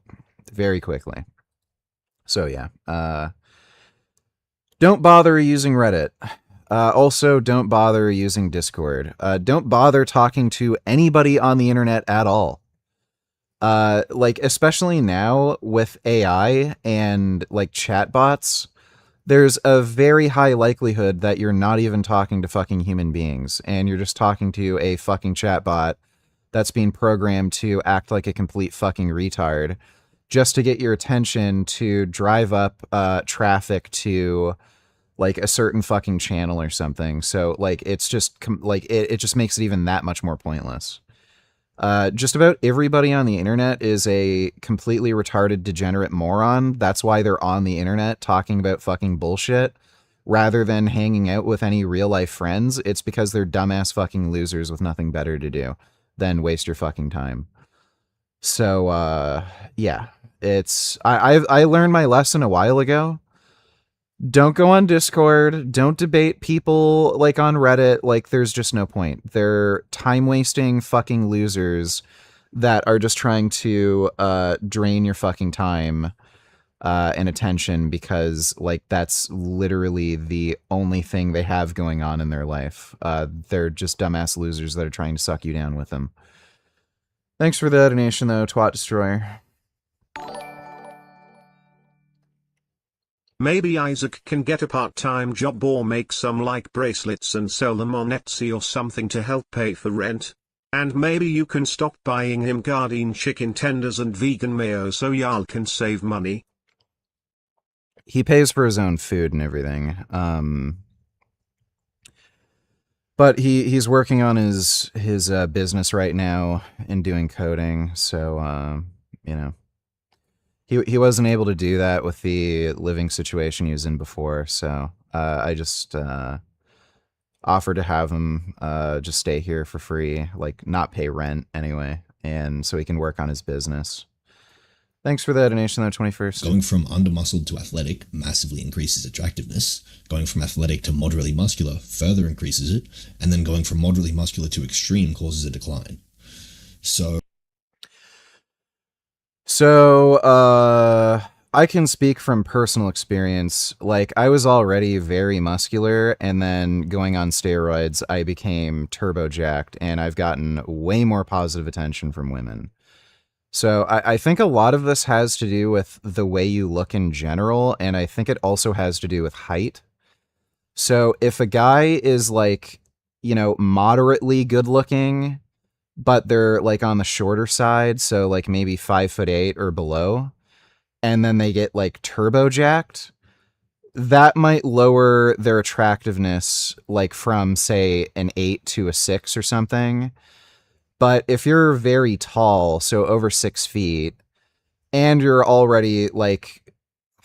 B: very quickly. So yeah, don't bother using Reddit. Also, don't bother using Discord. Don't bother talking to anybody on the internet at all. Like, especially now with AI and, like, chatbots, there's a very high likelihood that you're not even talking to fucking human beings, and you're just talking to a fucking chatbot that's being programmed to act like a complete fucking retard just to get your attention to drive up traffic to like a certain fucking channel or something. So like it's just like it just makes it even that much more pointless. Just about everybody on the internet is a completely retarded degenerate moron. That's why they're on the internet talking about fucking bullshit rather than hanging out with any real life friends. It's because they're dumbass fucking losers with nothing better to do than waste your fucking time. So yeah, it's I learned my lesson a while ago. Don't go on Discord. Don't debate people like on Reddit. Like, there's just no point. They're time-wasting fucking losers that are just trying to drain your fucking time and attention because, like, that's literally the only thing they have going on in their life. They're just dumbass losers that are trying to suck you down with them. Thanks for the donation, though, Twat Destroyer.
E: Maybe Isaac can get a part-time job or make some like bracelets and sell them on Etsy or something to help pay for rent. And maybe you can stop buying him Gardein chicken tenders and vegan mayo so y'all can save money.
B: He pays for his own food and everything. But he's working on his business right now and doing coding, so you know. He wasn't able to do that with the living situation he was in before, so I just offered to have him just stay here for free, like not pay rent anyway, and so he can work on his business. Thanks for the donation, though, 21st.
U: Going from under-muscled to athletic massively increases attractiveness. Going from athletic to moderately muscular further increases it. And then going from moderately muscular to extreme causes a decline.
B: So, I can speak from personal experience. Like, I was already very muscular, and then going on steroids, I became turbo jacked, and I've gotten way more positive attention from women. So I think a lot of this has to do with the way you look in general, and I think it also has to do with height. So if a guy is like, you know, moderately good looking, but they're like on the shorter side, so like maybe 5'8" or below, and then they get like turbo jacked, that might lower their attractiveness like from say an 8 to a 6 or something. But if you're very tall, so over 6 feet, and you're already like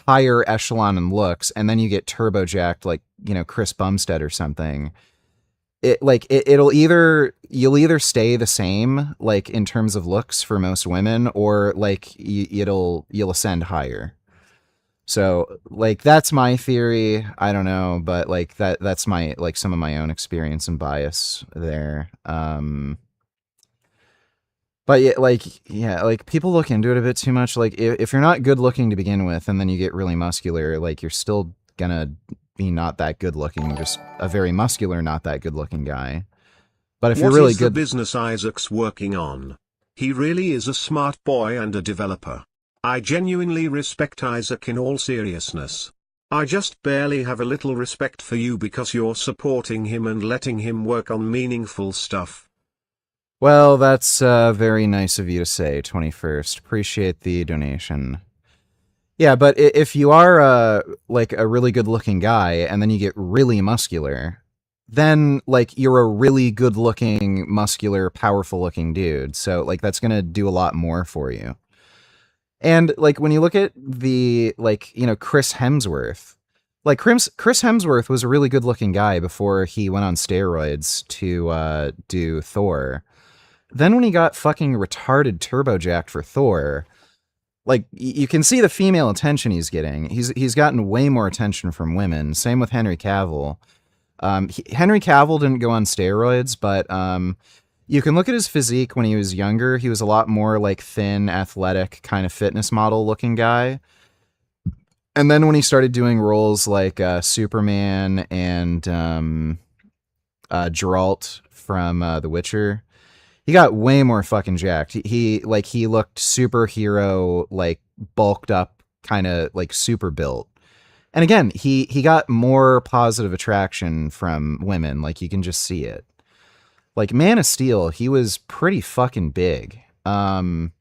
B: higher echelon in looks, and then you get turbo jacked like, you know, Chris Bumstead or something, you'll either stay the same like in terms of looks for most women, or like you'll ascend higher. So like that's my theory. I don't know, but like that's my like some of my own experience and bias there. But yeah, like people look into it a bit too much. Like if you're not good looking to begin with, and then you get really muscular, like you're still gonna be not that good looking, just a very muscular, not that good looking guy. But if you're really good,
E: what is the business Isaac's working on? He really is a smart boy and a developer. I genuinely respect Isaac in all seriousness. I just barely have a little respect for you because you're supporting him and letting him work on meaningful stuff.
B: Well, that's very nice of you to say, 21st. Appreciate the donation. Yeah, but if you are like a really good-looking guy and then you get really muscular, then like you're a really good-looking, muscular, powerful-looking dude. So like that's gonna do a lot more for you. And like when you look at the like Chris Hemsworth, like Chris Hemsworth was a really good-looking guy before he went on steroids to do Thor. Then when he got fucking retarded turbojacked for Thor, like you can see the female attention he's getting. He's gotten way more attention from women. Same with Henry Cavill. Henry Cavill didn't go on steroids, but you can look at his physique when he was younger. He was a lot more like thin, athletic, kind of fitness model looking guy. And then when he started doing roles like Superman and Geralt from The Witcher, he got way more fucking jacked. He looked superhero, like bulked up, kind of like super built. And again, he got more positive attraction from women. Like you can just see it. Like Man of Steel, he was pretty fucking big. And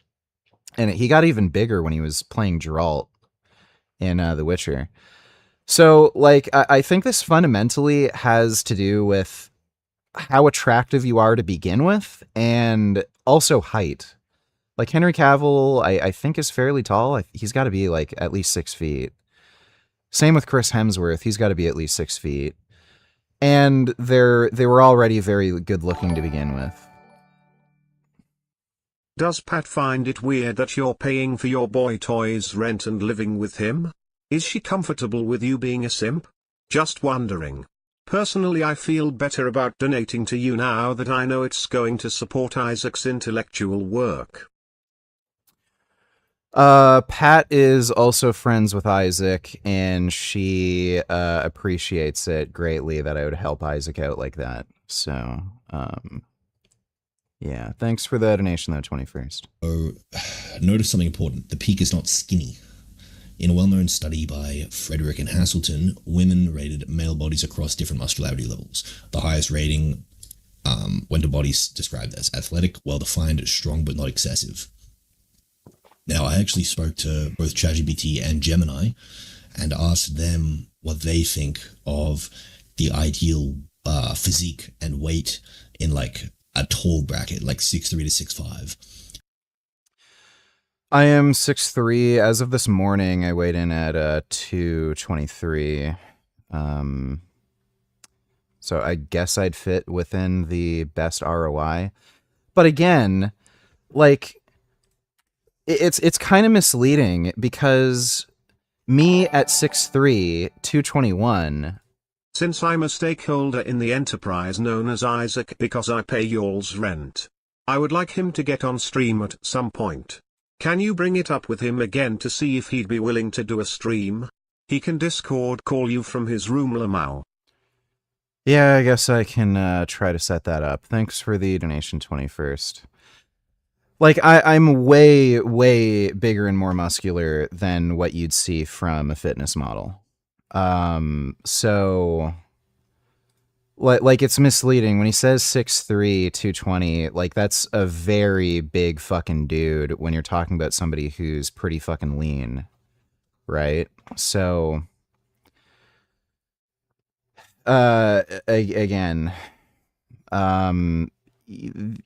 B: he got even bigger when he was playing Geralt in The Witcher. So like I think this fundamentally has to do with how attractive you are to begin with, and also height. Like Henry Cavill, I think is fairly tall. He's got to be like at least 6 feet. Same with Chris Hemsworth. He's got to be at least 6 feet. And they were already very good looking to begin with.
E: Does Pat find it weird that you're paying for your boy toys rent and living with him? Is she comfortable with you being a simp? Just wondering. Personally, I feel better about donating to you now that I know it's going to support Isaac's intellectual work.
B: Pat is also friends with Isaac, and she appreciates it greatly that I would help Isaac out like that. So, yeah, thanks for the donation, though, 21st.
U: Oh, notice something important. The peak is not skinny. In a well-known study by Frederick and Hasselton, women rated male bodies across different muscularity levels. The highest rating went to bodies described as athletic, well-defined, strong but not excessive. Now, I actually spoke to both ChatGPT and Gemini and asked them what they think of the ideal physique and weight in like a tall bracket, like 6'3" to 6'5".
B: I am 6'3". As of this morning, I weighed in at 223. So I guess I'd fit within the best ROI. But again, like it's kind of misleading because me at 6'3", 221.
E: Since I'm a stakeholder in the enterprise known as Isaac because I pay y'all's rent, I would like him to get on stream at some point. Can you bring it up with him again to see if he'd be willing to do a stream? He can Discord call you from his room, Lamau.
B: Yeah, I guess I can try to set that up. Thanks for the donation, 21st. Like, I'm way, way bigger and more muscular than what you'd see from a fitness model. So, like it's misleading when he says 6'3", 220. Like that's a very big fucking dude when you're talking about somebody who's pretty fucking lean, right? So, again,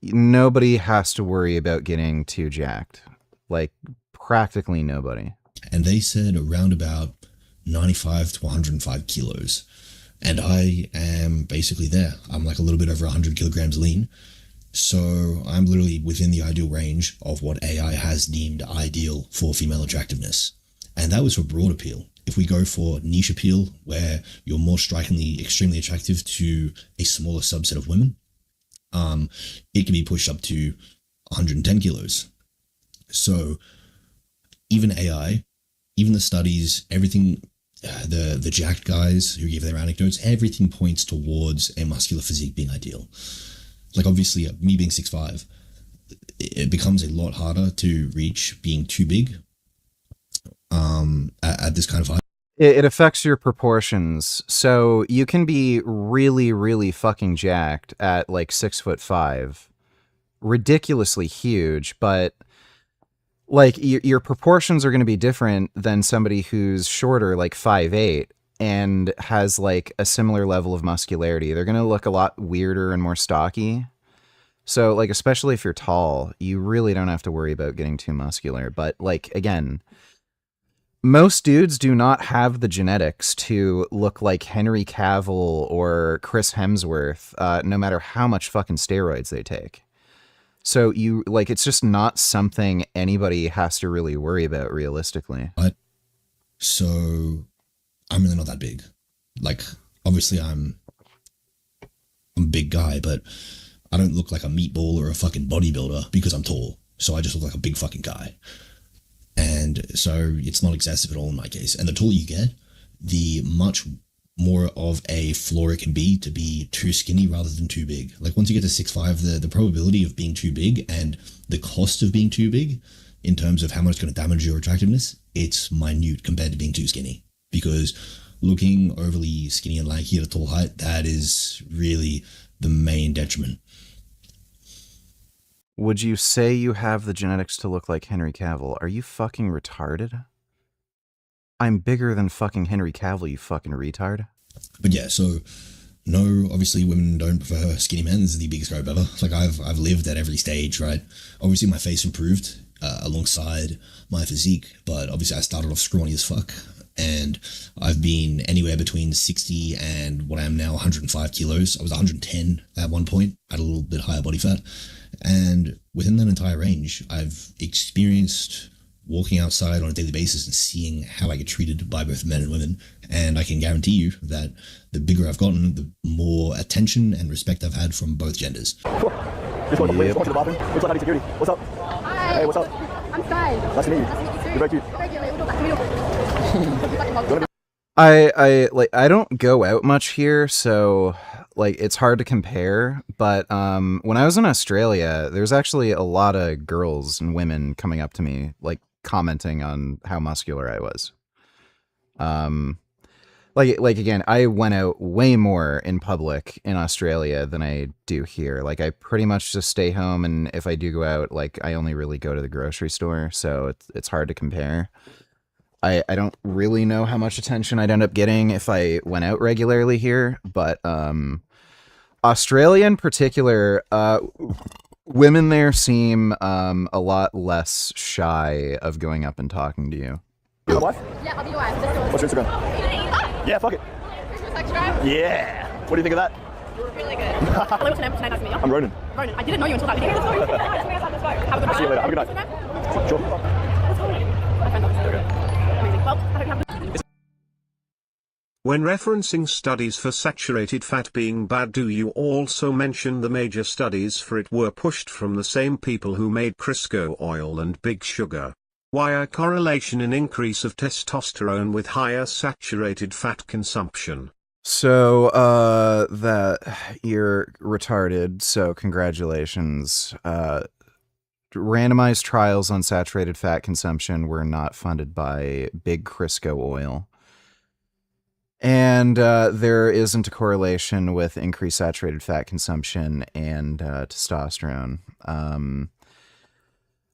B: nobody has to worry about getting too jacked. Like practically nobody.
U: And they said around about 95 to 105 kilos. And I am basically there. I'm like a little bit over 100 kilograms lean. So I'm literally within the ideal range of what AI has deemed ideal for female attractiveness. And that was for broad appeal. If we go for niche appeal, where you're more strikingly extremely attractive to a smaller subset of women, it can be pushed up to 110 kilos. So even AI, even the studies, everything, the jacked guys who give their anecdotes, everything points towards a muscular physique being ideal. Like obviously me being 6'5", it becomes a lot harder to reach being too big at this kind of height.
B: It affects your proportions. So you can be really, really fucking jacked at like 6'5", ridiculously huge, but like your proportions are going to be different than somebody who's shorter, like 5'8", and has like a similar level of muscularity. They're going to look a lot weirder and more stocky. So like, especially if you're tall, you really don't have to worry about getting too muscular. But like, again, most dudes do not have the genetics to look like Henry Cavill or Chris Hemsworth, no matter how much fucking steroids they take. So you like, it's just not something anybody has to really worry about realistically.
U: So I'm really not that big. Like, obviously I'm a big guy, but I don't look like a meatball or a fucking bodybuilder because I'm tall. So I just look like a big fucking guy. And so it's not excessive at all in my case. And the taller you get, the much more of a flaw it can be to be too skinny rather than too big. Like once you get to 6'5", the probability of being too big and the cost of being too big in terms of how much it's going to damage your attractiveness, it's minute compared to being too skinny. Because looking overly skinny and lanky at a tall height, that is really the main detriment.
B: Would you say you have the genetics to look like Henry Cavill? Are you fucking retarded? I'm bigger than fucking Henry Cavill, you fucking retard.
U: But yeah, so no, obviously women don't prefer skinny men. This is the biggest gripe ever. Like I've lived at every stage, right? Obviously my face improved alongside my physique, but obviously I started off scrawny as fuck. And I've been anywhere between 60 and what I am now, 105 kilos. I was 110 at one point, had a little bit higher body fat. And within that entire range, I've experienced walking outside on a daily basis and seeing how I get treated by both men and women. And I can guarantee you that the bigger I've gotten, the more attention and respect I've had from both genders.
F: Just going to the bathroom. Looks like I need security. What's up?
V: Hi.
F: Hey, what's up?
V: I'm Sky.
F: Nice to meet you.
V: Nice to meet you too.
F: You're very cute.
V: Thank you.
B: I don't go out much here, so like it's hard to compare. But when I was in Australia, there's actually a lot of girls and women coming up to me, like commenting on how muscular I was. Like again, I went out way more in public in Australia than I do here. Like I pretty much just stay home, and if I do go out, like I only really go to the grocery store, so it's hard to compare. I don't really know how much attention I'd end up getting if I went out regularly here, but Australia in particular, women there seem a lot less shy of going up and talking to you.
F: Your wife?
V: Yeah, I'll be your wife.
F: What's your Instagram? Yeah, fuck it. Yeah. What do you think of that?
V: Really good. Hello, what's your name? Nice to meet you.
F: I'm Ronan.
V: Ronan, I didn't know you until that. Can you hear the story? Let's go. Have a good night.
F: See you later. Have a good night. Sure.
V: Amazing. Well, I hope you have a good.
E: When referencing studies for saturated fat being bad, do you also mention the major studies for it were pushed from the same people who made Crisco oil and Big Sugar? Why a correlation in increase of testosterone with higher saturated fat consumption?
B: So, that you're retarded, so congratulations. Randomized trials on saturated fat consumption were not funded by Big Crisco oil. And there isn't a correlation with increased saturated fat consumption and testosterone.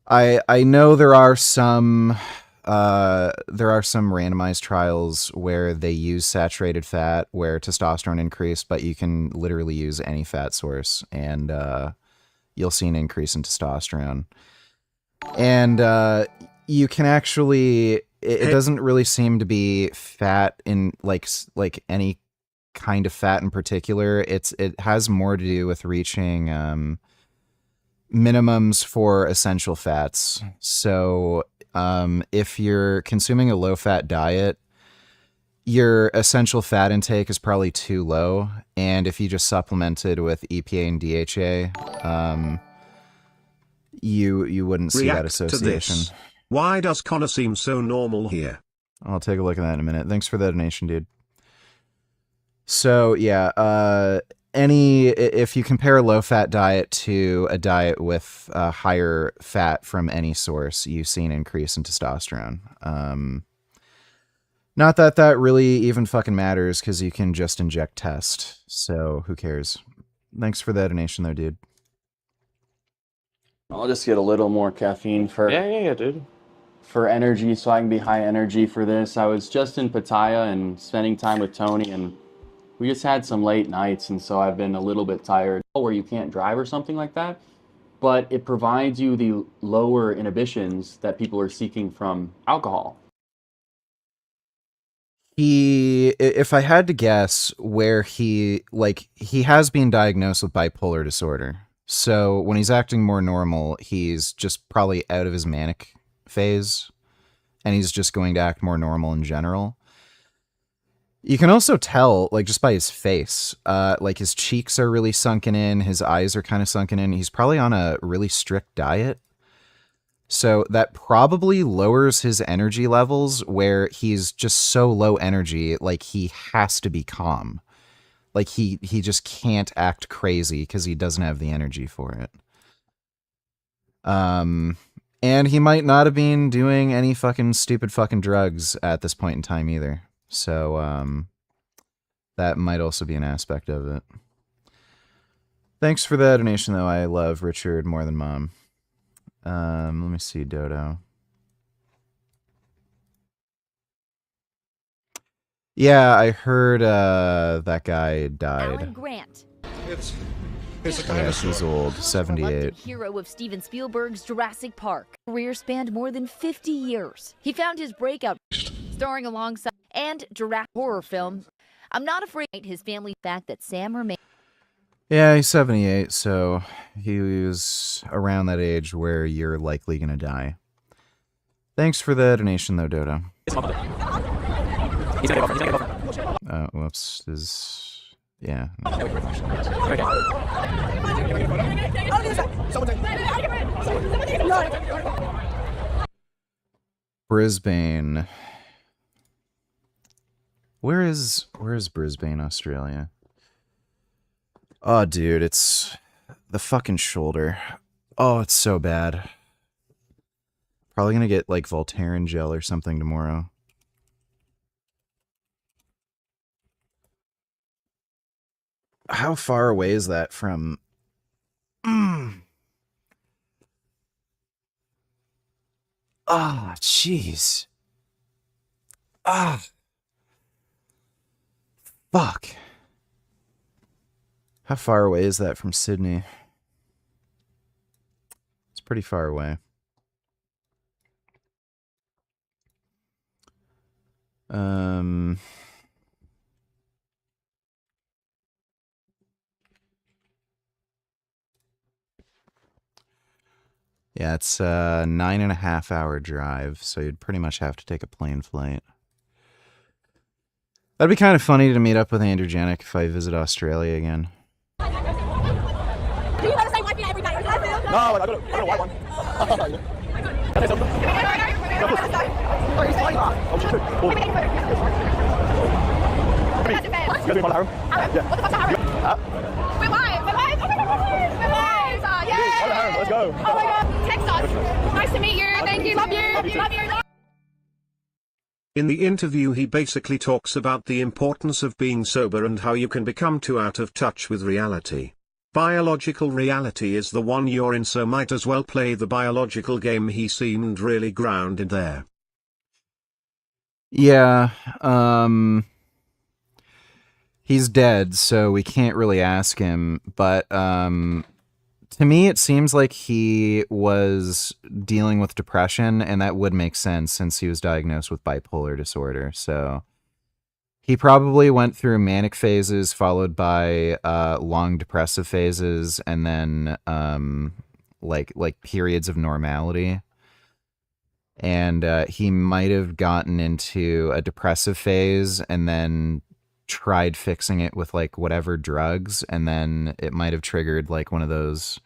B: I know there are some randomized trials where they use saturated fat where testosterone increased, but you can literally use any fat source and you'll see an increase in testosterone. And you can actually, it doesn't really seem to be fat in like any kind of fat in particular. It has more to do with reaching minimums for essential fats. So if you're consuming a low-fat diet, your essential fat intake is probably too low, and if you just supplemented with EPA and DHA, you wouldn't see that association.
E: Why does Connor seem so normal here?
B: I'll take a look at that in a minute. Thanks for the donation, dude. So yeah, if you compare a low-fat diet to a diet with higher fat from any source, you see an increase in testosterone. Not that that really even fucking matters, because you can just inject test. So who cares? Thanks for that donation though, dude.
H: I'll just get a little more caffeine for
I: dude.
H: for energy, so I can be high energy for this. I was just in Pattaya and spending time with Tony, and we just had some late nights, and so I've been a little bit tired. Where you can't drive or something like that, but it provides you the lower inhibitions that people are seeking from alcohol.
B: If I had to guess where he has been diagnosed with bipolar disorder. So when he's acting more normal, he's just probably out of his manic phase, and he's just going to act more normal in general. You can also tell, like, just by his face, like his cheeks are really sunken in, his eyes are kind of sunken in. He's probably on a really strict diet. So that probably lowers his energy levels, where he's just so low energy, like he has to be calm. Like he just can't act crazy because he doesn't have the energy for it. And he might not have been doing any fucking stupid fucking drugs at this point in time either. So that might also be an aspect of it. Thanks for the donation though. I love Richard more than Mom. Let me see, Dodo. Yeah, I heard that guy died.
W: Alan Grant.
B: Yes, he's old, 78.
W: Hero of Steven Spielberg's Jurassic Park. Career spanned more than 50 years. He found his breakout starring alongside and Jurassic horror film. I'm not afraid his family fact that Sam remains.
B: Yeah, he's 78, so he was around that age where you're likely gonna die. Thanks for the donation though, Dodo. Oh, whoops. Yeah. Brisbane. Where is Brisbane, Australia? Oh, dude, it's the fucking shoulder. Oh, it's so bad. Probably gonna get like Voltaren gel or something tomorrow. How far away is that from... Ah, jeez. Ah. Fuck. How far away is that from Sydney? It's pretty far away. Yeah, it's a 9.5 hour drive, so you'd pretty much have to take a plane flight. That'd be kind of funny to meet up with Androgenic if I visit Australia again.
V: Do you have the same white every night?
F: No, I got a white one.
V: What the fuck's a harem? We're live! We're live! Oh my god! We're live! Yay!
F: Let's go!
V: Oh my god! Text us! Nice to meet you! Thank you! Love you! Love you!
E: In the interview he basically talks about the importance of being sober and how you can become too out of touch with reality. Biological reality is the one you're in, so might as well play the biological game. He seemed really grounded there.
B: Yeah, he's dead, so we can't really ask him, but to me it seems like he was dealing with depression, and that would make sense since he was diagnosed with bipolar disorder. So he probably went through manic phases followed by long depressive phases, and then like periods of normality. And he might have gotten into a depressive phase and then tried fixing it with like whatever drugs, and then it might have triggered like one of those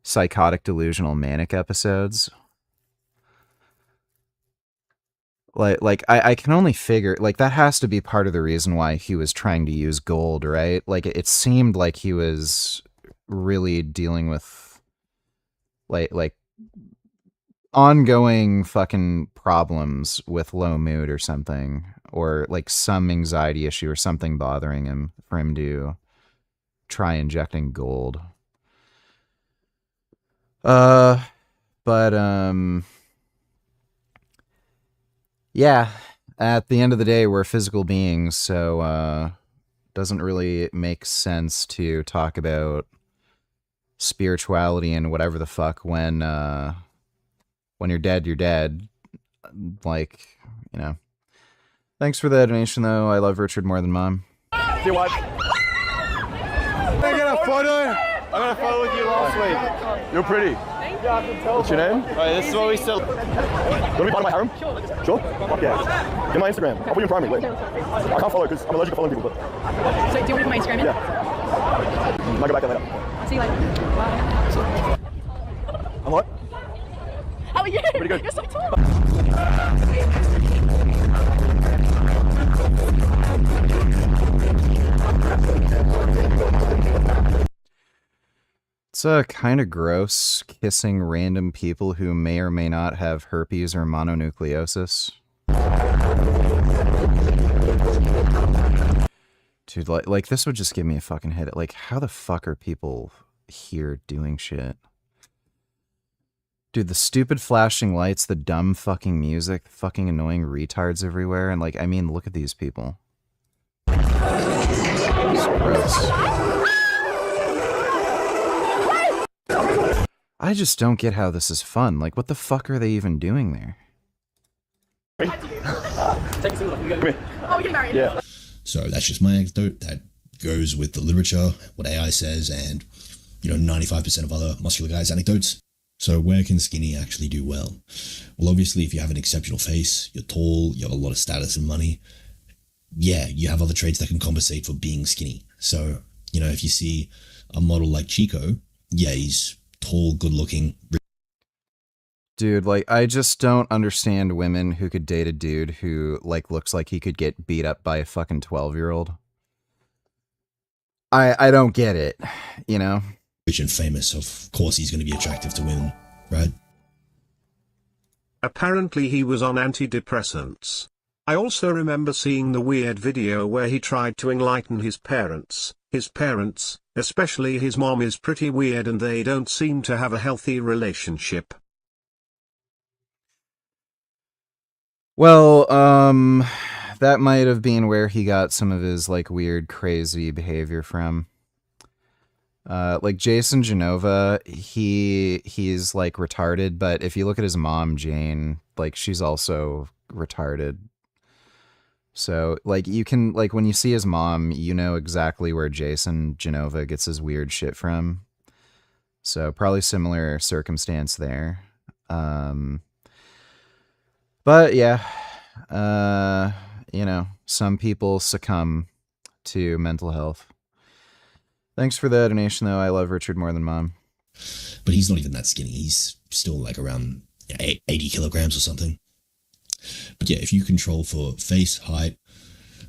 B: psychotic delusional manic episodes. Like I can only figure, like, that has to be part of the reason why he was trying to use gold, right? Like it seemed like he was really dealing with like ongoing fucking problems with low mood or something. or like some anxiety issue or something bothering him for him to try injecting gold. But yeah, at the end of the day, we're physical beings, so doesn't really make sense to talk about spirituality and whatever the fuck when you're dead, you're dead. Like, you know. Thanks for the donation, though. I love Richard more than Mom.
F: See you watch.
A: Can I get a photo?
F: I got a photo with you last week. You're pretty. What's your name? Alright, this is what we still. Want to be part of my harem? Sure. Fuck yeah. Get my Instagram. I'll put you in primary. Wait. I can't follow because I'm allergic to following people. But.
V: So do you want to put my Instagram in?
F: Yeah. Might go back there later.
V: See you later.
F: I'm what?
V: How are you?
F: Pretty good.
V: You're so tall.
B: It's kind of gross kissing random people who may or may not have herpes or mononucleosis. Dude, like this would just give me a fucking headache. Like, how the fuck are people here doing shit? Dude, the stupid flashing lights, the dumb fucking music, the fucking annoying retards everywhere, and like, I mean, look at these people. It's gross. I just don't get how this is fun. Like, what the fuck are they even doing there?
V: Take a single look. Come here. Oh, we're getting married.
F: Yeah.
U: So that's just my anecdote. That goes with the literature, what AI says, and 95% of other muscular guys' anecdotes. So where can skinny actually do well? Well, obviously, if you have an exceptional face, you're tall, you have a lot of status and money, yeah, you have other traits that can compensate for being skinny. So, if you see a model like Chico, yeah, he's tall, good looking.
B: Dude, like, I just don't understand women who could date a dude who, like, looks like he could get beat up by a fucking 12-year-old. I don't get it,
U: Rich and famous, of course he's going to be attractive to women, right?
E: Apparently he was on antidepressants. I also remember seeing the weird video where he tried to enlighten his parents. His parents, especially his mom, is pretty weird and they don't seem to have a healthy relationship.
B: Well, that might have been where he got some of his, like, weird, crazy behavior from. Like, Jason Genova, he's, like, retarded, but if you look at his mom, Jane, like, she's also retarded. So, like, you can, like, when you see his mom, you know exactly where Jason Genova gets his weird shit from. So, probably similar circumstance there. But, yeah, some people succumb to mental health. Thanks for the donation, though. I love Richard more than Mom.
U: But he's not even that skinny. He's still like around 80 kilograms or something. But yeah, if you control for face, height,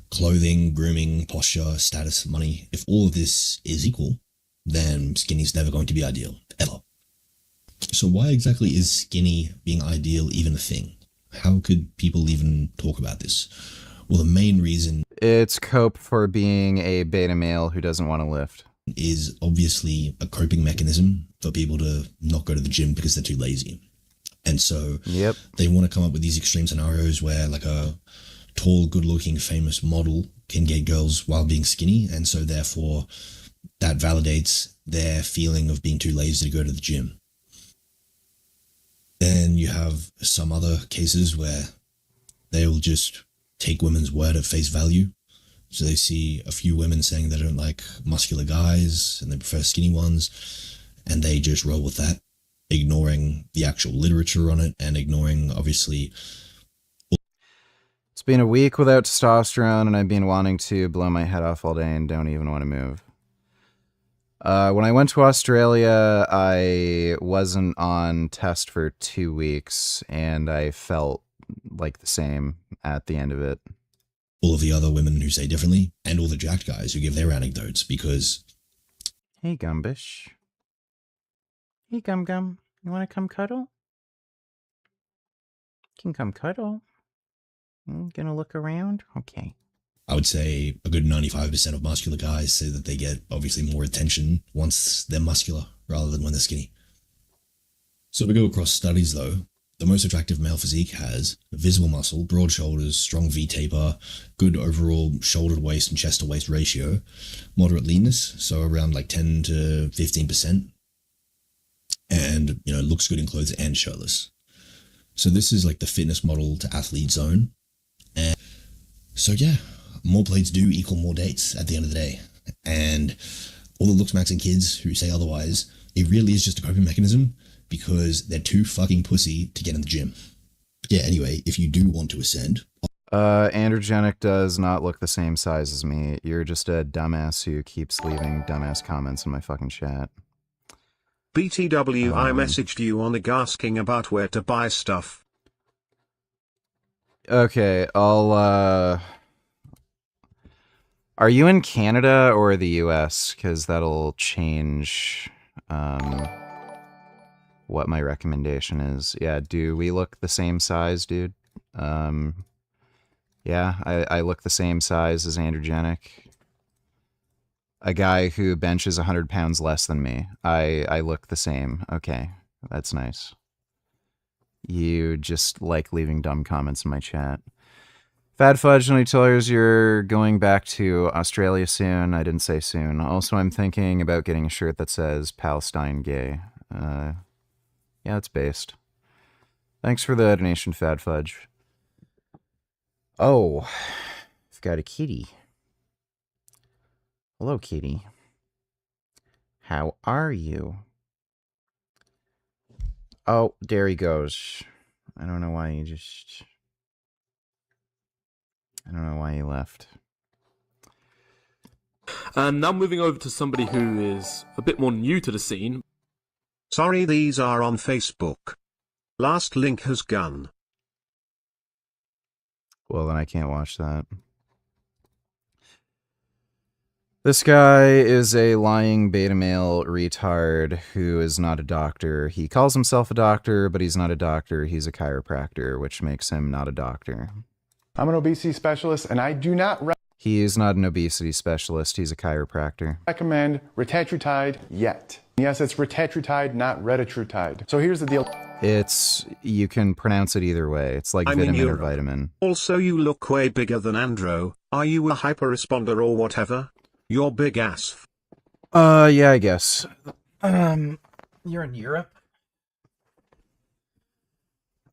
U: clothing, grooming, posture, status, money, if all of this is equal, then skinny's never going to be ideal, ever. So why exactly is skinny being ideal even a thing? How could people even talk about this? Well, the main reason...
B: It's cope for being a beta male who doesn't want to lift.
U: ...is obviously a coping mechanism for people to not go to the gym because they're too lazy. And so they want to come up with these extreme scenarios where like a tall, good-looking, famous model can get girls while being skinny. And so therefore that validates their feeling of being too lazy to go to the gym. Then you have some other cases where they'll just take women's word at face value. So they see a few women saying they don't like muscular guys and they prefer skinny ones, and they just roll with that, ignoring the actual literature on it and ignoring, obviously...
B: It's been a week without testosterone, and I've been wanting to blow my head off all day and don't even want to move. When I went to Australia, I wasn't on test for 2 weeks, and I felt like the same at the end of it.
U: All of the other women who say differently, and all the jacked guys who give their anecdotes, because...
B: Hey, Gumbish. Hey, Gum Gum. You want to come cuddle? You can come cuddle. Gonna look around? Okay.
U: I would say a good 95% of muscular guys say that they get obviously more attention once they're muscular rather than when they're skinny. So if we go across studies though, the most attractive male physique has visible muscle, broad shoulders, strong V-taper, good overall shoulder to waist and chest to waist ratio, moderate leanness, so around like 10 to 15%, and looks good in clothes and shirtless. So this is like the fitness model to athlete zone. And so yeah, more plates do equal more dates at the end of the day. And all the looks maxing kids who say otherwise, it really is just a coping mechanism because they're too fucking pussy to get in the gym. But yeah, anyway, if you do want to ascend...
B: Androgenic does not look the same size as me. You're just a dumbass who keeps leaving dumbass comments in my fucking chat.
E: BTW, I messaged you on the asking about where to buy stuff.
B: Okay, Are you in Canada or the US? Because that'll change what my recommendation is. Yeah, do we look the same size, dude? Yeah, I look the same size as Androgenic. A guy who benches 100 pounds less than me. I look the same. Okay, that's nice. You just like leaving dumb comments in my chat. Fad Fudge, let me tell you, you're going back to Australia soon. I didn't say soon. Also, I'm thinking about getting a shirt that says Palestine gay. Yeah, it's based. Thanks for the donation, Fad Fudge. Oh, I've got a kitty. Hello, kitty. How are you? Oh, there he goes. I don't know why he just... I don't know why he left.
C: And now moving over to somebody who is a bit more new to the scene.
E: Sorry, these are on Facebook. Last link has gone.
B: Well, then I can't watch that. This guy is a lying beta male retard who is not a doctor. He calls himself a doctor, but he's not a doctor. He's a chiropractor, which makes him not a doctor.
G: I'm an obesity specialist, and I do not
B: He is not an obesity specialist. He's a chiropractor.
G: recommend retatrutide yet. Yes, it's retatrutide, not retatrutide. So here's the deal.
B: It's, you can pronounce it either way. It's like
E: I'm in
B: vitamin or
E: Europe.
B: vitamin.
E: Also, you look way bigger than Andro. Are you a hyper-responder or whatever? You're big ass.
B: Yeah, I guess. You're in Europe?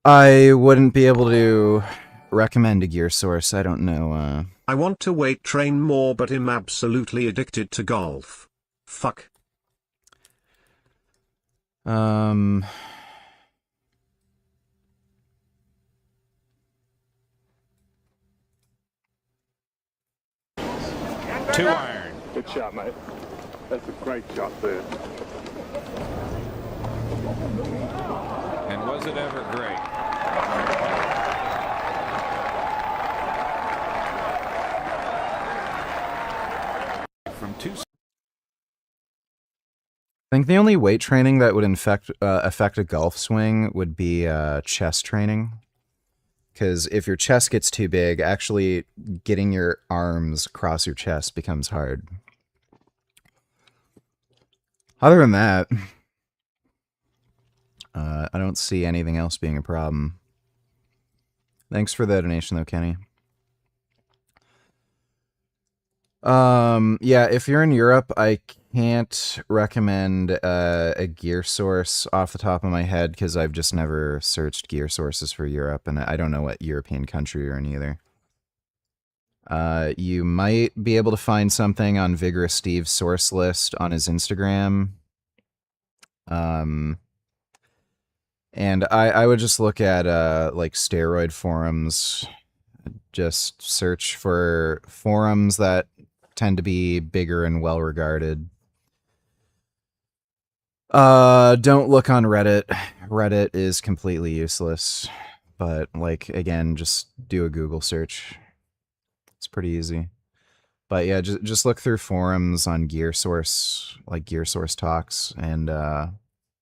B: I wouldn't be able to recommend a gear source. I don't know.
E: I want to weight train more, but am absolutely addicted to golf. Fuck.
I: Two iron.
X: Good shot, mate. That's a great shot there.
I: And was it ever great? From two.
B: I think the only weight training that would affect a golf swing would be chest training. Because if your chest gets too big, actually getting your arms across your chest becomes hard. Other than that, I don't see anything else being a problem. Thanks for the donation, though, Kenny. Yeah, if you're in Europe, I can't recommend a gear source off the top of my head because I've just never searched gear sources for Europe, and I don't know what European country you're in either. You might be able to find something on Vigorous Steve's source list on his Instagram. And I would just look at like steroid forums. Just search for forums that tend to be bigger and well regarded. Don't look on Reddit. Reddit is completely useless. But like again, just do a Google search. It's pretty easy. But yeah, just look through forums on Gear Source, like Gear Source talks, and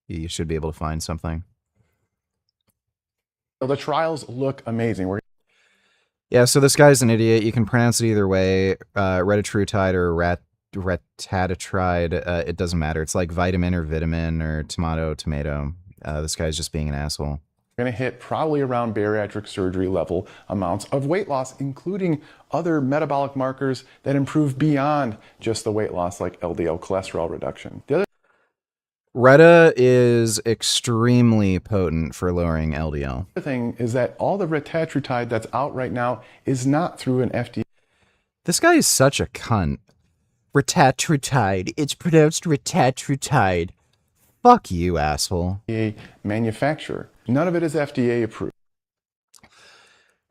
B: you should be able to find something.
G: The trials look amazing.
B: Yeah, so this guy's an idiot. You can pronounce it either way, retatrutide or ratatatride. It doesn't matter. It's like vitamin or vitamin or tomato. This guy's just being an asshole.
G: Going to hit probably around bariatric surgery level amounts of weight loss, including other metabolic markers that improve beyond just the weight loss, like LDL cholesterol reduction. The other
B: Reta is extremely potent for lowering LDL.
G: thing is that all the retatrutide that's out right now is not through an FDA.
B: This guy is such a cunt. Retatrutide. It's pronounced retatrutide. Fuck you, asshole.
G: Manufacturer. None of it is FDA approved.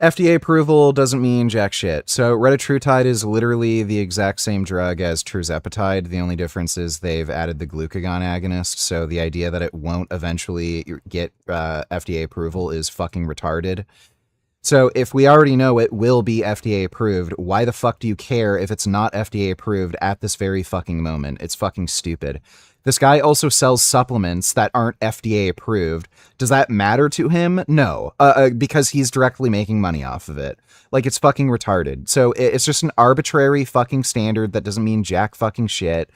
B: FDA approval doesn't mean jack shit. So retatrutide is literally the exact same drug as tirzepatide. The only difference is they've added the glucagon agonist. So the idea that it won't eventually get FDA approval is fucking retarded. So if we already know it will be FDA approved, why the fuck do you care if it's not FDA approved at this very fucking moment? It's fucking stupid. This guy also sells supplements that aren't FDA approved. Does that matter to him? No, because he's directly making money off of it. Like, it's fucking retarded. So it's just an arbitrary fucking standard that doesn't mean jack fucking shit.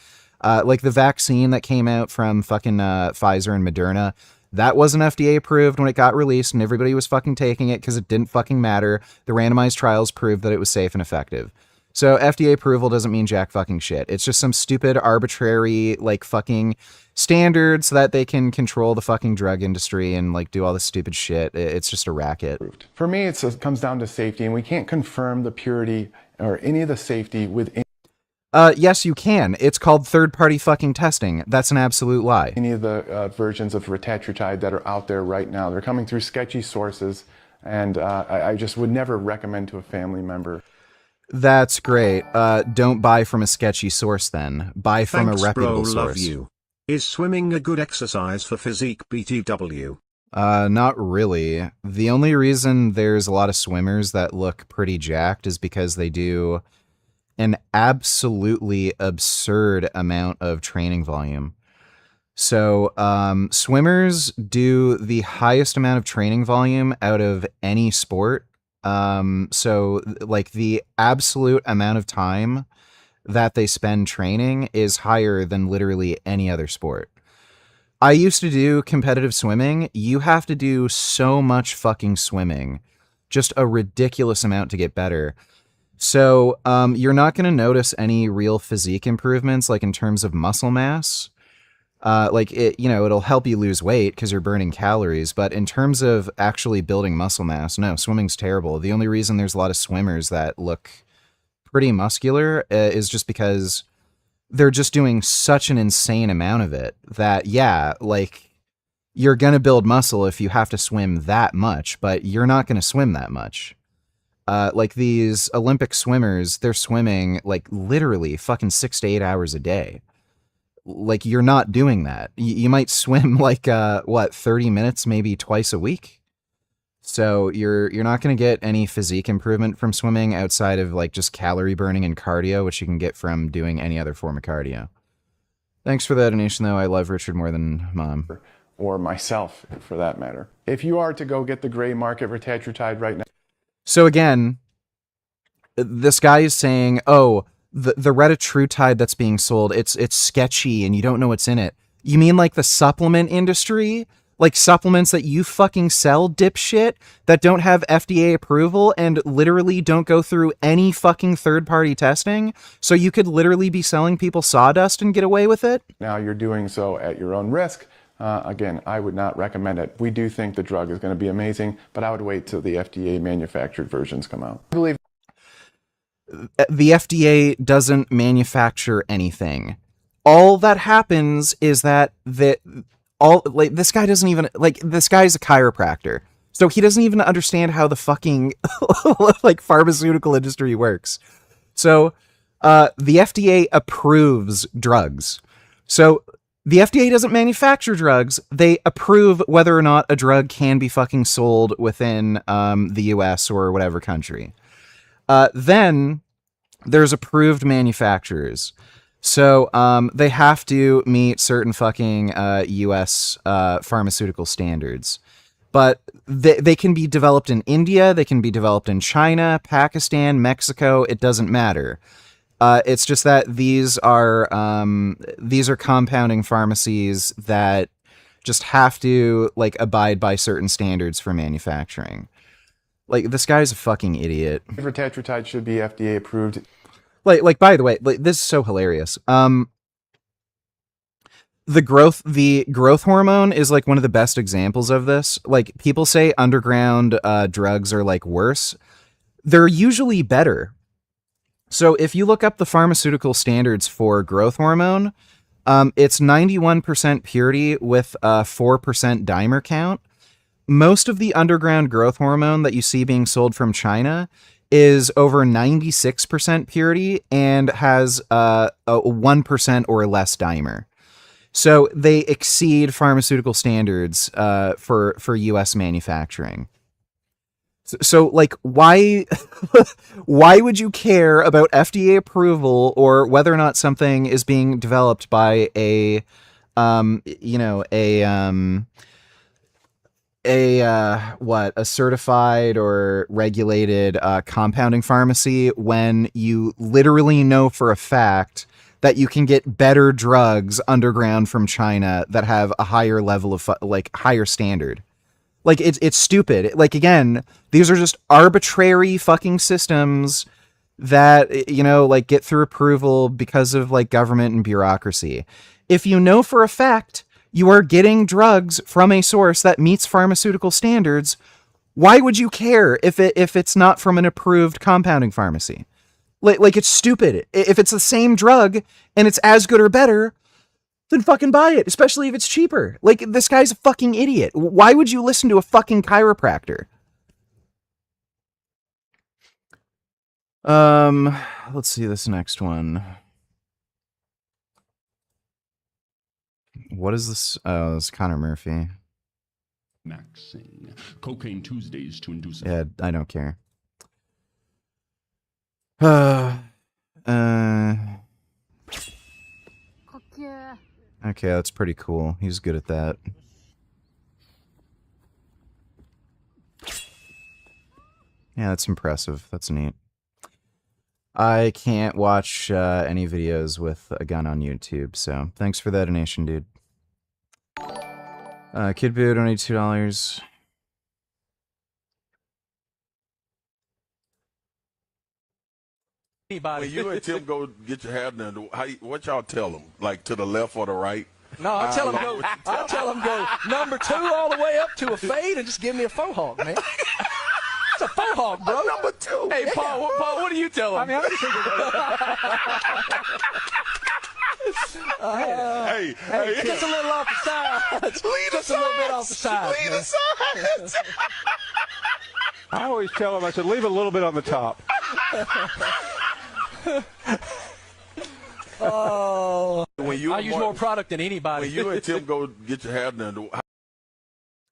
B: Like the vaccine that came out from fucking Pfizer and Moderna, that wasn't FDA approved when it got released and everybody was fucking taking it because it didn't fucking matter. The randomized trials proved that it was safe and effective. So FDA approval doesn't mean jack fucking shit. It's just some stupid, arbitrary, like, fucking standard so that they can control the fucking drug industry and, like, do all this stupid shit. It's just a racket.
G: For me, it comes down to safety, and we can't confirm the purity or any of the safety with
B: yes, you can. It's called third-party fucking testing. That's an absolute lie.
G: any of the versions of retatrutide that are out there right now. They're coming through sketchy sources, and I just would never recommend to a family member.
B: That's great. Don't buy from a sketchy source then. Buy from
E: Thanks,
B: a reputable
E: bro,
B: source.
E: love you. Is swimming a good exercise for physique BTW?
B: Not really. The only reason there's a lot of swimmers that look pretty jacked is because they do an absolutely absurd amount of training volume. So, swimmers do the highest amount of training volume out of any sport. So like the absolute amount of time that they spend training is higher than literally any other sport. I used to do competitive swimming. You have to do so much fucking swimming, just a ridiculous amount to get better. So, you're not going to notice any real physique improvements, like in terms of muscle mass. Like it, you know, it'll help you lose weight because you're burning calories. But in terms of actually building muscle mass, no, swimming's terrible. The only reason there's a lot of swimmers that look pretty muscular is just because they're just doing such an insane amount of it that, yeah, like you're going to build muscle if you have to swim that much, but you're not going to swim that much. Like these Olympic swimmers, they're swimming like literally fucking 6 to 8 hours a day. Like, you're not doing that. You might swim like 30 minutes maybe twice a week. So you're not going to get any physique improvement from swimming outside of like just calorie burning and cardio, which you can get from doing any other form of cardio. Thanks for the donation though. I love Richard more than Mom.
G: Or myself, for that matter. If you are to go get the gray market retatrutide right now.
B: So again, this guy is saying, oh, the retatrutide that's being sold, it's sketchy and you don't know what's in it. You mean like the supplement industry? Like supplements that you fucking sell, dipshit, that don't have FDA approval and literally don't go through any fucking third-party testing? So you could literally be selling people sawdust and get away with it?
G: Now you're doing so at your own risk. Again, I would not recommend it. We do think the drug is going to be amazing, but I would wait till the FDA manufactured versions come out. I believe
B: the FDA doesn't manufacture anything. All that happens is that this guy doesn't even, like, this guy's a chiropractor. So he doesn't even understand how the fucking like pharmaceutical industry works. So the FDA approves drugs. So the FDA doesn't manufacture drugs. They approve whether or not a drug can be fucking sold within the US or whatever country. Then there's approved manufacturers. So they have to meet certain fucking US pharmaceutical standards. but they can be developed in India, they can be developed in China, Pakistan, Mexico. It doesn't matter. It's just that these are compounding pharmacies that just have to like abide by certain standards for manufacturing. Like, this guy's a fucking idiot.
G: Tetratyde should be FDA approved.
B: Like by the way, like, this is so hilarious. The growth hormone is like one of the best examples of this. Like, people say underground drugs are like worse. They're usually better. So if you look up the pharmaceutical standards for growth hormone, it's 91% purity with a 4% dimer count. Most of the underground growth hormone that you see being sold from China is over 96% purity and has a 1% or less dimer. So they exceed pharmaceutical standards for U.S. manufacturing. So like, why would you care about FDA approval or whether or not something is being developed by a certified or regulated compounding pharmacy when you literally know for a fact that you can get better drugs underground from China that have a higher level of higher standard? Like, it's stupid. Like, again, these are just arbitrary fucking systems that, you know, like, get through approval because of like government and bureaucracy. If you know for a fact you are getting drugs from a source that meets pharmaceutical standards, why would you care if it's not from an approved compounding pharmacy? Like, it's stupid. If it's the same drug and it's as good or better, then fucking buy it, especially if it's cheaper. Like, this guy's a fucking idiot. Why would you listen to a fucking chiropractor? Let's see this next one. What is this? Oh, it's Connor Murphy.
K: Maxing. Cocaine Tuesdays to induce.
B: Yeah, I don't care. Okay, that's pretty cool. He's good at that. Yeah, that's impressive. That's neat. I can't watch any videos with a gun on YouTube, so thanks for that donation, dude. Kid Boo donated $2.
L: When you and Tim go get your hair done, what y'all tell them? Like, to the left or the right?
M: No, I'll tell them go number 2 all the way up to a fade and just give me a faux hawk, man. It's a faux hawk, bro.
L: Number 2.
M: Hey, Paul, what do you tell them? I mean, I'm just hey, just a little off the side. Just a little bit off the side.
L: Leave the sides.
A: I always tell them, I said, leave a little bit on the top.
M: Oh,
L: I
M: use more product than anybody.
L: When you and Tim go get your hair done,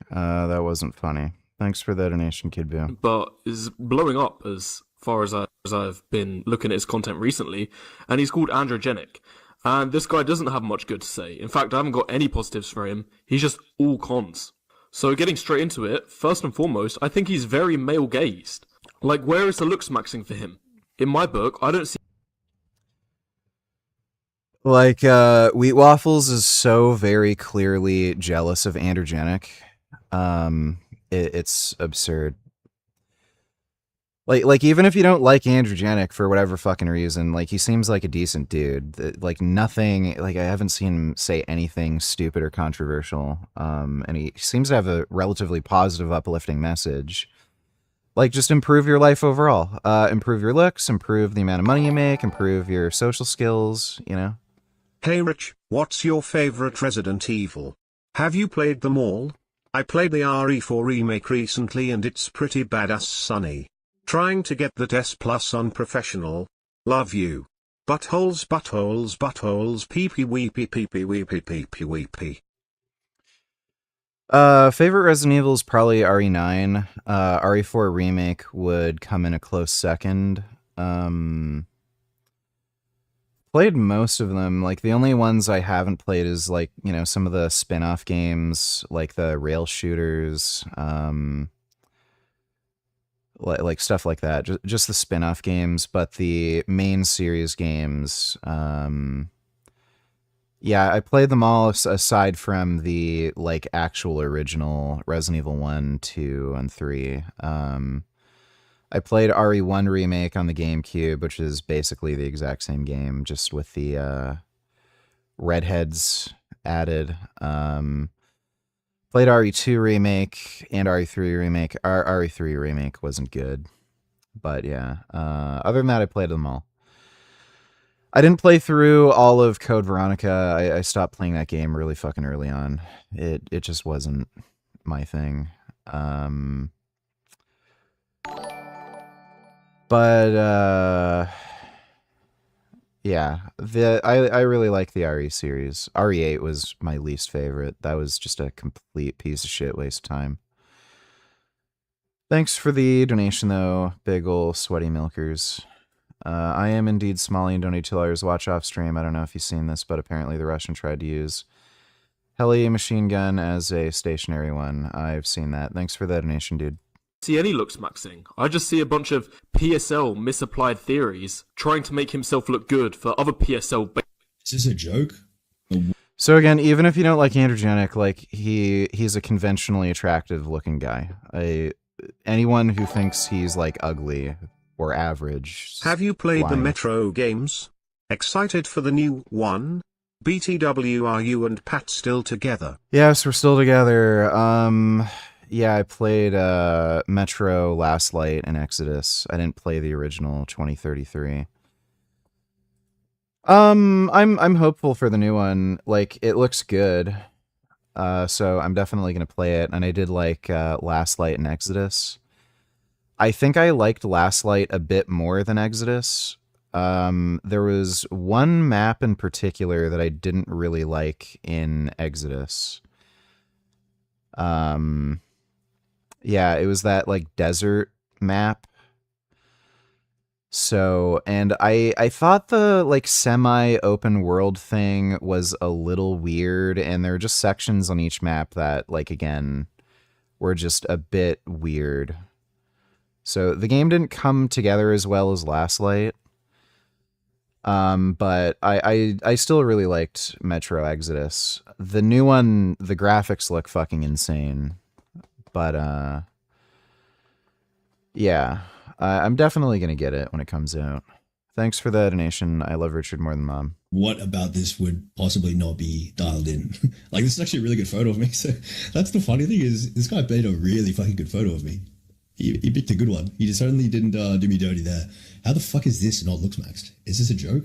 B: that wasn't funny. Thanks for that donation, Kid Boo.
C: But is blowing up as far as I've been looking at his content recently, and he's called Androgenic. And this guy doesn't have much good to say. In fact, I haven't got any positives for him. He's just all cons. So getting straight into it, first and foremost, I think he's very male-gazed. Like, where is the looks maxing for him? In my book, I don't see...
B: Like, Wheat Waffles is so very clearly jealous of Androgenic. It's absurd. Like even if you don't like Androgenic for whatever fucking reason, like, he seems like a decent dude. Like, nothing, like, I haven't seen him say anything stupid or controversial. And he seems to have a relatively positive, uplifting message. Like, just improve your life overall. Improve your looks, improve the amount of money you make, improve your social skills, you know?
E: Hey Rich, what's your favorite Resident Evil? Have you played them all? I played the RE4 remake recently and it's pretty badass, sonny. Trying to get that S+ unprofessional. Love you. Buttholes, buttholes, buttholes, pee-pee weepy pee-pee weepy pee-pee weepy.
B: Favorite Resident Evil is probably RE9. RE4 remake would come in a close second. played most of them. Like, the only ones I haven't played is, like, you know, some of the spin-off games, like the rail shooters, like stuff like that. Just the spin-off games, but the main series games, yeah, I played them all aside from the, like, actual original Resident Evil 1, 2, and 3. I played RE1 Remake on the GameCube, which is basically the exact same game, just with the redheads added. Played RE2 Remake and RE3 Remake. RE3 Remake wasn't good, but yeah. Other than that, I played them all. I didn't play through all of Code Veronica. I stopped playing that game really fucking early on. It just wasn't my thing. But yeah, I really like the RE series. RE8 was my least favorite. That was just a complete piece of shit waste of time. Thanks for the donation, though, big ol' sweaty milkers. I am indeed Smalley and donated $2. Watch off stream. I don't know if you've seen this, but apparently the Russian tried to use heli machine gun as a stationary one. I've seen that. Thanks for the donation, dude.
C: See any looks maxing. I just see a bunch of PSL misapplied theories trying to make himself look good for other PSL.
U: Is this a joke?
B: So again, even if you don't like Androgenic, like he's a conventionally attractive looking guy. Anyone who thinks he's like ugly or average.
E: Have you played the
B: lying.
E: Metro games? Excited for the new one? BTW, are you and Pat still together?
B: Yes, we're still together. Yeah, I played Metro, Last Light, and Exodus. I didn't play the original 2033. I'm hopeful for the new one. Like, it looks good. So I'm definitely gonna play it. And I did like Last Light and Exodus. I think I liked Last Light a bit more than Exodus. There was one map in particular that I didn't really like in Exodus. Yeah, it was that, like, desert map. So, and I thought the, like, semi-open world thing was a little weird, and there were just sections on each map that, like, again, were just a bit weird. So, the game didn't come together as well as Last Light. But I still really liked Metro Exodus. The new one, the graphics look fucking insane. But, yeah, I'm definitely going to get it when it comes out. Thanks for the donation. I love Richard more than Mom.
U: What about this would possibly not be dialed in? Like, this is actually a really good photo of me. So that's the funny thing is, this guy made a really fucking good photo of me. He picked a good one. He certainly didn't do me dirty there. How the fuck is this not looks maxed? Is this a joke?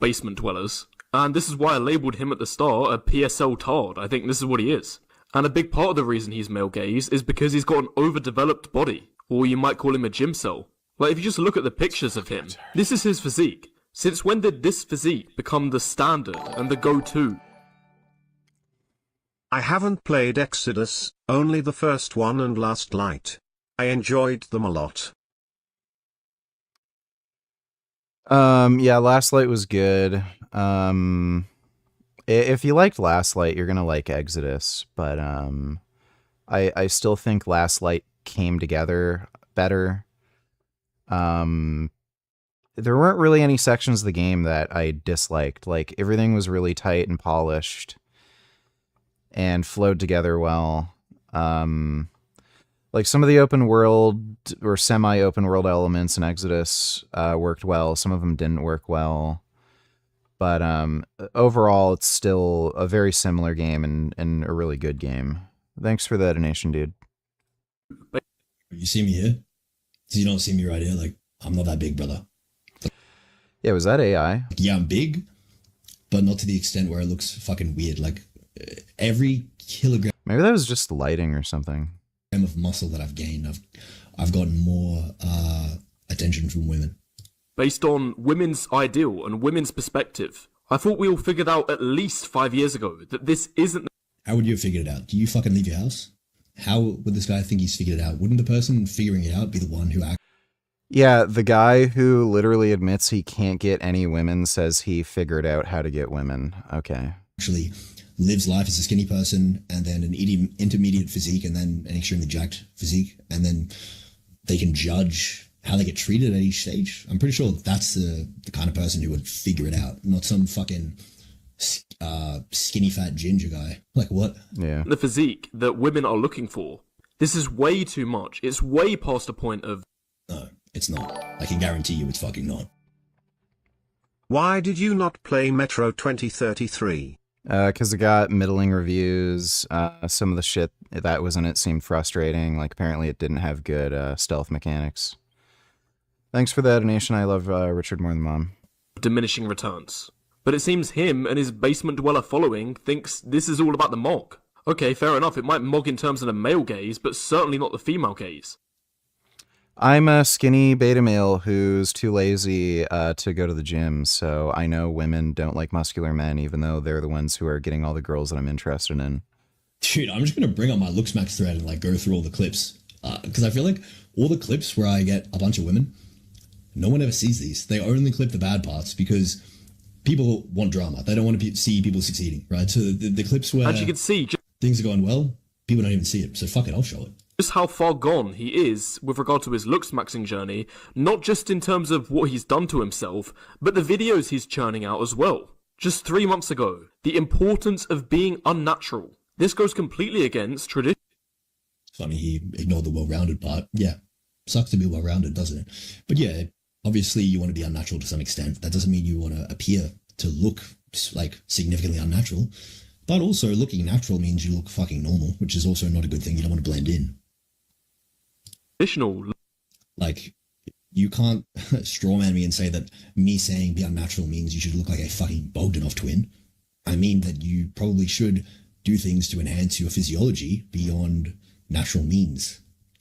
C: Basement dwellers. And this is why I labelled him at the start a PSL tard. I think this is what he is. And a big part of the reason he's male gaze is because he's got an overdeveloped body. Or you might call him a gym cell. Like, if you just look at the pictures of him, this is his physique. Since when did this physique become the standard and the go-to?
E: I haven't played Exodus, only the first one and Last Light. I enjoyed them a lot.
B: Yeah, Last Light was good. If you liked Last Light, you're gonna like Exodus, but I still think Last Light came together better. There weren't really any sections of the game that I disliked. Like, everything was really tight and polished and flowed together well. Like, some of the open world or semi-open world elements in Exodus worked well. Some of them didn't work well. But overall, it's still a very similar game and a really good game. Thanks for the donation, dude.
U: You see me here? So you don't see me right here? Like, I'm not that big, brother.
B: Yeah, was that AI?
U: Yeah, I'm big, but not to the extent where it looks fucking weird. Like, every kilogram...
B: Maybe that was just lighting or something.
U: ...of muscle that I've gained, I've gotten more attention from women.
C: Based on women's ideal and women's perspective. I thought we all figured out at least 5 years ago that this isn't...
U: How would you have figured it out? Do you fucking leave your house? How would this guy think he's figured it out? Wouldn't the person figuring it out be the one who
B: Yeah, the guy who literally admits he can't get any women says he figured out how to get women. Okay.
U: Actually lives life as a skinny person and then an intermediate physique and then an extremely jacked physique, and then they can judge how they get treated at each stage. I'm pretty sure that's the kind of person who would figure it out, not some fucking skinny fat ginger guy. Like what?
B: Yeah.
C: The physique that women are looking for. This is way too much. It's way past the point of...
U: No, it's not. I can guarantee you it's fucking not.
E: Why did you not play Metro 2033?
B: Because it got middling reviews. Some of the shit that was in it seemed frustrating. Like, apparently it didn't have good stealth mechanics. Thanks for the donation. I love Richard more than Mom.
C: Diminishing returns. But it seems him and his basement dweller following thinks this is all about the Mog. Okay, fair enough, it might Mog in terms of the male gaze, but certainly not the female gaze.
B: I'm a skinny beta male who's too lazy to go to the gym, so I know women don't like muscular men, even though they're the ones who are getting all the girls that I'm interested in.
U: Dude, I'm just going to bring up my Looksmax thread and like go through all the clips. Because I feel like all the clips where I get a bunch of women, no one ever sees these. They only clip the bad parts because people want drama. They don't want to see people succeeding, right? So the clips where
C: As you can see,
U: things are going well, people don't even see it. So fuck it, I'll show it.
C: Just how far gone he is with regard to his looks-maxing journey, not just in terms of what he's done to himself, but the videos he's churning out as well. Just 3 months ago, the importance of being unnatural. This goes completely against tradition.
U: Funny, he ignored the well-rounded part. Yeah, sucks to be well-rounded, doesn't it? But yeah, obviously you want to be unnatural to some extent. That doesn't mean you want to appear to look like significantly unnatural. But also looking natural means you look fucking normal, which is also not a good thing. You don't want to blend in.
C: Traditional.
U: Like, you can't strawman me and say that me saying be unnatural means you should look like a fucking Bogdanov twin. I mean that you probably should do things to enhance your physiology beyond natural means.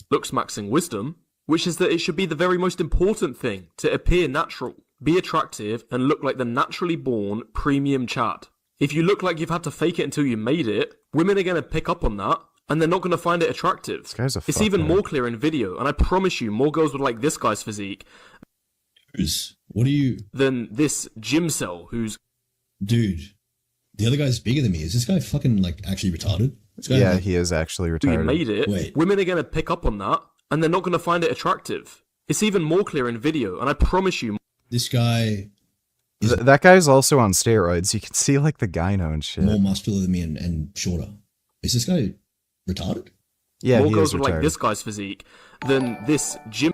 C: Looks-maxing wisdom, which is that it should be the very most important thing to appear natural, be attractive, and look like the naturally born premium Chad. If you look like you've had to fake it until you made it, women are going to pick up on that, and they're not going to find it attractive.
B: This guy's a
C: It's even more clear in video, and I promise you, more girls would like this guy's physique.
U: What are you...
C: Than this gym cell who's...
U: Dude, the other guy's bigger than me. Is this guy fucking, like, actually retarded? This guy,
B: Yeah,
U: like,
B: he is actually
C: You
B: retarded.
C: made it.
U: Wait.
C: Women are going to pick up on that, and they're not going to find it attractive. It's even more clear in video, and I promise you...
U: This guy...
B: That guy's also on steroids. You can see, like, the gyno and shit.
U: more muscular than me and shorter. Is this guy retarded?
B: Yeah,
C: more
B: he
C: girls
B: is
C: would like
B: retarded.
C: this guy's physique than this gym...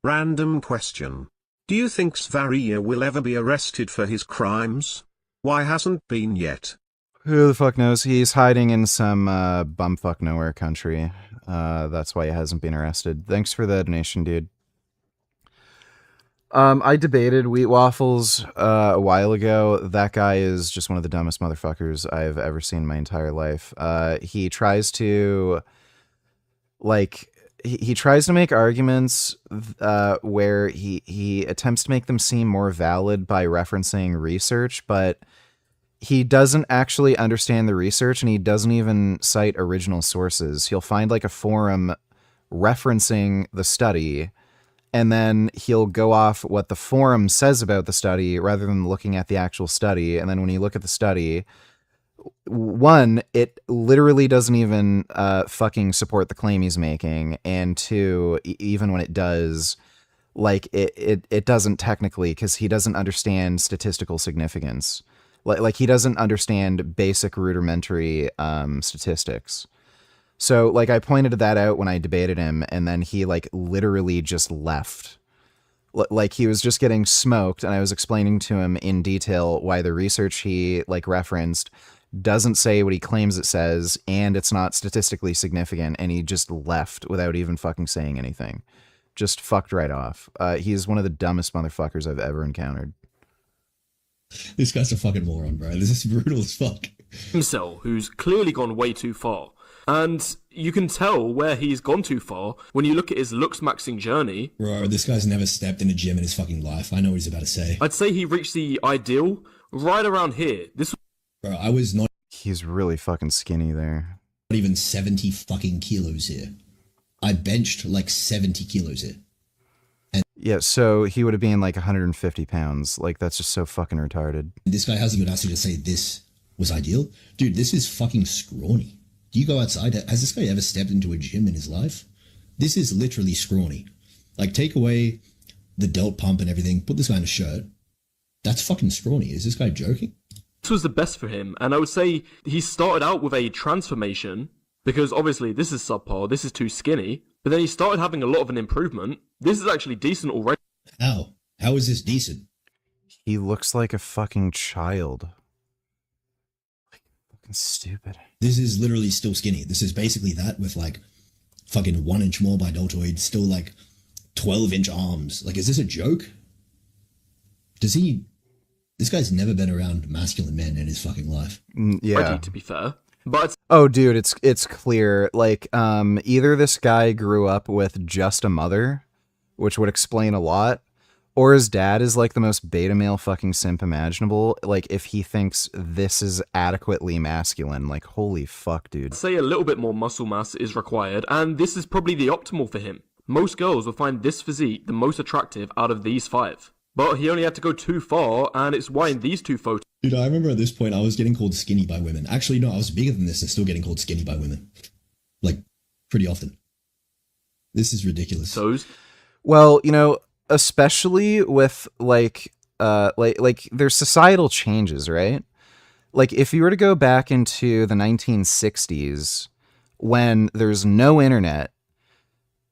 E: Random question. Do you think Svaria will ever be arrested for his crimes? Why hasn't been yet?
B: Who the fuck knows? He's hiding in some bumfuck nowhere country. That's why he hasn't been arrested. Thanks for the donation, dude. I debated Wheat Waffles a while ago. That guy is just one of the dumbest motherfuckers I've ever seen in my entire life. He tries to, like, he tries to make arguments where he attempts to make them seem more valid by referencing research, but he doesn't actually understand the research, and he doesn't even cite original sources. He'll find, like, a forum referencing the study, and then he'll go off what the forum says about the study rather than looking at the actual study. And then when you look at the study, one, it literally doesn't even fucking support the claim he's making. And two, even when it does, like, it doesn't technically, because he doesn't understand statistical significance. Like he doesn't understand basic rudimentary statistics. So, like, I pointed that out when I debated him, and then he, like, literally just left. Like, he was just getting smoked, and I was explaining to him in detail why the research he, like, referenced doesn't say what he claims it says, and it's not statistically significant, and he just left without even fucking saying anything. Just fucked right off. He's one of the dumbest motherfuckers I've ever encountered.
U: This guy's a fucking moron, bro. This is brutal as fuck.
C: Himself, who's clearly gone way too far. And you can tell where he's gone too far when you look at his looks-maxing journey.
U: Bro, this guy's never stepped in a gym in his fucking life. I know what he's about to say.
C: I'd say he reached the ideal right around here. This,
U: Bro, I was not
B: He's really fucking skinny there.
U: even 70 fucking kilos here. I benched like 70 kilos here. And
B: yeah, so he would have been like 150 pounds. Like, that's just so fucking retarded.
U: this guy has the audacity to say this was ideal. Dude, this is fucking scrawny. Do you go outside? Has this guy ever stepped into a gym in his life? This is literally scrawny. Like, take away the delt pump and everything, put this guy in a shirt. That's fucking scrawny. Is this guy joking?
C: This was the best for him, and I would say he started out with a transformation, because obviously this is subpar, this is too skinny, but then he started having a lot of an improvement. This is actually decent already.
U: How? How is this decent?
B: He looks like a fucking child. Like, fucking stupid.
U: This is literally still skinny. This is basically that with like fucking 1 inch more by deltoid, still like 12-inch arms. Like, is this a joke? This guy's never been around masculine men in his fucking life.
B: Yeah.
C: Already, to be fair. But
B: oh, dude, it's clear. Like, either this guy grew up with just a mother, which would explain a lot, or his dad is like the most beta male fucking simp imaginable. Like, if he thinks this is adequately masculine, like, holy fuck, dude.
C: I'd say a little bit more muscle mass is required, and this is probably the optimal for him. Most girls will find this physique the most attractive out of these 5. But he only had to go too far, and it's why in these 2 photos...
U: Dude, I remember at this point I was getting called skinny by women. Actually, no, I was bigger than this and still getting called skinny by women. Like, pretty often. This is ridiculous.
B: Well, you know, especially with like there's societal changes, right? Like, if you were to go back into the 1960s, when there's no internet,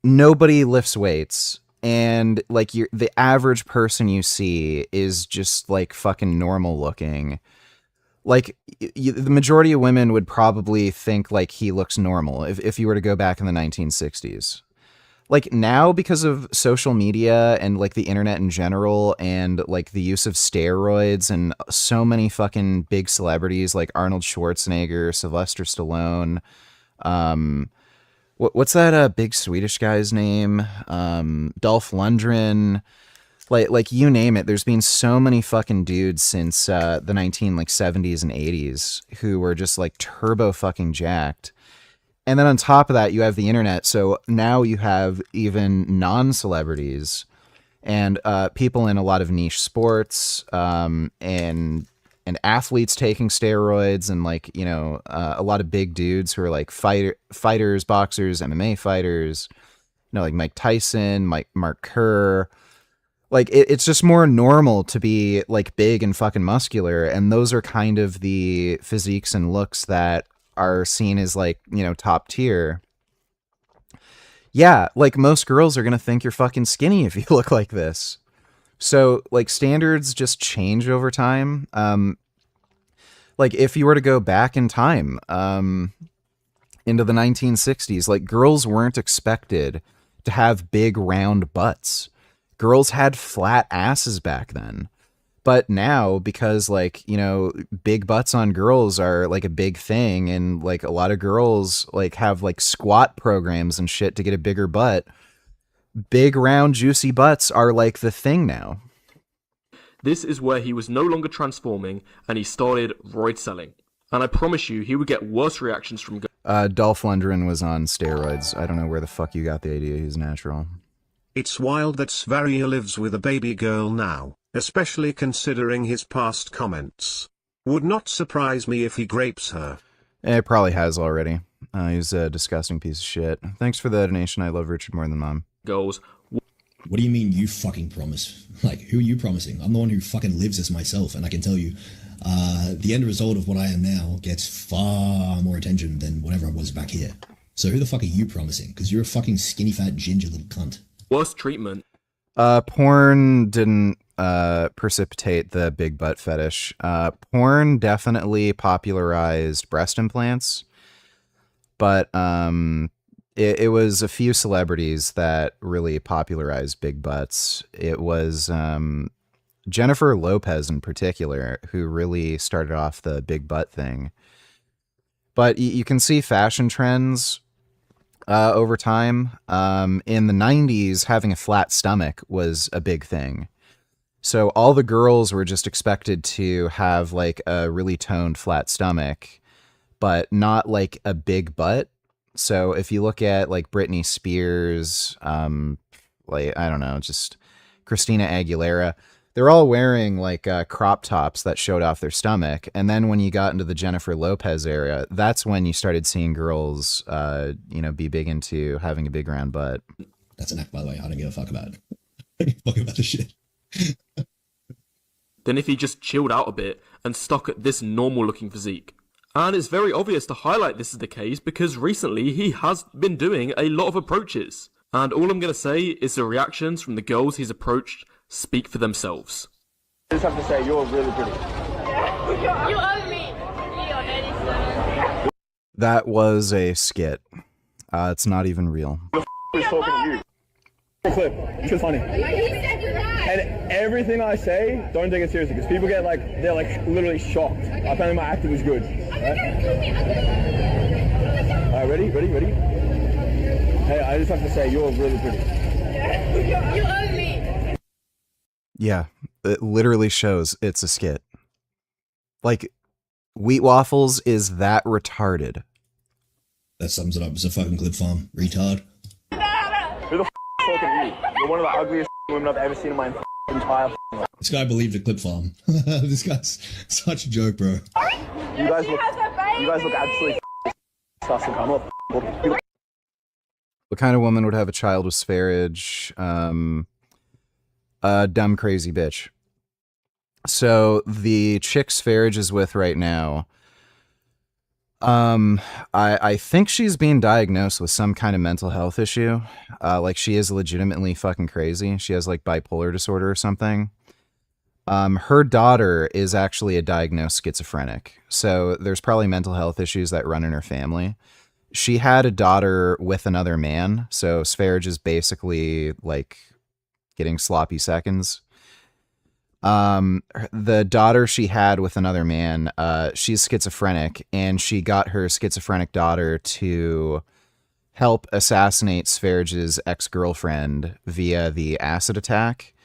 B: nobody lifts weights, and like the average person you see is just like fucking normal looking. Like, the majority of women would probably think like he looks normal if you were to go back in the 1960s. Like, now, because of social media and like the internet in general, and like the use of steroids, and so many fucking big celebrities like Arnold Schwarzenegger, Sylvester Stallone, what's that big Swedish guy's name? Dolph Lundgren, like you name it. There's been so many fucking dudes since the 1970s and 80s who were just like turbo fucking jacked. And then on top of that, you have the internet. So now you have even non-celebrities and people in a lot of niche sports, and athletes taking steroids, and like, you know, a lot of big dudes who are like fighters, boxers, MMA fighters, you know, like Mike Tyson, Mark Kerr. Like, it's just more normal to be like big and fucking muscular, and those are kind of the physiques and looks that are seen as like, you know, top tier. Yeah, like, most girls are gonna think you're fucking skinny if you look like this. So like, standards just change over time. Like, if you were to go back in time into the 1960s, like, girls weren't expected to have big round butts. Girls had flat asses back then. But now, because like, you know, big butts on girls are like a big thing, and like a lot of girls like have like squat programs and shit to get a bigger butt, big round juicy butts are like the thing now.
C: This is where he was no longer transforming, and he started roid selling. And I promise you, he would get worse reactions from
B: Dolph Lundgren was on steroids. I don't know where the fuck you got the idea he's natural.
E: It's wild that Svaria lives with a baby girl now, especially considering his past comments. Would not surprise me if he grapes her.
B: It probably has already. He's a disgusting piece of shit. Thanks for the donation. I love Richard more than Mom.
C: Goes.
U: What do you mean you fucking promise? Like, who are you promising? I'm the one who fucking lives this myself, and I can tell you, the end result of what I am now gets far more attention than whatever I was back here. So who the fuck are you promising? Because you're a fucking skinny fat ginger little cunt.
C: Worst treatment.
B: Porn didn't precipitate the big butt fetish. Porn definitely popularized breast implants, but it was a few celebrities that really popularized big butts. It was Jennifer Lopez in particular who really started off the big butt thing. But you can see fashion trends over time. In the 90s, having a flat stomach was a big thing. So all the girls were just expected to have like a really toned flat stomach, but not like a big butt. So if you look at like Britney Spears, like, I don't know, just Christina Aguilera, they're all wearing like crop tops that showed off their stomach. And then when you got into the Jennifer Lopez era, that's when you started seeing girls, be big into having a big round butt.
U: That's an act, by the way. I don't give a fuck about it. I don't give a fuck about the shit.
C: Than if he just chilled out a bit and stuck at this normal looking physique. And it's very obvious to highlight this is the case because recently he has been doing a lot of approaches. And all I'm going to say is the reactions from the girls he's approached speak for themselves.
F: I just have to say, you're really pretty.
V: You owe me.
B: That was a skit. It's not even real.
F: Who's talking to you? Clip. It's just funny. And everything I say, don't take it seriously because people get like, they're like literally shocked. Apparently my acting was good. Right? Alright, ready? Hey, I just have to say, you're really pretty.
V: You owe me.
B: Yeah, it literally shows it's a skit. Like, Wheat Waffles is that retarded.
U: That sums it up. It's a fucking clip farm. Retard.
F: Who the f*** is talking to you? You're one of the ugliest women I've ever seen in my entire life.
U: This guy believed a clip farm. This guy's such a joke, bro.
F: You guys look absolutely sus and come up.
B: What kind of woman would have a child with spherage? A dumb, crazy bitch. So the chick spherage is with right now, I think she's being diagnosed with some kind of mental health issue. Like she is legitimately fucking crazy. She has like bipolar disorder or something. Her daughter is actually a diagnosed schizophrenic. So there's probably mental health issues that run in her family. She had a daughter with another man. So spherage is basically like getting sloppy seconds. The daughter she had with another man, she's schizophrenic, and she got her schizophrenic daughter to help assassinate Spherage's ex-girlfriend via the acid attack.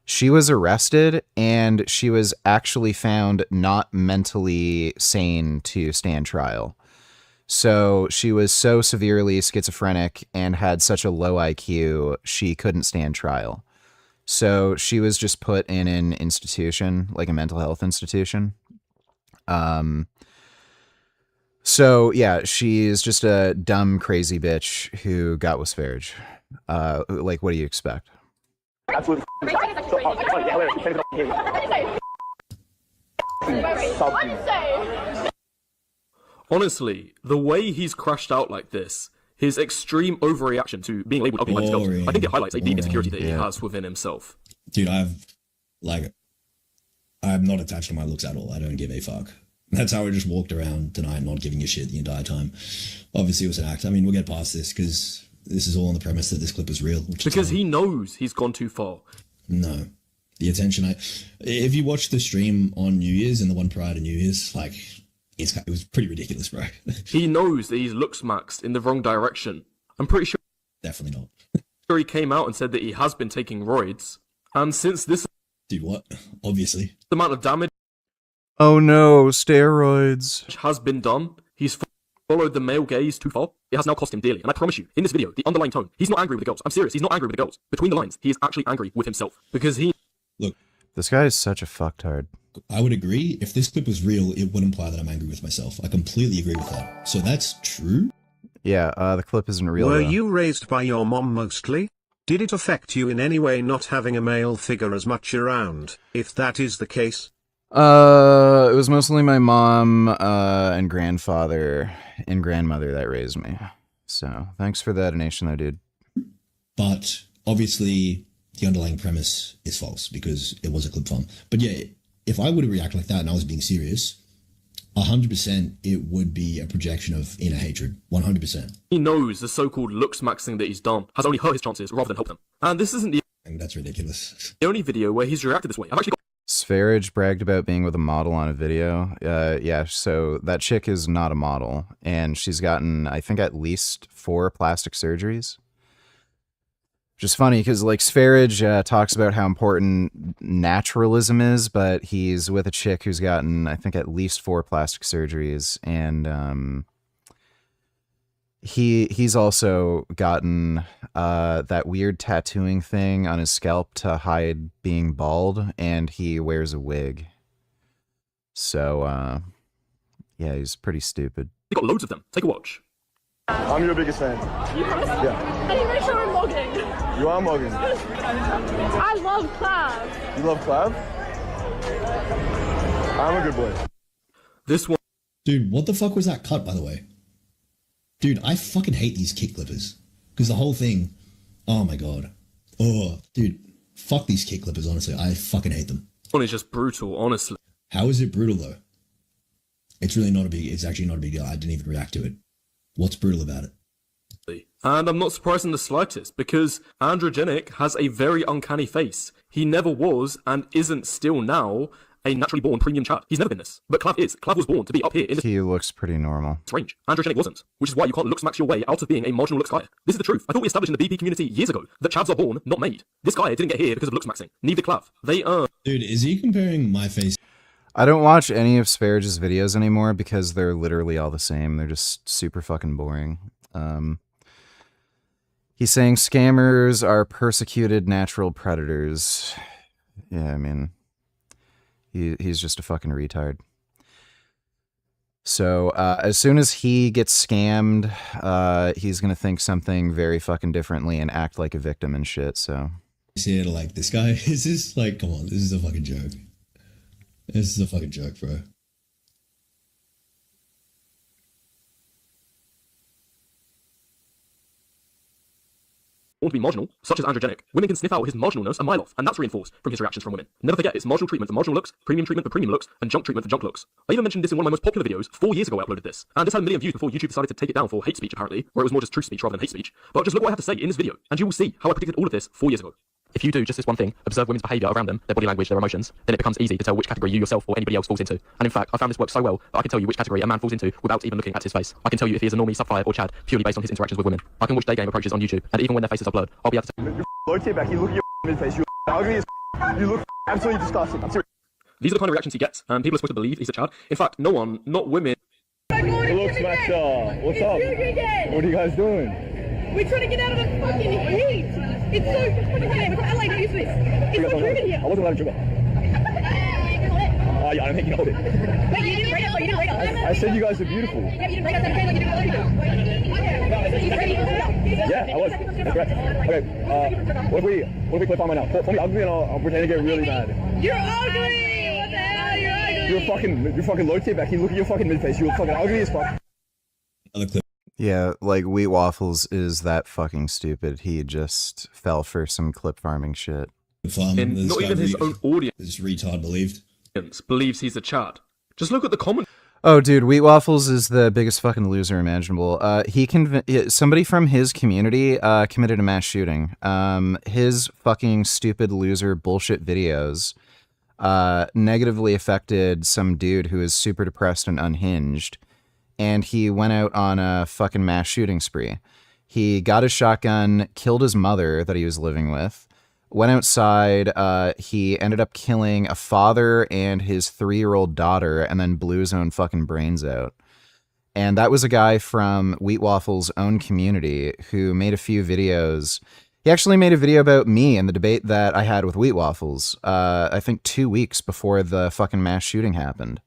B: She was arrested, and she was actually found not mentally sane to stand trial. So she was so severely schizophrenic and had such a low IQ, she couldn't stand trial. So she was just put in an institution, like a mental health institution. So yeah, she's just a dumb, crazy bitch who got with spherage. Like, what do you expect?
F: Absolutely.
C: Honestly, the way he's crashed out like this, his extreme overreaction to being labelled ugly by these girls, I think it highlights a deep insecurity that he has within himself.
U: Dude, I'm not attached to my looks at all. I don't give a fuck. That's how I just walked around tonight, not giving a shit the entire time. Obviously, it was an act. I mean, we'll get past this because this is all on the premise that this clip is real.
C: Because he knows he's gone too far.
U: No. The attention if you watch the stream on New Year's and the one prior to New Year's, like, it was pretty ridiculous, bro.
C: He knows that he's looks maxed in the wrong direction. I'm pretty sure.
U: Definitely not.
C: He came out and said that he has been taking roids. And since this.
U: Dude, what? Obviously.
C: The amount of damage.
B: Oh no, steroids.
C: Has been done. He's followed the male gaze too far. It has now cost him dearly. And I promise you, in this video, the underlying tone, he's not angry with the girls. I'm serious, he's not angry with the girls. Between the lines, he is actually angry with himself. Because he.
U: Look.
B: This guy is such a fucktard.
U: I would agree. If this clip was real, it would imply that I'm angry with myself. I completely agree with that. So that's true?
B: Yeah, the clip isn't real.
E: Were you raised by your mom mostly? Did it affect you in any way not having a male figure as much around, if that is the case?
B: It was mostly my mom, and grandfather and grandmother that raised me. So, thanks for that donation though, dude.
U: But, obviously, the underlying premise is false, because it was a clip farm. But yeah, if I were to react like that and I was being serious, 100% it would be a projection of inner hatred. 100%.
C: He knows the so-called looks maxing that he's done has only hurt his chances rather than helped them. And this isn't the...
U: And that's ridiculous.
C: The only video where he's reacted this way. I've actually got...
B: Spherage bragged about being with a model on a video. Yeah, so that chick is not a model. And she's gotten, I think, at least 4 plastic surgeries. Which is funny because, like, Spherage talks about how important naturalism is, but he's with a chick who's gotten, I think, at least 4 plastic surgeries. And He's also gotten that weird tattooing thing on his scalp to hide being bald, and he wears a wig. So yeah, he's pretty stupid.
C: They got loads of them. Take a watch.
F: I'm your biggest fan. Yeah.
V: And you make sure we're mogging.
F: You are mogging.
V: I love Clav.
F: You love Clav? I'm a good boy.
C: This one.
U: Dude, what the fuck was that cut, by the way? Dude, I fucking hate these kick clippers. Because the whole thing, oh my god. Oh, dude, fuck these kick clippers, honestly. I fucking hate them.
C: One is just brutal, honestly.
U: How is it brutal, though? It's actually not a big deal. I didn't even react to it. What's brutal about it?
C: And I'm not surprised in the slightest, because Androgenic has a very uncanny face. He never was, and isn't still now, a naturally born premium Chad. He's never been this. But Clav is. Clav was born to be up here in this
B: He looks pretty normal.
C: range. Androgenic wasn't, which is why you can't looks max your way out of being a marginal looks guy. This is the truth. I thought we established in the BP community years ago that Chads are born, not made. This guy didn't get here because of looks maxing. Neither Clav. They earn.
U: Dude, is he comparing my face?
B: I don't watch any of Sparage's videos anymore because they're literally all the same. They're just super fucking boring. He's saying scammers are persecuted natural predators. Yeah, I mean, he's just a fucking retard. So as soon as he gets scammed, he's gonna think something very fucking differently and act like a victim and shit. So
U: Here to like this guy. Is this like, come on, this is a fucking joke. This is a fucking joke, bro.
C: Born to be marginal, such as Androgenic. Women can sniff out his marginalness a mile off, and that's reinforced from his reactions from women. Never forget, it's marginal treatment for marginal looks, premium treatment for premium looks, and junk treatment for junk looks. I even mentioned this in one of my most popular videos 4 years ago. I uploaded this, and this had 1 million views before YouTube decided to take it down for hate speech, apparently, where it was more just truth speech rather than hate speech. But just look what I have to say in this video, and you will see how I predicted all of this 4 years ago. If you do just this one thing, observe women's behaviour around them, their body language, their emotions, then it becomes easy to tell which category you yourself or anybody else falls into. And in fact, I found this works so well that I can tell you which category a man falls into without even looking at his face. I can tell you if he is a normie, sub-5, or Chad, purely based on his interactions with women. I can watch day game approaches on YouTube, and even when their faces are blurred, I'll be able to tell.
F: Low tier back, you look at your mid-face, you ugly as you look absolutely disgusting. I'm serious.
C: These are the kind of reactions he gets, and people are supposed to believe he's a Chad. In fact, no one, not women.
F: Hello, Smash. What's up? What are you guys doing?
V: We're trying to get out of the fucking heat. It's so fucking hot. It's LA, don't use this. It's so humid here.
F: I wasn't allowed to drink it. Yeah, I don't think you know it.
V: Wait, you didn't rate us, though. You didn't rate us.
F: I said you guys are beautiful.
V: Yeah, you didn't rate us. Okay, like you didn't rate us.
F: Yeah, I was. That's correct. Okay, what if we clip on right now? Call me ugly and I'll pretend to get really mad.
V: You're ugly! What the hell? You're ugly!
F: You're fucking low tier back. You look at your fucking mid-face. You're fucking ugly as fuck.
U: Another clip.
B: yeah, like Wheat Waffles is that fucking stupid. He just fell for some clip farming shit.
C: And not even his own audience.
U: This retard believed.
C: Believes he's a Chad. Just look at the comment.
B: Oh, dude, Wheat Waffles is the biggest fucking loser imaginable. Somebody from his community committed a mass shooting. His fucking stupid loser bullshit videos negatively affected some dude who is super depressed and unhinged, and he went out on a fucking mass shooting spree. He got his shotgun, killed his mother that he was living with, went outside, he ended up killing a father and his 3-year-old daughter, and then blew his own fucking brains out. And that was a guy from Wheat Waffles' own community who made a few videos. He actually made a video about me and the debate that I had with Wheat Waffles, I think 2 weeks before the fucking mass shooting happened.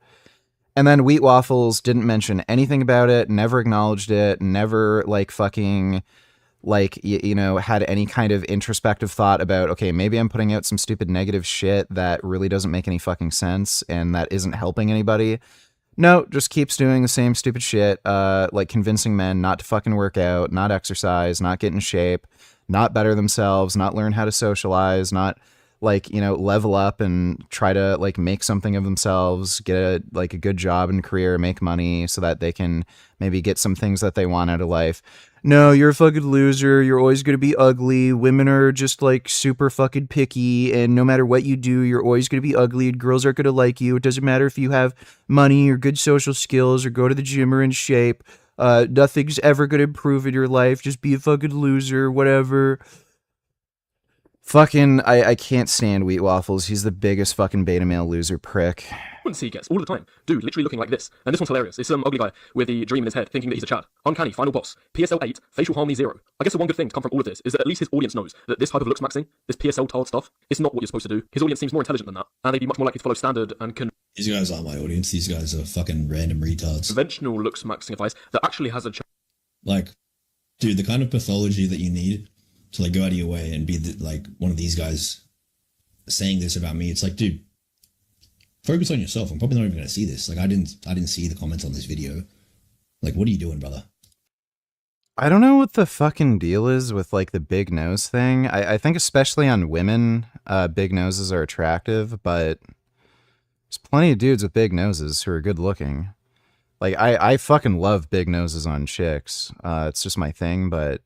B: And then Wheat Waffles didn't mention anything about it, never acknowledged it, never, like, fucking... like, you know, had any kind of introspective thought about, okay, maybe I'm putting out some stupid negative shit that really doesn't make any fucking sense and that isn't helping anybody. No, just keeps doing the same stupid shit, like convincing men not to fucking work out, not exercise, not get in shape, not better themselves, not learn how to socialize, not, like, you know, level up and try to, like, make something of themselves, get a good job and career, make money so that they can maybe get some things that they want out of life. No, you're a fucking loser. You're always going to be ugly. Women are just, like, super fucking picky, and no matter what you do, you're always going to be ugly, and girls aren't going to like you. It doesn't matter if you have money or good social skills or go to the gym or in shape. Nothing's ever going to improve in your life. Just be a fucking loser, whatever. Fucking, I can't stand Wheat Waffles. He's the biggest fucking beta male loser prick.
C: He gets all the time. Dude, literally looking like this. And this one's hilarious. It's some ugly guy with the dream in his head, thinking that he's a Chad. Uncanny, final boss. PSL 8, facial harmony 0. I guess the one good thing to come from all of this is that at least his audience knows that this type of looks maxing, this PSL tard stuff, it's not what you're supposed to do. His audience seems more intelligent than that, and they'd be much more likely to follow standard and
U: These guys aren't my audience. These guys are fucking random retards.
C: conventional looks maxing advice that actually has a
U: Like, dude, the kind of pathology that you need to like go out of your way and be like one of these guys saying this about me. It's like, dude, focus on yourself. I'm probably not even going to see this. Like, I didn't see the comments on this video. Like, what are you doing, brother?
B: I don't know what the fucking deal is with like the big nose thing. I think especially on women, big noses are attractive, but there's plenty of dudes with big noses who are good looking. Like, I fucking love big noses on chicks. It's just my thing, but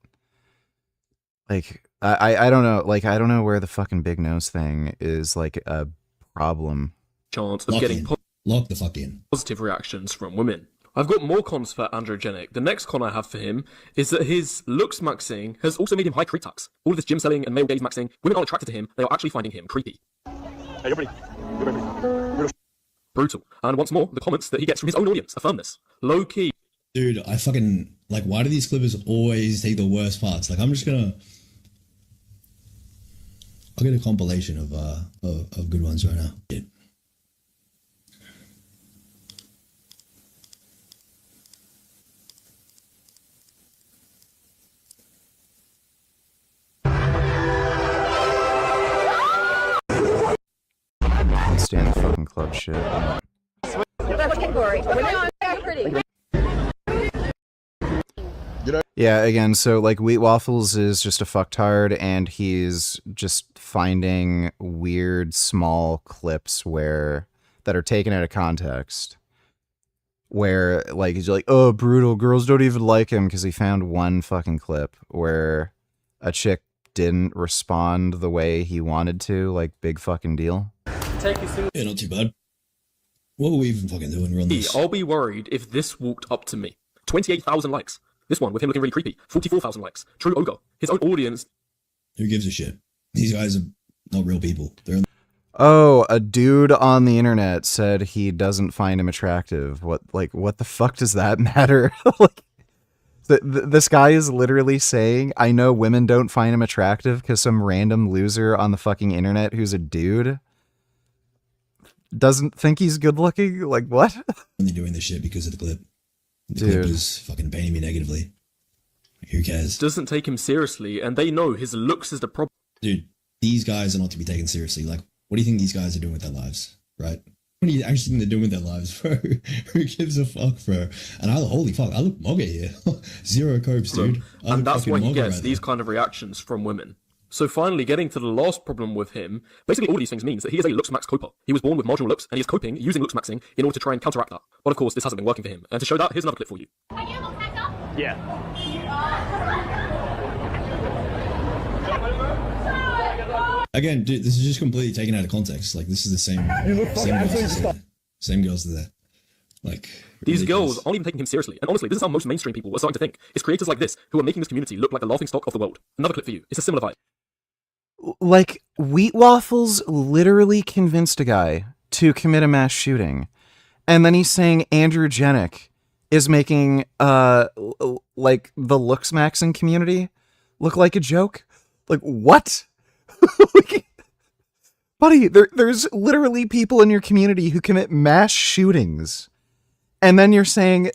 B: like, I don't know. Like, I don't know where the fucking big nose thing is like a problem.
C: chance of getting
U: lock the fuck in.
C: Positive reactions from women. I've got more cons for Androgenic. The next con I have for him is that his looks maxing has also made him high creep tax. All of this gym selling and male gaze maxing, women aren't attracted to him, they are actually finding him creepy.
F: Hey, you're pretty.
C: Brutal. And once more, the comments that he gets from his own audience affirm this. Low key.
U: Dude, I fucking, like, why do these clippers always take the worst parts? Like, I'm just gonna, I'll get a compilation of good ones right now. Yeah.
B: Can't stand the fucking club shit. Yeah, again, so like Wheat Waffles is just a fucktard, and he's just finding weird small clips that are taken out of context. Where like he's like, oh, brutal, girls don't even like him because he found one fucking clip where a chick didn't respond the way he wanted to, like big fucking deal.
U: Yeah, not too bad. What were we even fucking doing? We're on this.
C: I'll be worried if this walked up to me. 28,000 likes. This one with him looking really creepy. 44,000 likes. True ogre. His own audience.
U: Who gives a shit? These guys are not real people. They're
B: Oh, a dude on the internet said he doesn't find him attractive. What the fuck does that matter? Like, this guy is literally saying, I know women don't find him attractive because some random loser on the fucking internet who's a dude doesn't think he's good looking. Like, what?
U: only doing this shit because of the clip. The
B: Dude.
U: clip is fucking painting me negatively. Who cares?
C: Doesn't take him seriously, and they know his looks is the problem.
U: Dude, these guys are not to be taken seriously. Like, what do you think these guys are doing with their lives, right? What do you actually think they're doing with their lives, bro? Who gives a fuck, bro? And holy fuck, I look Mogged here. Zero copes, dude.
C: And that's why he gets these kind of reactions from women. So finally, getting to the last problem with him, basically all these things means that he is a looks max coper. He was born with marginal looks, and he is coping using looks maxing in order to try and counteract that. But of course, this hasn't been working for him. And to show that, here's another clip for you.
F: Yeah.
U: Again, dude, this is just completely taken out of context. Like, this is the same girls there. Like,
C: These girls aren't even taking him seriously. And honestly, this is how most mainstream people are starting to think. It's creators like this who are making this community look like the laughingstock of the world. Another clip for you. It's a similar vibe.
B: Like, Wheat Waffles literally convinced a guy to commit a mass shooting. And then he's saying Androgenic is making, like, the looks maxing community look like a joke. Like, what? Buddy, there's literally people in your community who commit mass shootings. And then you're saying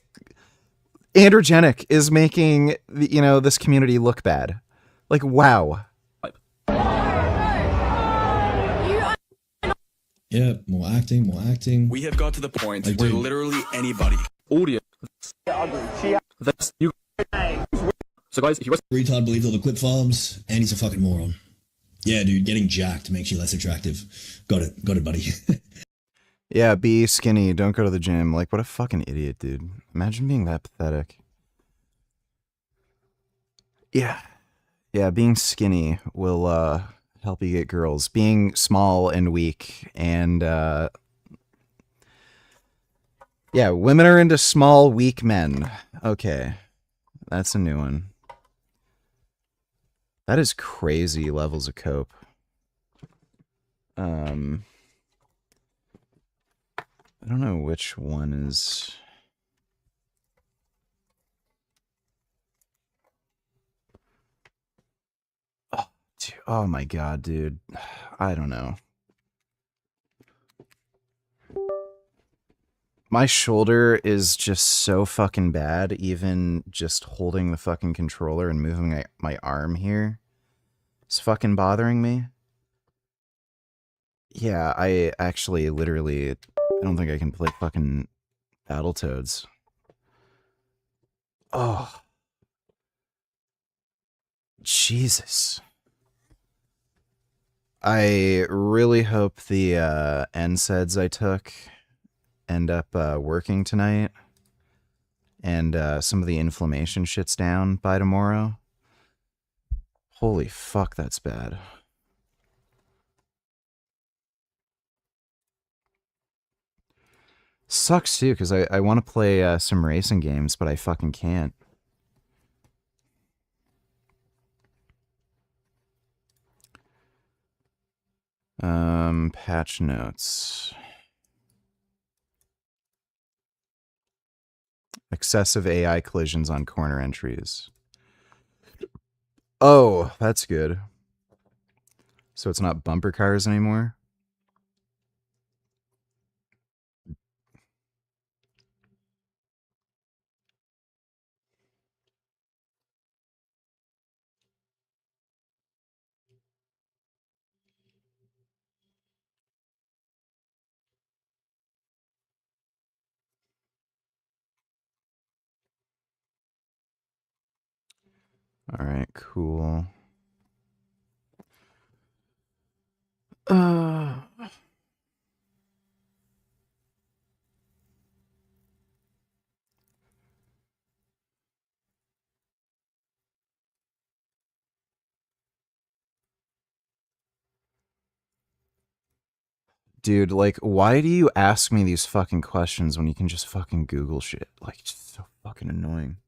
B: Androgenic is making, this community look bad. Like, wow.
U: yeah, more acting.
D: We have got to the point where literally anybody.
C: Audience. That's you. So guys, if you
U: retard believes all the clip farms, and he's a fucking moron. Yeah, dude, getting jacked makes you less attractive. Got it, buddy.
B: Yeah, be skinny, don't go to the gym. Like, what a fucking idiot, dude. Imagine being that pathetic. Yeah, being skinny will help you get girls. Being small and weak and yeah, women are into small, weak men. Okay, that's a new one. That is crazy levels of cope. I don't know which one is... Oh my god, dude. I don't know. My shoulder is just so fucking bad, even just holding the fucking controller and moving my arm here. It's fucking bothering me. Yeah, I actually literally... I don't think I can play fucking Battletoads. Oh. Jesus. I really hope the NSAIDs I took end up working tonight. And some of the inflammation shit's down by tomorrow. Holy fuck, that's bad. Sucks too, because I want to play some racing games, but I fucking can't. Patch notes. Excessive AI collisions on corner entries. Oh, that's good. So it's not bumper cars anymore? All right, cool. Dude, like, why do you ask me these fucking questions when you can just fucking Google shit? Like, it's so fucking annoying.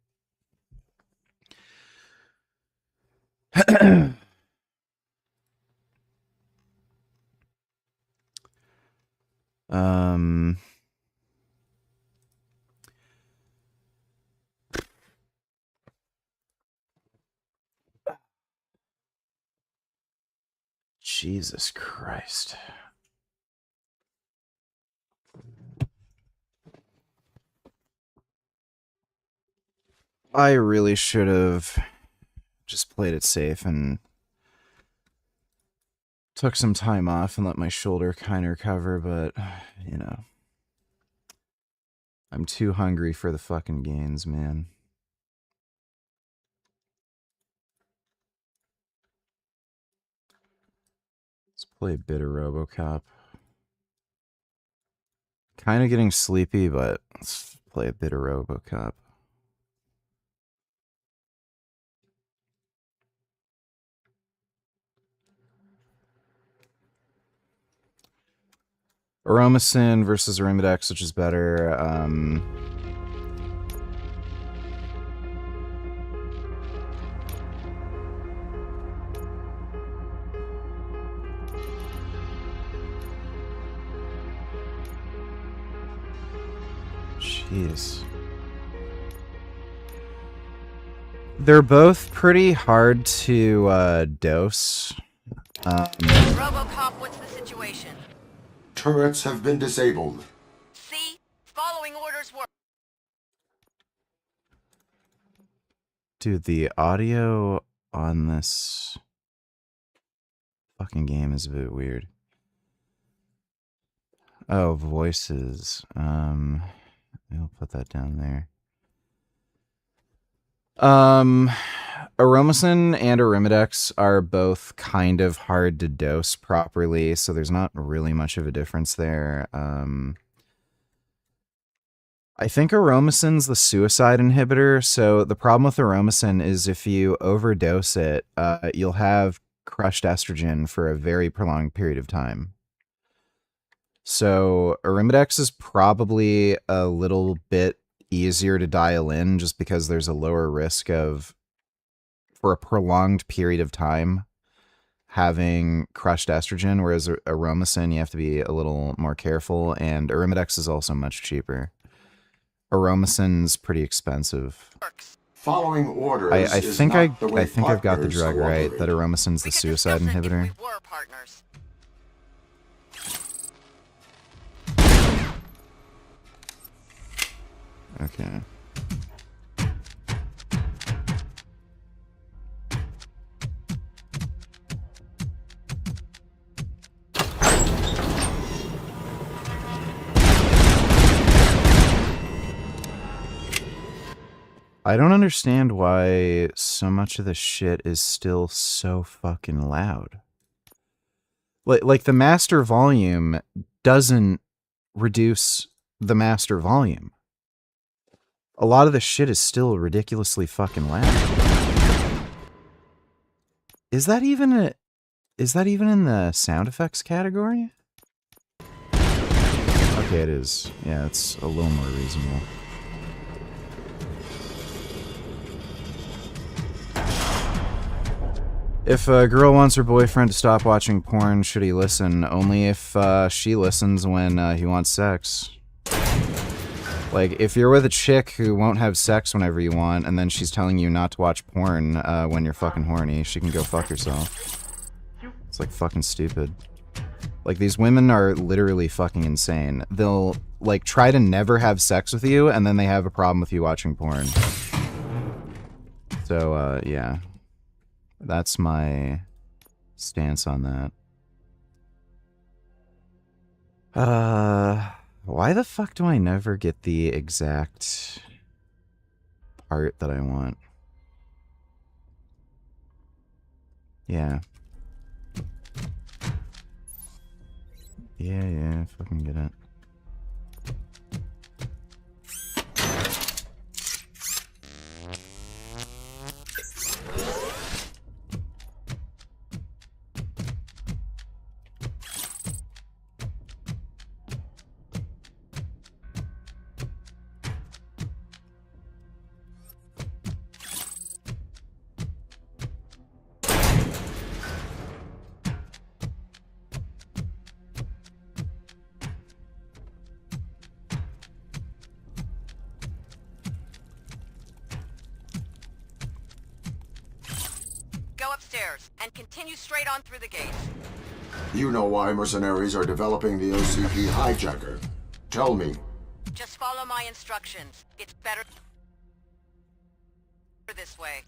B: Jesus Christ. I really should have just played it safe and took some time off and let my shoulder kind of recover, but, you know. I'm too hungry for the fucking gains, man. Let's play a bit of RoboCop. Kind of getting sleepy, but let's play a bit of RoboCop. Aromacin versus Arimidex, which is better. Jeez. They're both pretty hard to dose.
V: RoboCop, what's the situation?
J: Turrets have been disabled.
V: See? Following orders work.
B: Dude, the audio on this fucking game is a bit weird. Oh, voices. I'll put that down there. Aromacin and Arimidex are both kind of hard to dose properly, so there's not really much of a difference there. I think Aromacin's the suicide inhibitor, so the problem with Aromacin is if you overdose it, you'll have crushed estrogen for a very prolonged period of time. So Arimidex is probably a little bit easier to dial in just because there's a lower risk of, for a prolonged period of time, having crushed estrogen, whereas Aromacin, you have to be a little more careful, and Arimidex is also much cheaper. Aromacin's pretty expensive.
J: Following orders
B: I
J: is
B: think
J: not the way
B: I think I've got the
J: partners
B: drug right,
J: cooperate.
B: that Aromacin's the suicide inhibitor. Okay. I don't understand why so much of the shit is still so fucking loud. Like the master volume doesn't reduce the master volume. A lot of the shit is still ridiculously fucking loud. Is that even in the sound effects category? Okay, it is. Yeah, it's a little more reasonable. If a girl wants her boyfriend to stop watching porn, should he listen? Only if she listens when he wants sex. Like, if you're with a chick who won't have sex whenever you want, and then she's telling you not to watch porn when you're fucking horny, she can go fuck herself. It's like fucking stupid. Like, these women are literally fucking insane. They'll, like, try to never have sex with you, and then they have a problem with you watching porn. So, yeah. That's my stance on that. Why the fuck do I never get the exact part that I want? Yeah. Yeah, I fucking get it.
N: And continue straight on through the gate.
J: You know why mercenaries are developing the OCP hijacker. Tell me.
N: Just follow my instructions. It's better this way.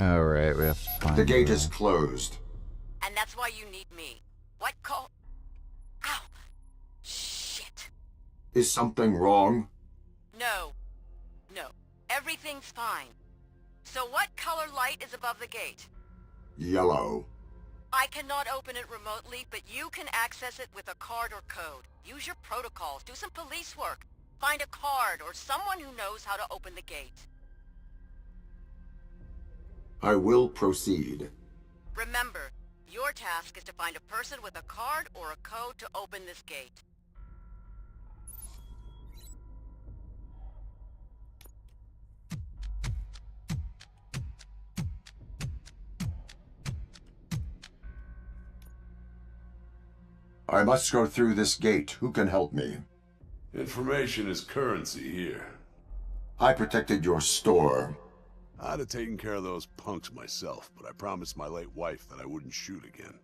B: Alright, we have to find
J: the gate is closed.
N: And that's why you need me. What call? Ow! Shit.
J: Is something wrong?
N: No. Everything's fine. So what color light is above the gate?
J: Yellow.
N: I cannot open it remotely, but you can access it with a card or code. Use your protocols, do some police work. Find a card or someone who knows how to open the gate.
J: I will proceed.
N: Remember, your task is to find a person with a card or a code to open this gate.
J: I must go through this gate. Who can help me?
O: Information is currency here.
J: I protected your store.
O: I'd have taken care of those punks myself, but I promised my late wife that I wouldn't shoot again.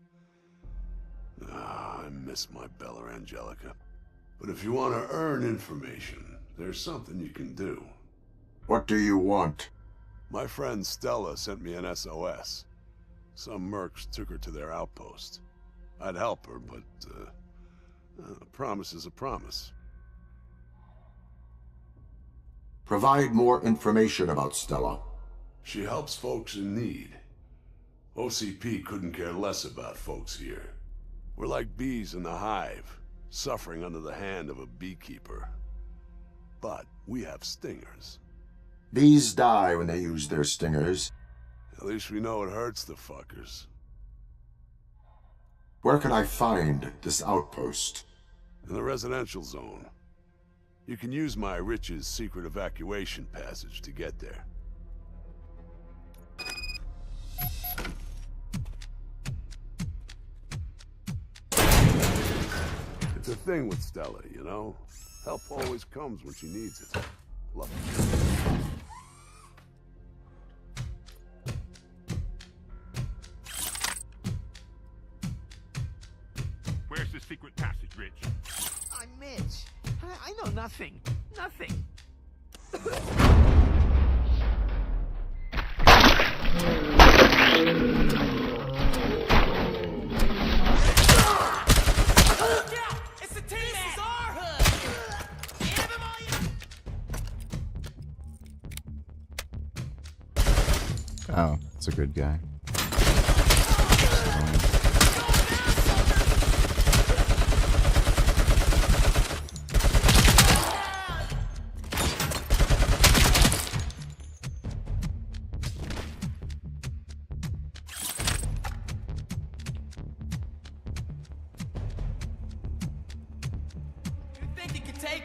O: I miss my Bella Angelica. But if you want to earn information, there's something you can do.
J: What do you want?
O: My friend Stella sent me an SOS. Some mercs took her to their outpost. I'd help her, but a promise is a promise.
J: Provide more information about Stella.
O: She helps folks in need. OCP couldn't care less about folks here. We're like bees in the hive, suffering under the hand of a beekeeper. But we have stingers.
J: Bees die when they use their stingers.
O: At least we know it hurts the fuckers.
J: Where can I find this outpost?
O: In the residential zone. You can use my Rich's secret evacuation passage to get there. It's a thing with Stella, you know? Help always comes when she needs it. Look.
P: Where's the secret passage, Rich?
M: I'm Mitch. I know nothing. Nothing.
V: It's the team. This is our hood. Give him all
B: Oh, it's a good guy.
V: You think you can take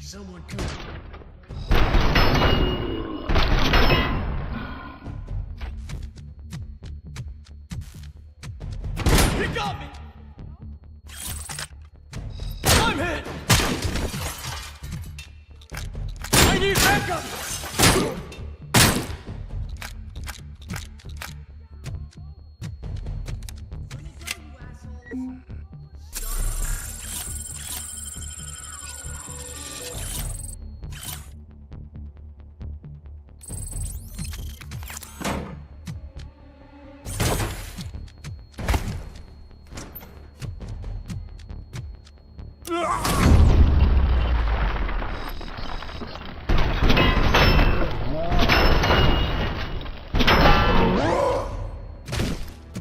V: someone come. He got me! I'm hit! I need backup!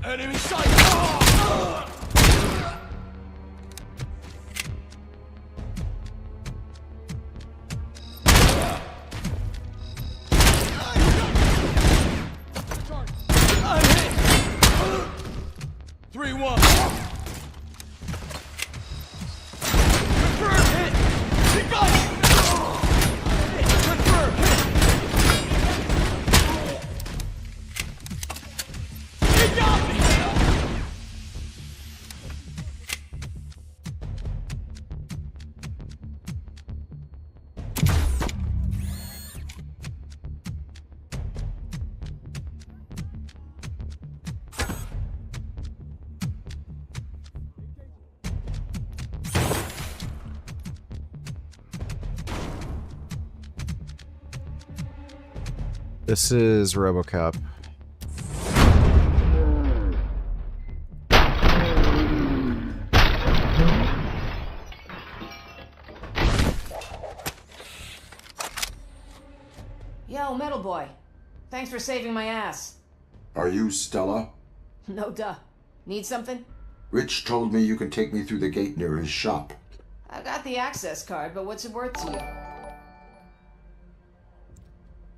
V: Enemy sight! I'm hit! 3-1. Confirm hit! He got me! Confirm hit! He got me!
B: This is RoboCop.
R: Yo, Metal Boy. Thanks for saving my ass.
J: Are you Stella?
R: No duh. Need something?
J: Rich told me you can take me through the gate near his shop.
R: I got the access card, but what's it worth to you?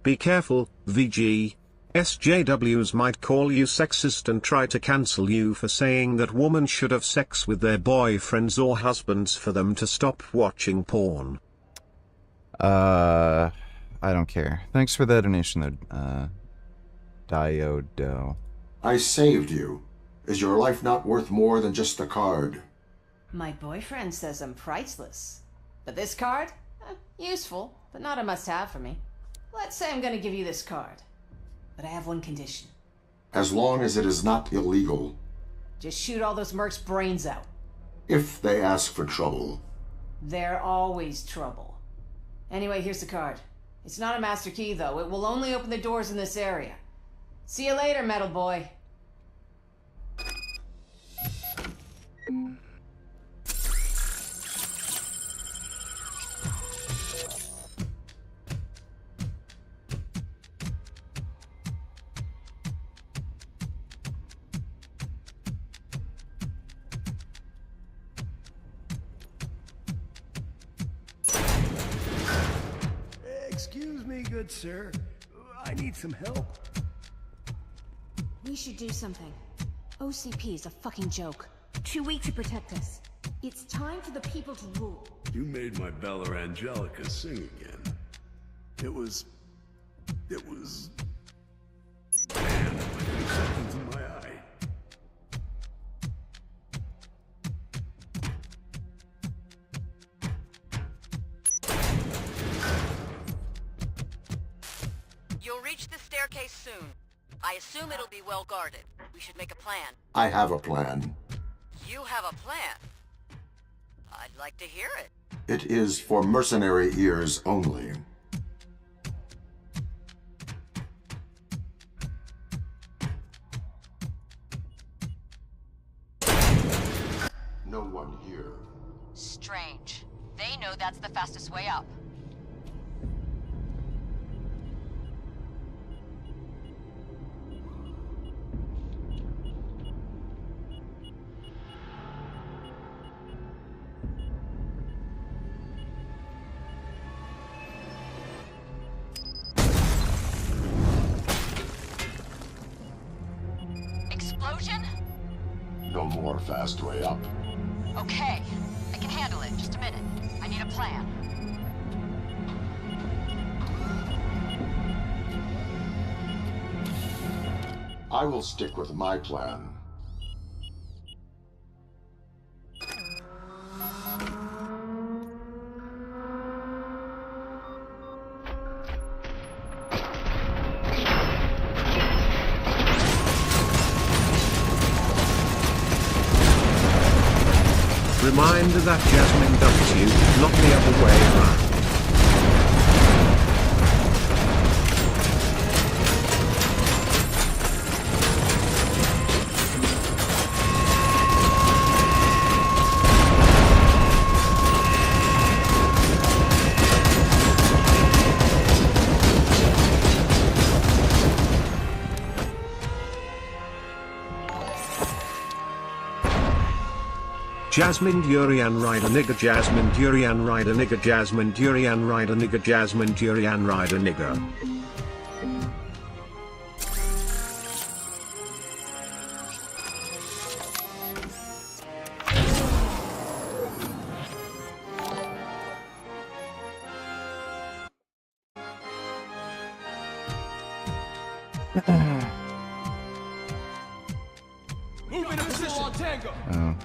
E: Be careful, VG. SJWs might call you sexist and try to cancel you for saying that women should have sex with their boyfriends or husbands for them to stop watching porn.
B: I don't care. Thanks for the donation though, Diodo.
J: I saved you. Is your life not worth more than just the card?
R: My boyfriend says I'm priceless. But this card? Useful, but not a must-have for me. Let's say I'm gonna give you this card. But I have one condition.
J: As long as it is not illegal.
R: Just shoot all those mercs' brains out.
J: If they ask for trouble.
R: They're always trouble. Anyway, here's the card. It's not a master key, though. It will only open the doors in this area. See you later, metal boy.
H: Excuse me, good sir. I need some help.
R: We should do something. OCP is a fucking joke. Too weak to protect us. It's time for the people to rule.
O: You made my Bella Angelica sing again. It was... Man, something's in my eye.
N: You'll reach the staircase soon. I assume it'll be well guarded. We should make a plan.
J: I have a plan.
N: You have a plan? I'd like to hear it.
J: It is for mercenary ears only. No one here.
N: Strange. They know that's the fastest way up. Explosion?
J: No more fast way up.
N: Okay. I can handle it. Just a minute. I need a plan.
J: I will stick with my plan.
E: Reminder that Jasmine dumped you, not the other way around. Jasmine Durian Rider Nigga Jasmine Durian Rider Nigga Jasmine Durian Rider Nigga Jasmine Durian Rider Nigga.
M: Move into position on Tango.
B: Oh.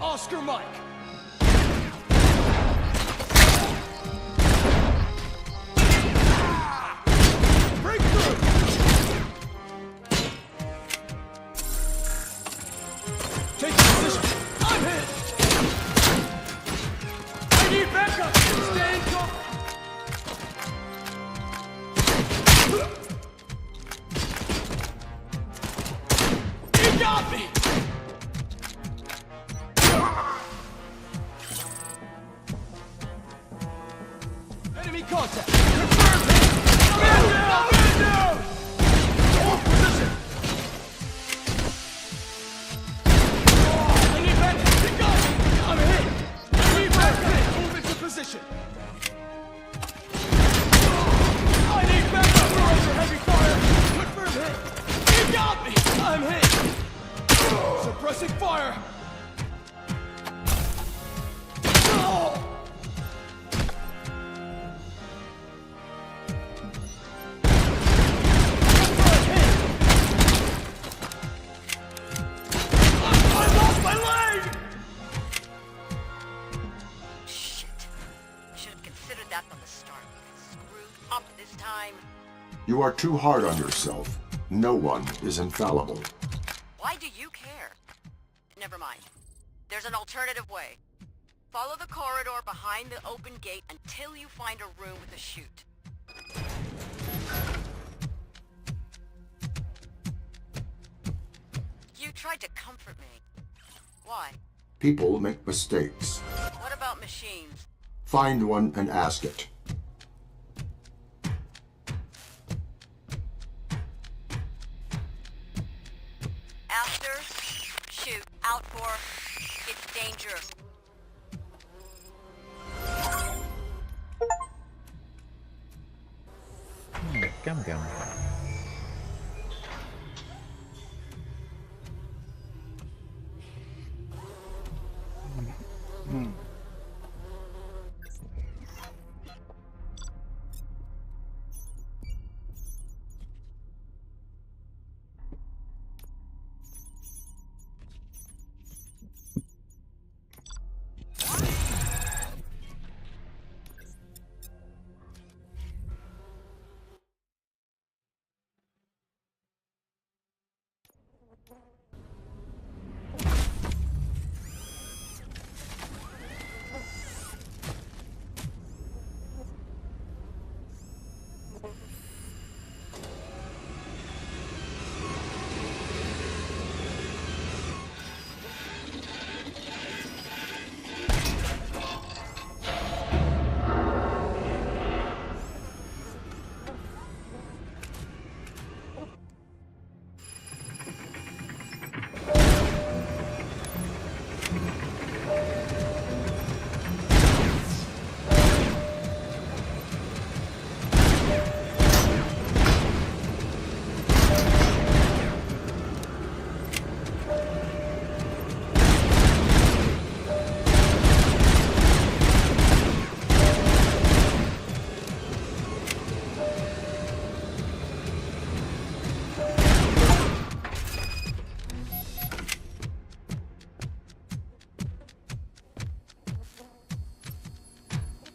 M: Oscar Mike.
F: Pressing fire!
J: You are too hard on yourself. No one is infallible.
N: Why do you care? Never mind. There's an alternative way. Follow the corridor behind the open gate until you find a room with a chute. You tried to comfort me. Why?
J: People make mistakes.
N: What about machines?
J: Find one and ask it.
N: After, shoot, out for, it's dangerous.
B: Gum gum.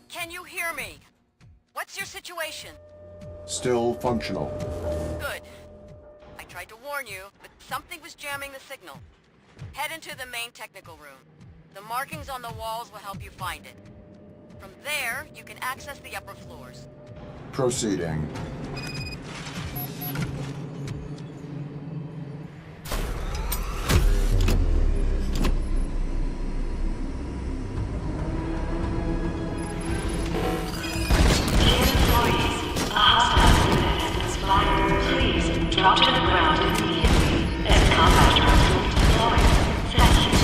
N: Can you hear me? What's your situation?
J: Still functional.
N: Good. I tried to warn you, but something was jamming the signal. Head into the main technical room. The markings on the walls will help you find it. From there, you can access the upper floors.
J: Proceeding.
Q: Drop to the ground immediately. There's combat transport deployed. Thank you.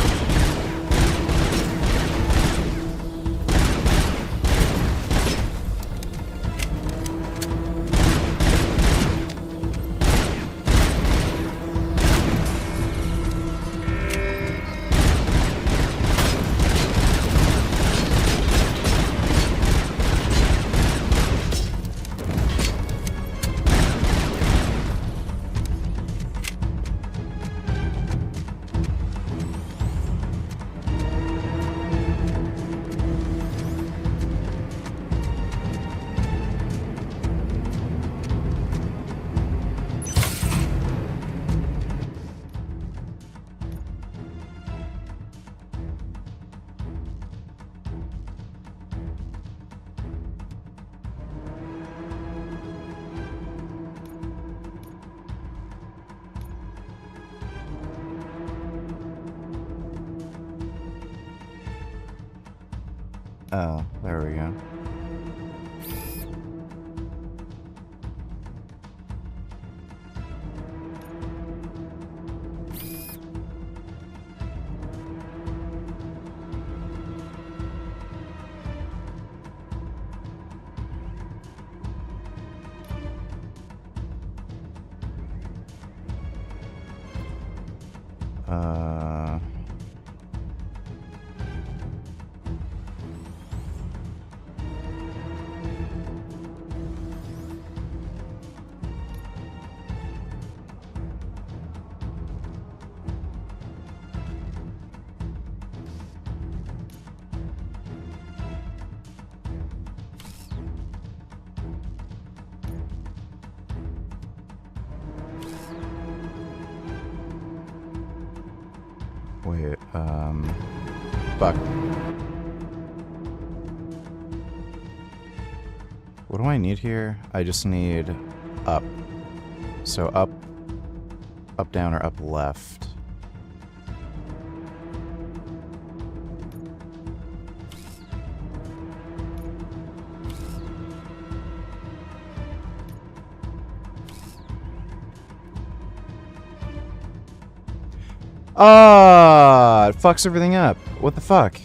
B: Oh, there we go. Wait, fuck. What do I need here? I just need up. So up, down, or up, left. Ah, it fucks everything up. What the fuck?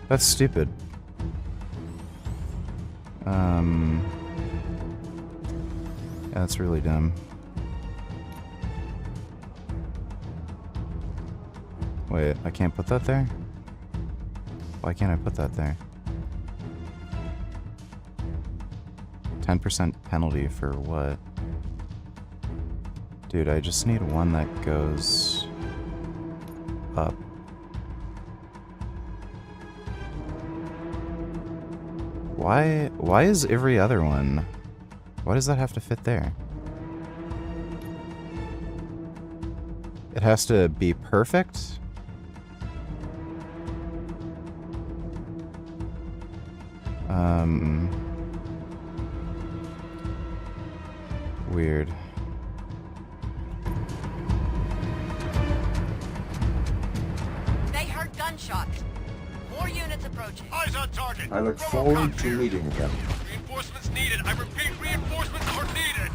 B: That's stupid. Yeah, that's really dumb. Wait, I can't put that there? Why can't I put that there? 10% penalty for what? Dude, I just need one that goes up. Why is every other one? Why does that have to fit there? It has to be perfect? Weird.
N: They heard gunshots. More units approaching.
P: Eyes on target.
J: I look forward to meeting them.
P: Reinforcements needed. I repeat, reinforcements are needed.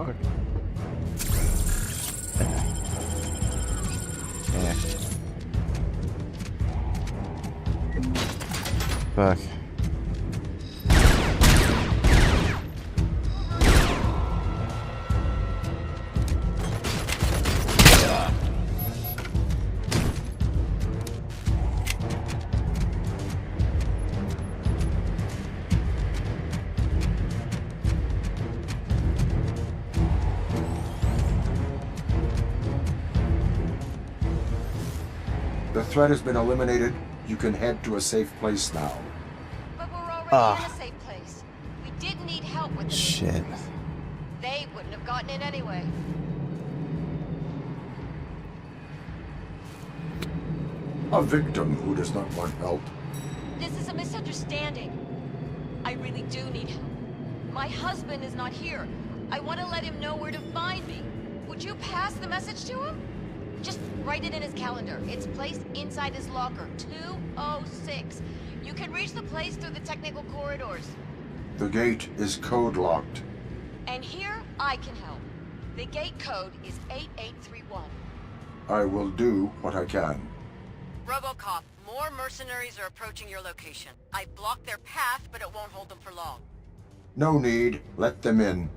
F: Okay.
B: Yeah. Fuck.
J: The threat has been eliminated. You can head to a safe place now.
N: But we're already in a safe place. We did need help with the
B: Shit.
N: They wouldn't have gotten in anyway.
J: A victim who does not want help.
N: This is a misunderstanding. I really do need help. My husband is not here. I want to let him know where to find me. Would you pass the message to him? Just write it in his calendar. It's placed inside his locker, 206. You can reach the place through the technical corridors.
J: The gate is code locked.
N: And here, I can help. The gate code is 8831.
J: I will do what I can.
N: RoboCop, more mercenaries are approaching your location. I blocked their path, but it won't hold them for long.
J: No need. Let them in.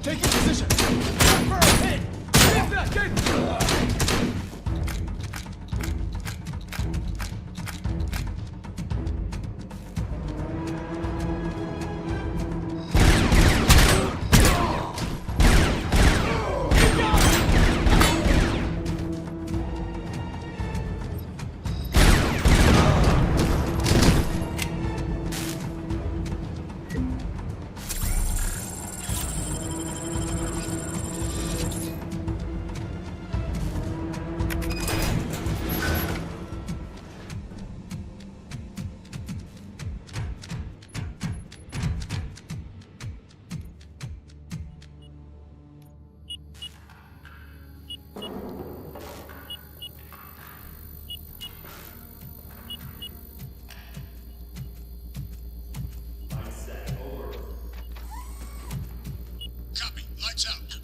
P: Take your position! First hit! Hit that gate!
U: Copy. Lights out.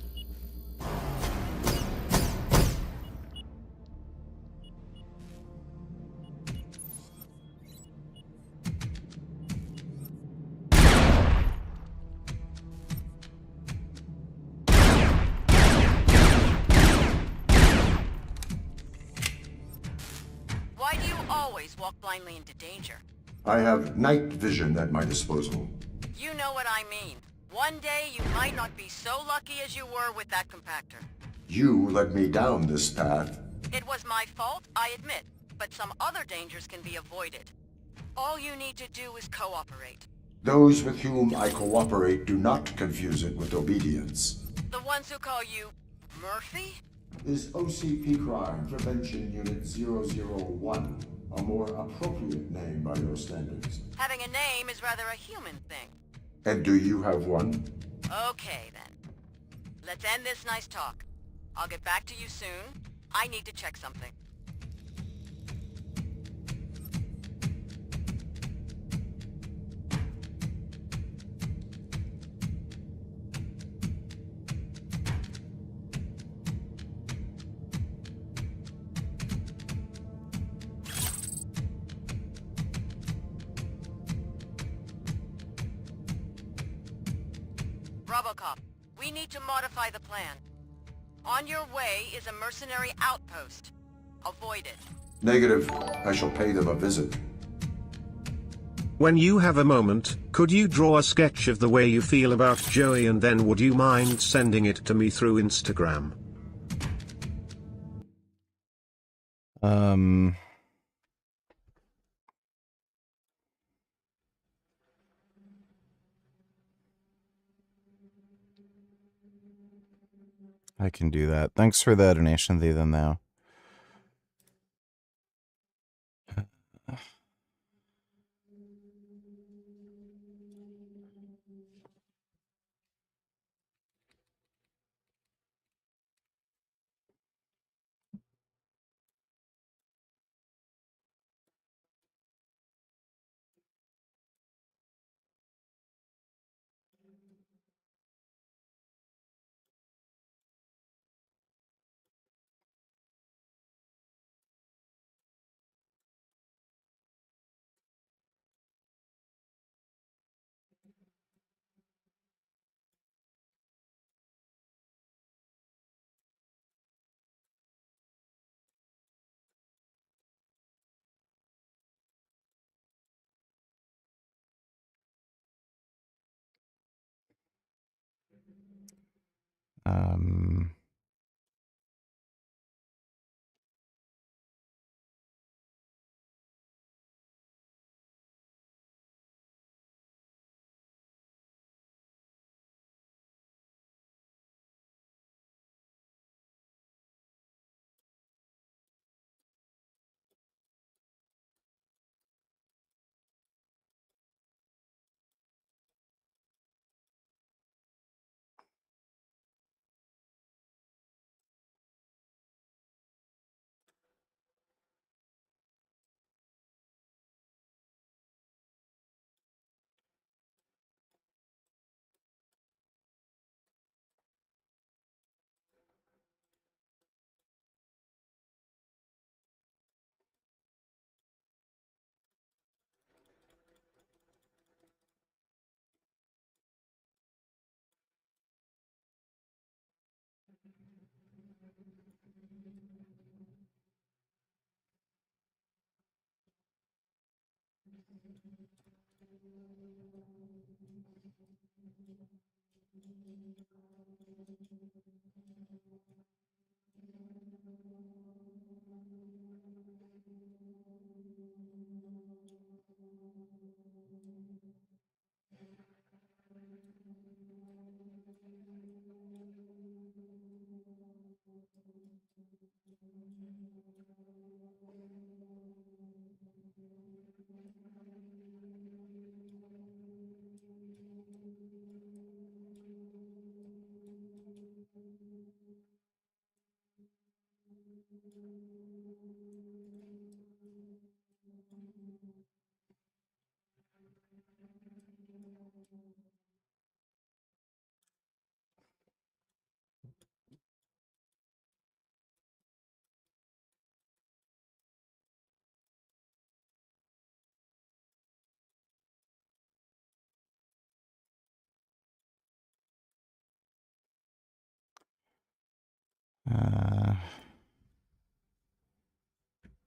N: Why do you always walk blindly into danger?
J: I have night vision at my disposal.
N: You know what I mean. One day you might not be so lucky as you were with that compactor.
J: You led me down this path.
N: It was my fault, I admit, but some other dangers can be avoided. All you need to do is cooperate.
J: Those with whom I cooperate do not confuse it with obedience.
N: The ones who call you Murphy?
J: Is OCP Crime Prevention Unit 001 a more appropriate name by your standards?
N: Having a name is rather a human thing.
J: And do you have one?
N: Okay, then. Let's end this nice talk. I'll get back to you soon. I need to check something. Robocop, we need to modify the plan. On your way is a mercenary outpost. Avoid it.
J: Negative. I shall pay them a visit.
E: When you have a moment, could you draw a sketch of the way you feel about Joey, and then would you mind sending it to me through Instagram?
B: I can do that. Thanks for the donation, thee then though.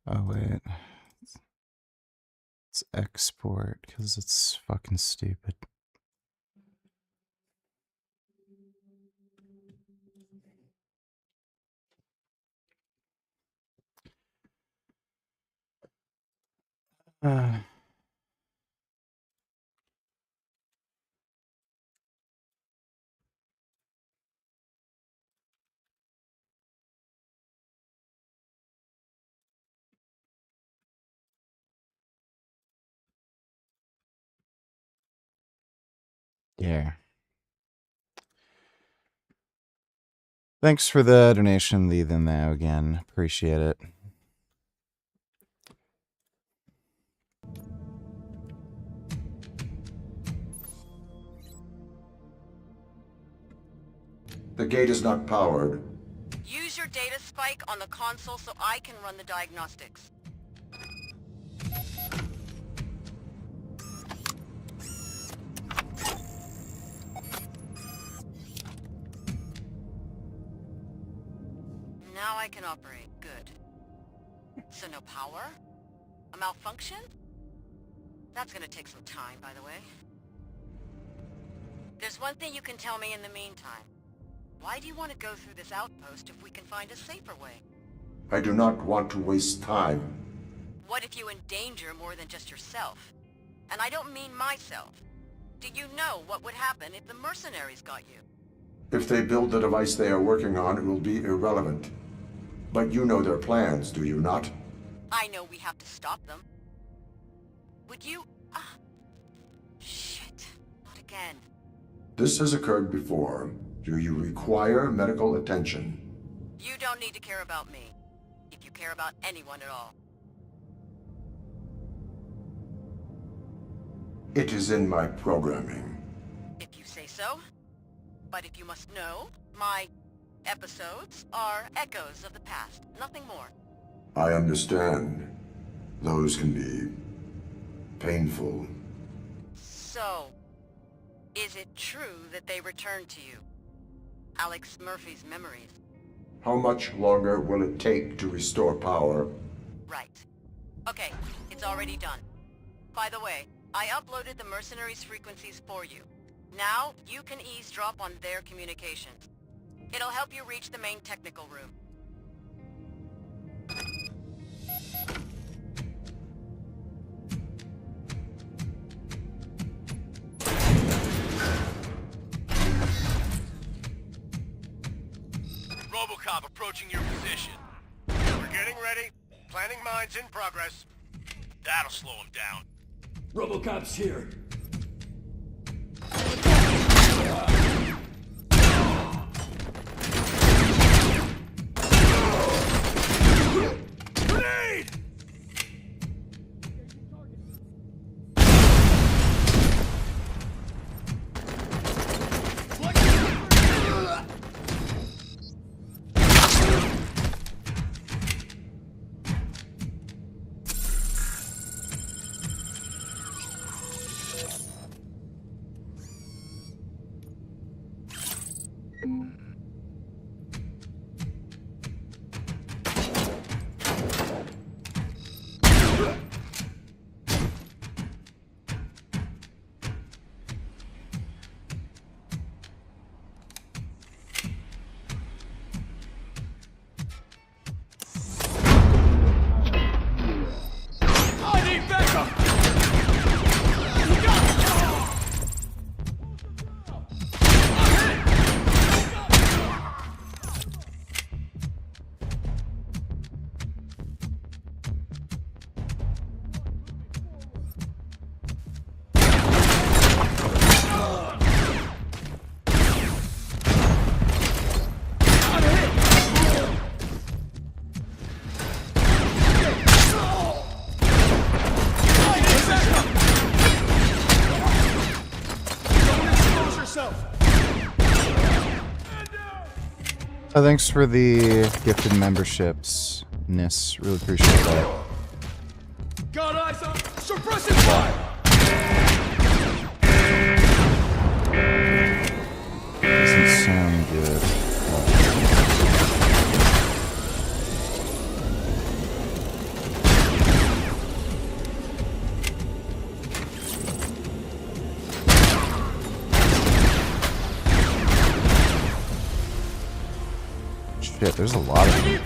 B: Oh wait, it's export because it's fucking stupid. Yeah. Thanks for the donation, thee then thou again. Appreciate it.
J: The gate is not powered.
N: Use your data spike on the console so I can run the diagnostics. Now I can operate. Good. So no power? A malfunction? That's gonna take some time, by the way. There's one thing you can tell me in the meantime. Why do you want to go through this outpost if we can find a safer way?
J: I do not want to waste time.
N: What if you endanger more than just yourself? And I don't mean myself. Do you know what would happen if the mercenaries got you?
J: If they build the device they are working on, it will be irrelevant. But you know their plans, do you not?
N: I know we have to stop them. Would you... Shit. Not again.
J: This has occurred before. Do you require medical attention?
N: You don't need to care about me. If you care about anyone at all.
J: It is in my programming.
N: If you say so. But if you must know, my episodes are echoes of the past. Nothing more.
J: I understand. Those can be painful.
N: So, is it true that they returned to you? Alex Murphy's memories.
J: How much longer will it take to restore power?
N: Right. Okay, it's already done. By the way, I uploaded the mercenaries' frequencies for you. Now, you can eavesdrop on their communications. It'll help you reach the main technical room.
S: RoboCop approaching your position. We're getting ready. Planning mines in progress. That'll slow him down.
P: RoboCop's here.
S: Grenade!
B: Thanks for the gifted memberships, Nis. Really appreciate that.
P: Got eyes on suppressive fire!
B: Doesn't sound good. Shit, there's a lot of them.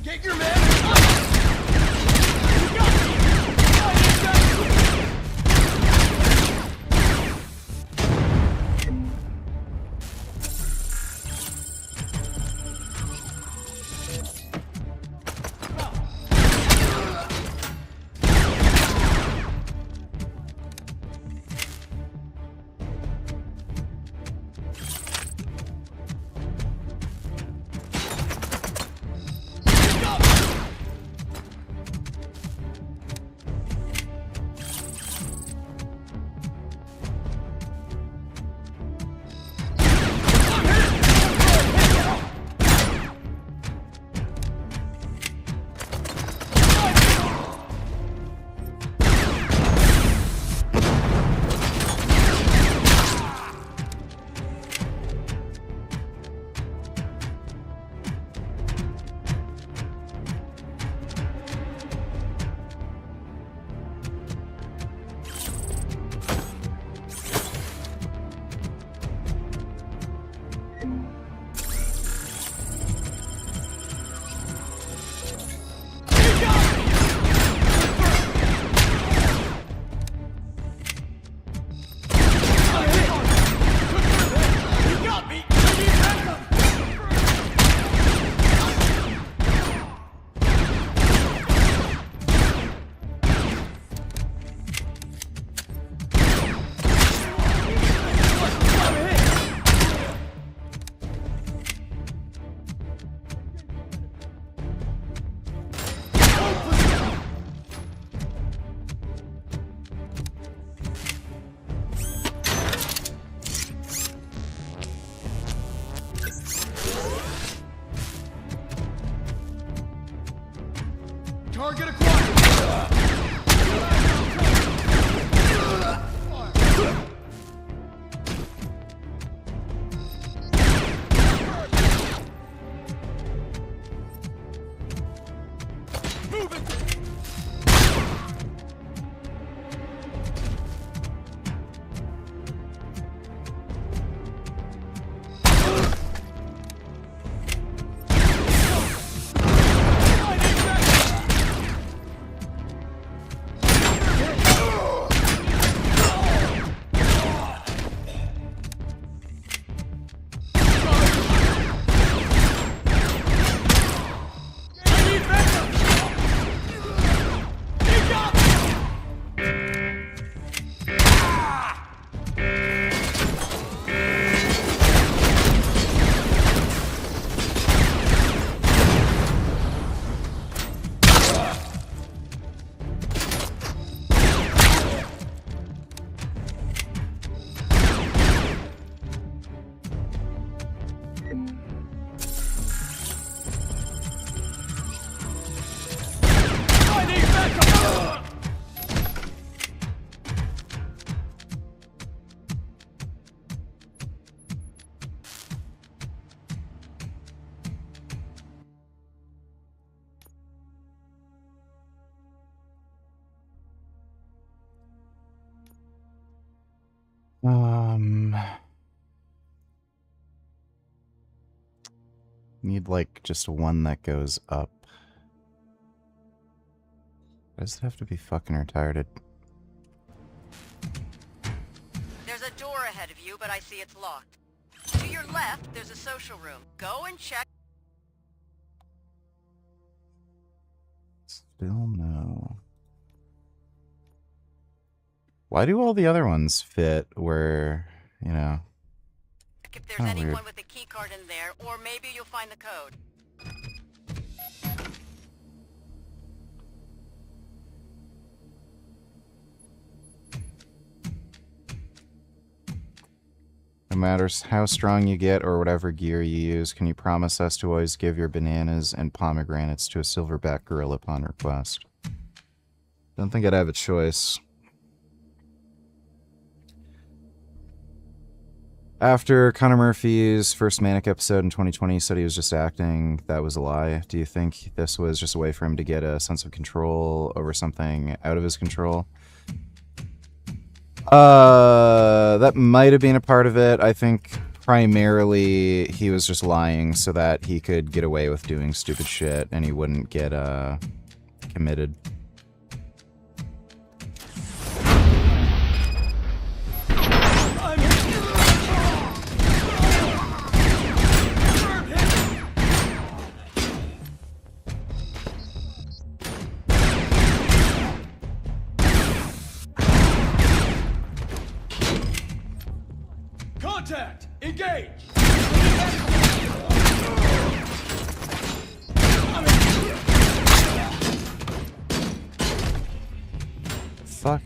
P: Get your man! Target acquired.
B: Need like just one that goes up. Does it have to be fucking retarded?
N: There's a door ahead of you, but I see it's locked. To your left, there's a social room. Go and check.
B: Still no. Why do all the other ones fit where, you know?
N: If there's anyone with a key card in there, or maybe you'll find the code.
B: No matter how strong you get or whatever gear you use, can you promise us to always give your bananas and pomegranates to a silverback gorilla upon request? Don't think I'd have a choice. After Connor Murphy's first Manic episode in 2020 he said he was just acting, that was a lie. Do you think this was just a way for him to get a sense of control over something out of his control? That might have been a part of it. I think primarily he was just lying so that he could get away with doing stupid shit and he wouldn't get committed.
P: Contact! Engage!
B: Fuck.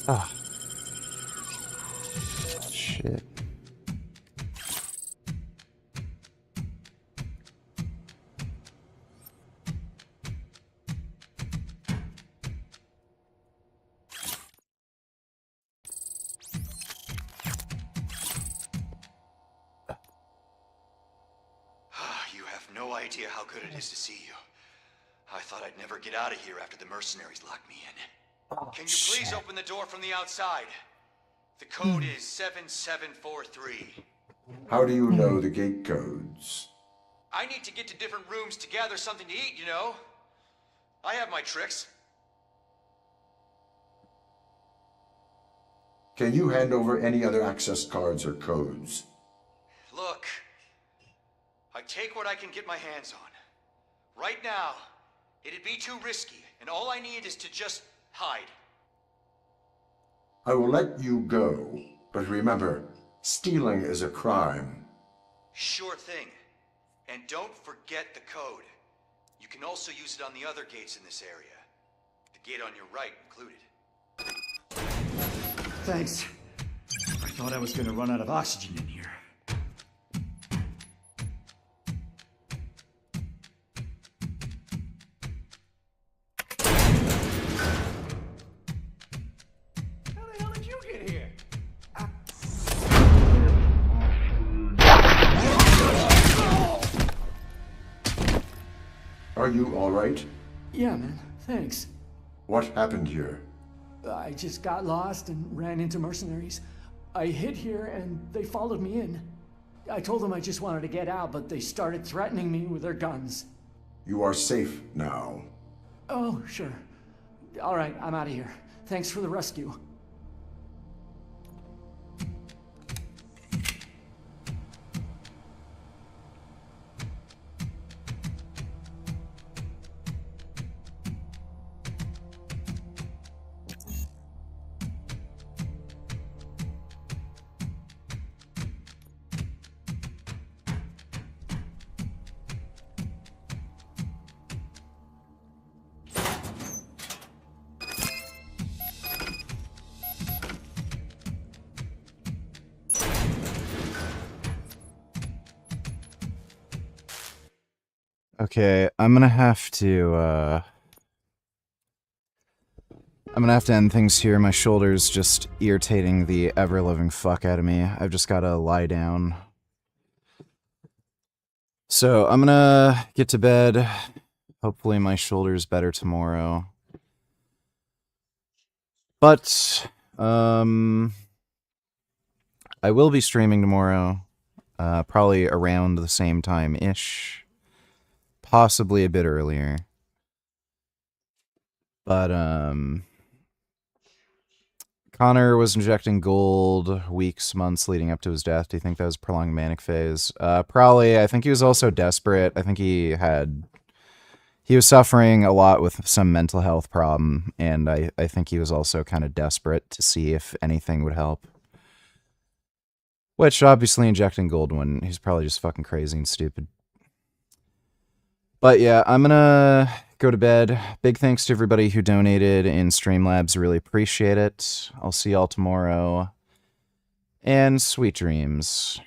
B: Ah. Shit.
I: You have no idea how good it is to see you. I thought I'd never get out of here after the mercenaries locked me in. Can you please open the door from the outside? The code is 7743.
J: How do you know the gate codes?
I: I need to get to different rooms to gather something to eat, you know? I have my tricks.
J: Can you hand over any other access cards or codes?
I: Look, I take what I can get my hands on. Right now, it'd be too risky, and all I need is to just hide.
J: I will let you go, but remember, stealing is a crime.
I: Sure thing. And don't forget the code. You can also use it on the other gates in this area. The gate on your right included.
H: Thanks. I thought I was gonna run out of oxygen in here.
P: How the hell did you get here?
J: Are you all right?
H: Yeah, man. Thanks.
J: What happened here?
H: I just got lost and ran into mercenaries. I hid here and they followed me in. I told them I just wanted to get out, but they started threatening me with their guns.
J: You are safe now.
H: Oh, sure. All right, I'm out of here. Thanks for the rescue.
B: Okay, I'm gonna have to end things here. My shoulder's just irritating the ever-living fuck out of me. I've just gotta lie down. So, I'm gonna get to bed. Hopefully my shoulder's better tomorrow. But, I will be streaming tomorrow. Probably around the same time-ish. Possibly a bit earlier. But, Connor was injecting gold weeks, months leading up to his death. Do you think that was a prolonged manic phase? Probably. I think he was also desperate. I think he was suffering a lot with some mental health problem, and I think he was also kind of desperate to see if anything would help. Which, obviously, injecting gold when he's probably just fucking crazy and stupid. But yeah, I'm gonna go to bed. Big thanks to everybody who donated in Streamlabs. Really appreciate it. I'll see y'all tomorrow. And sweet dreams.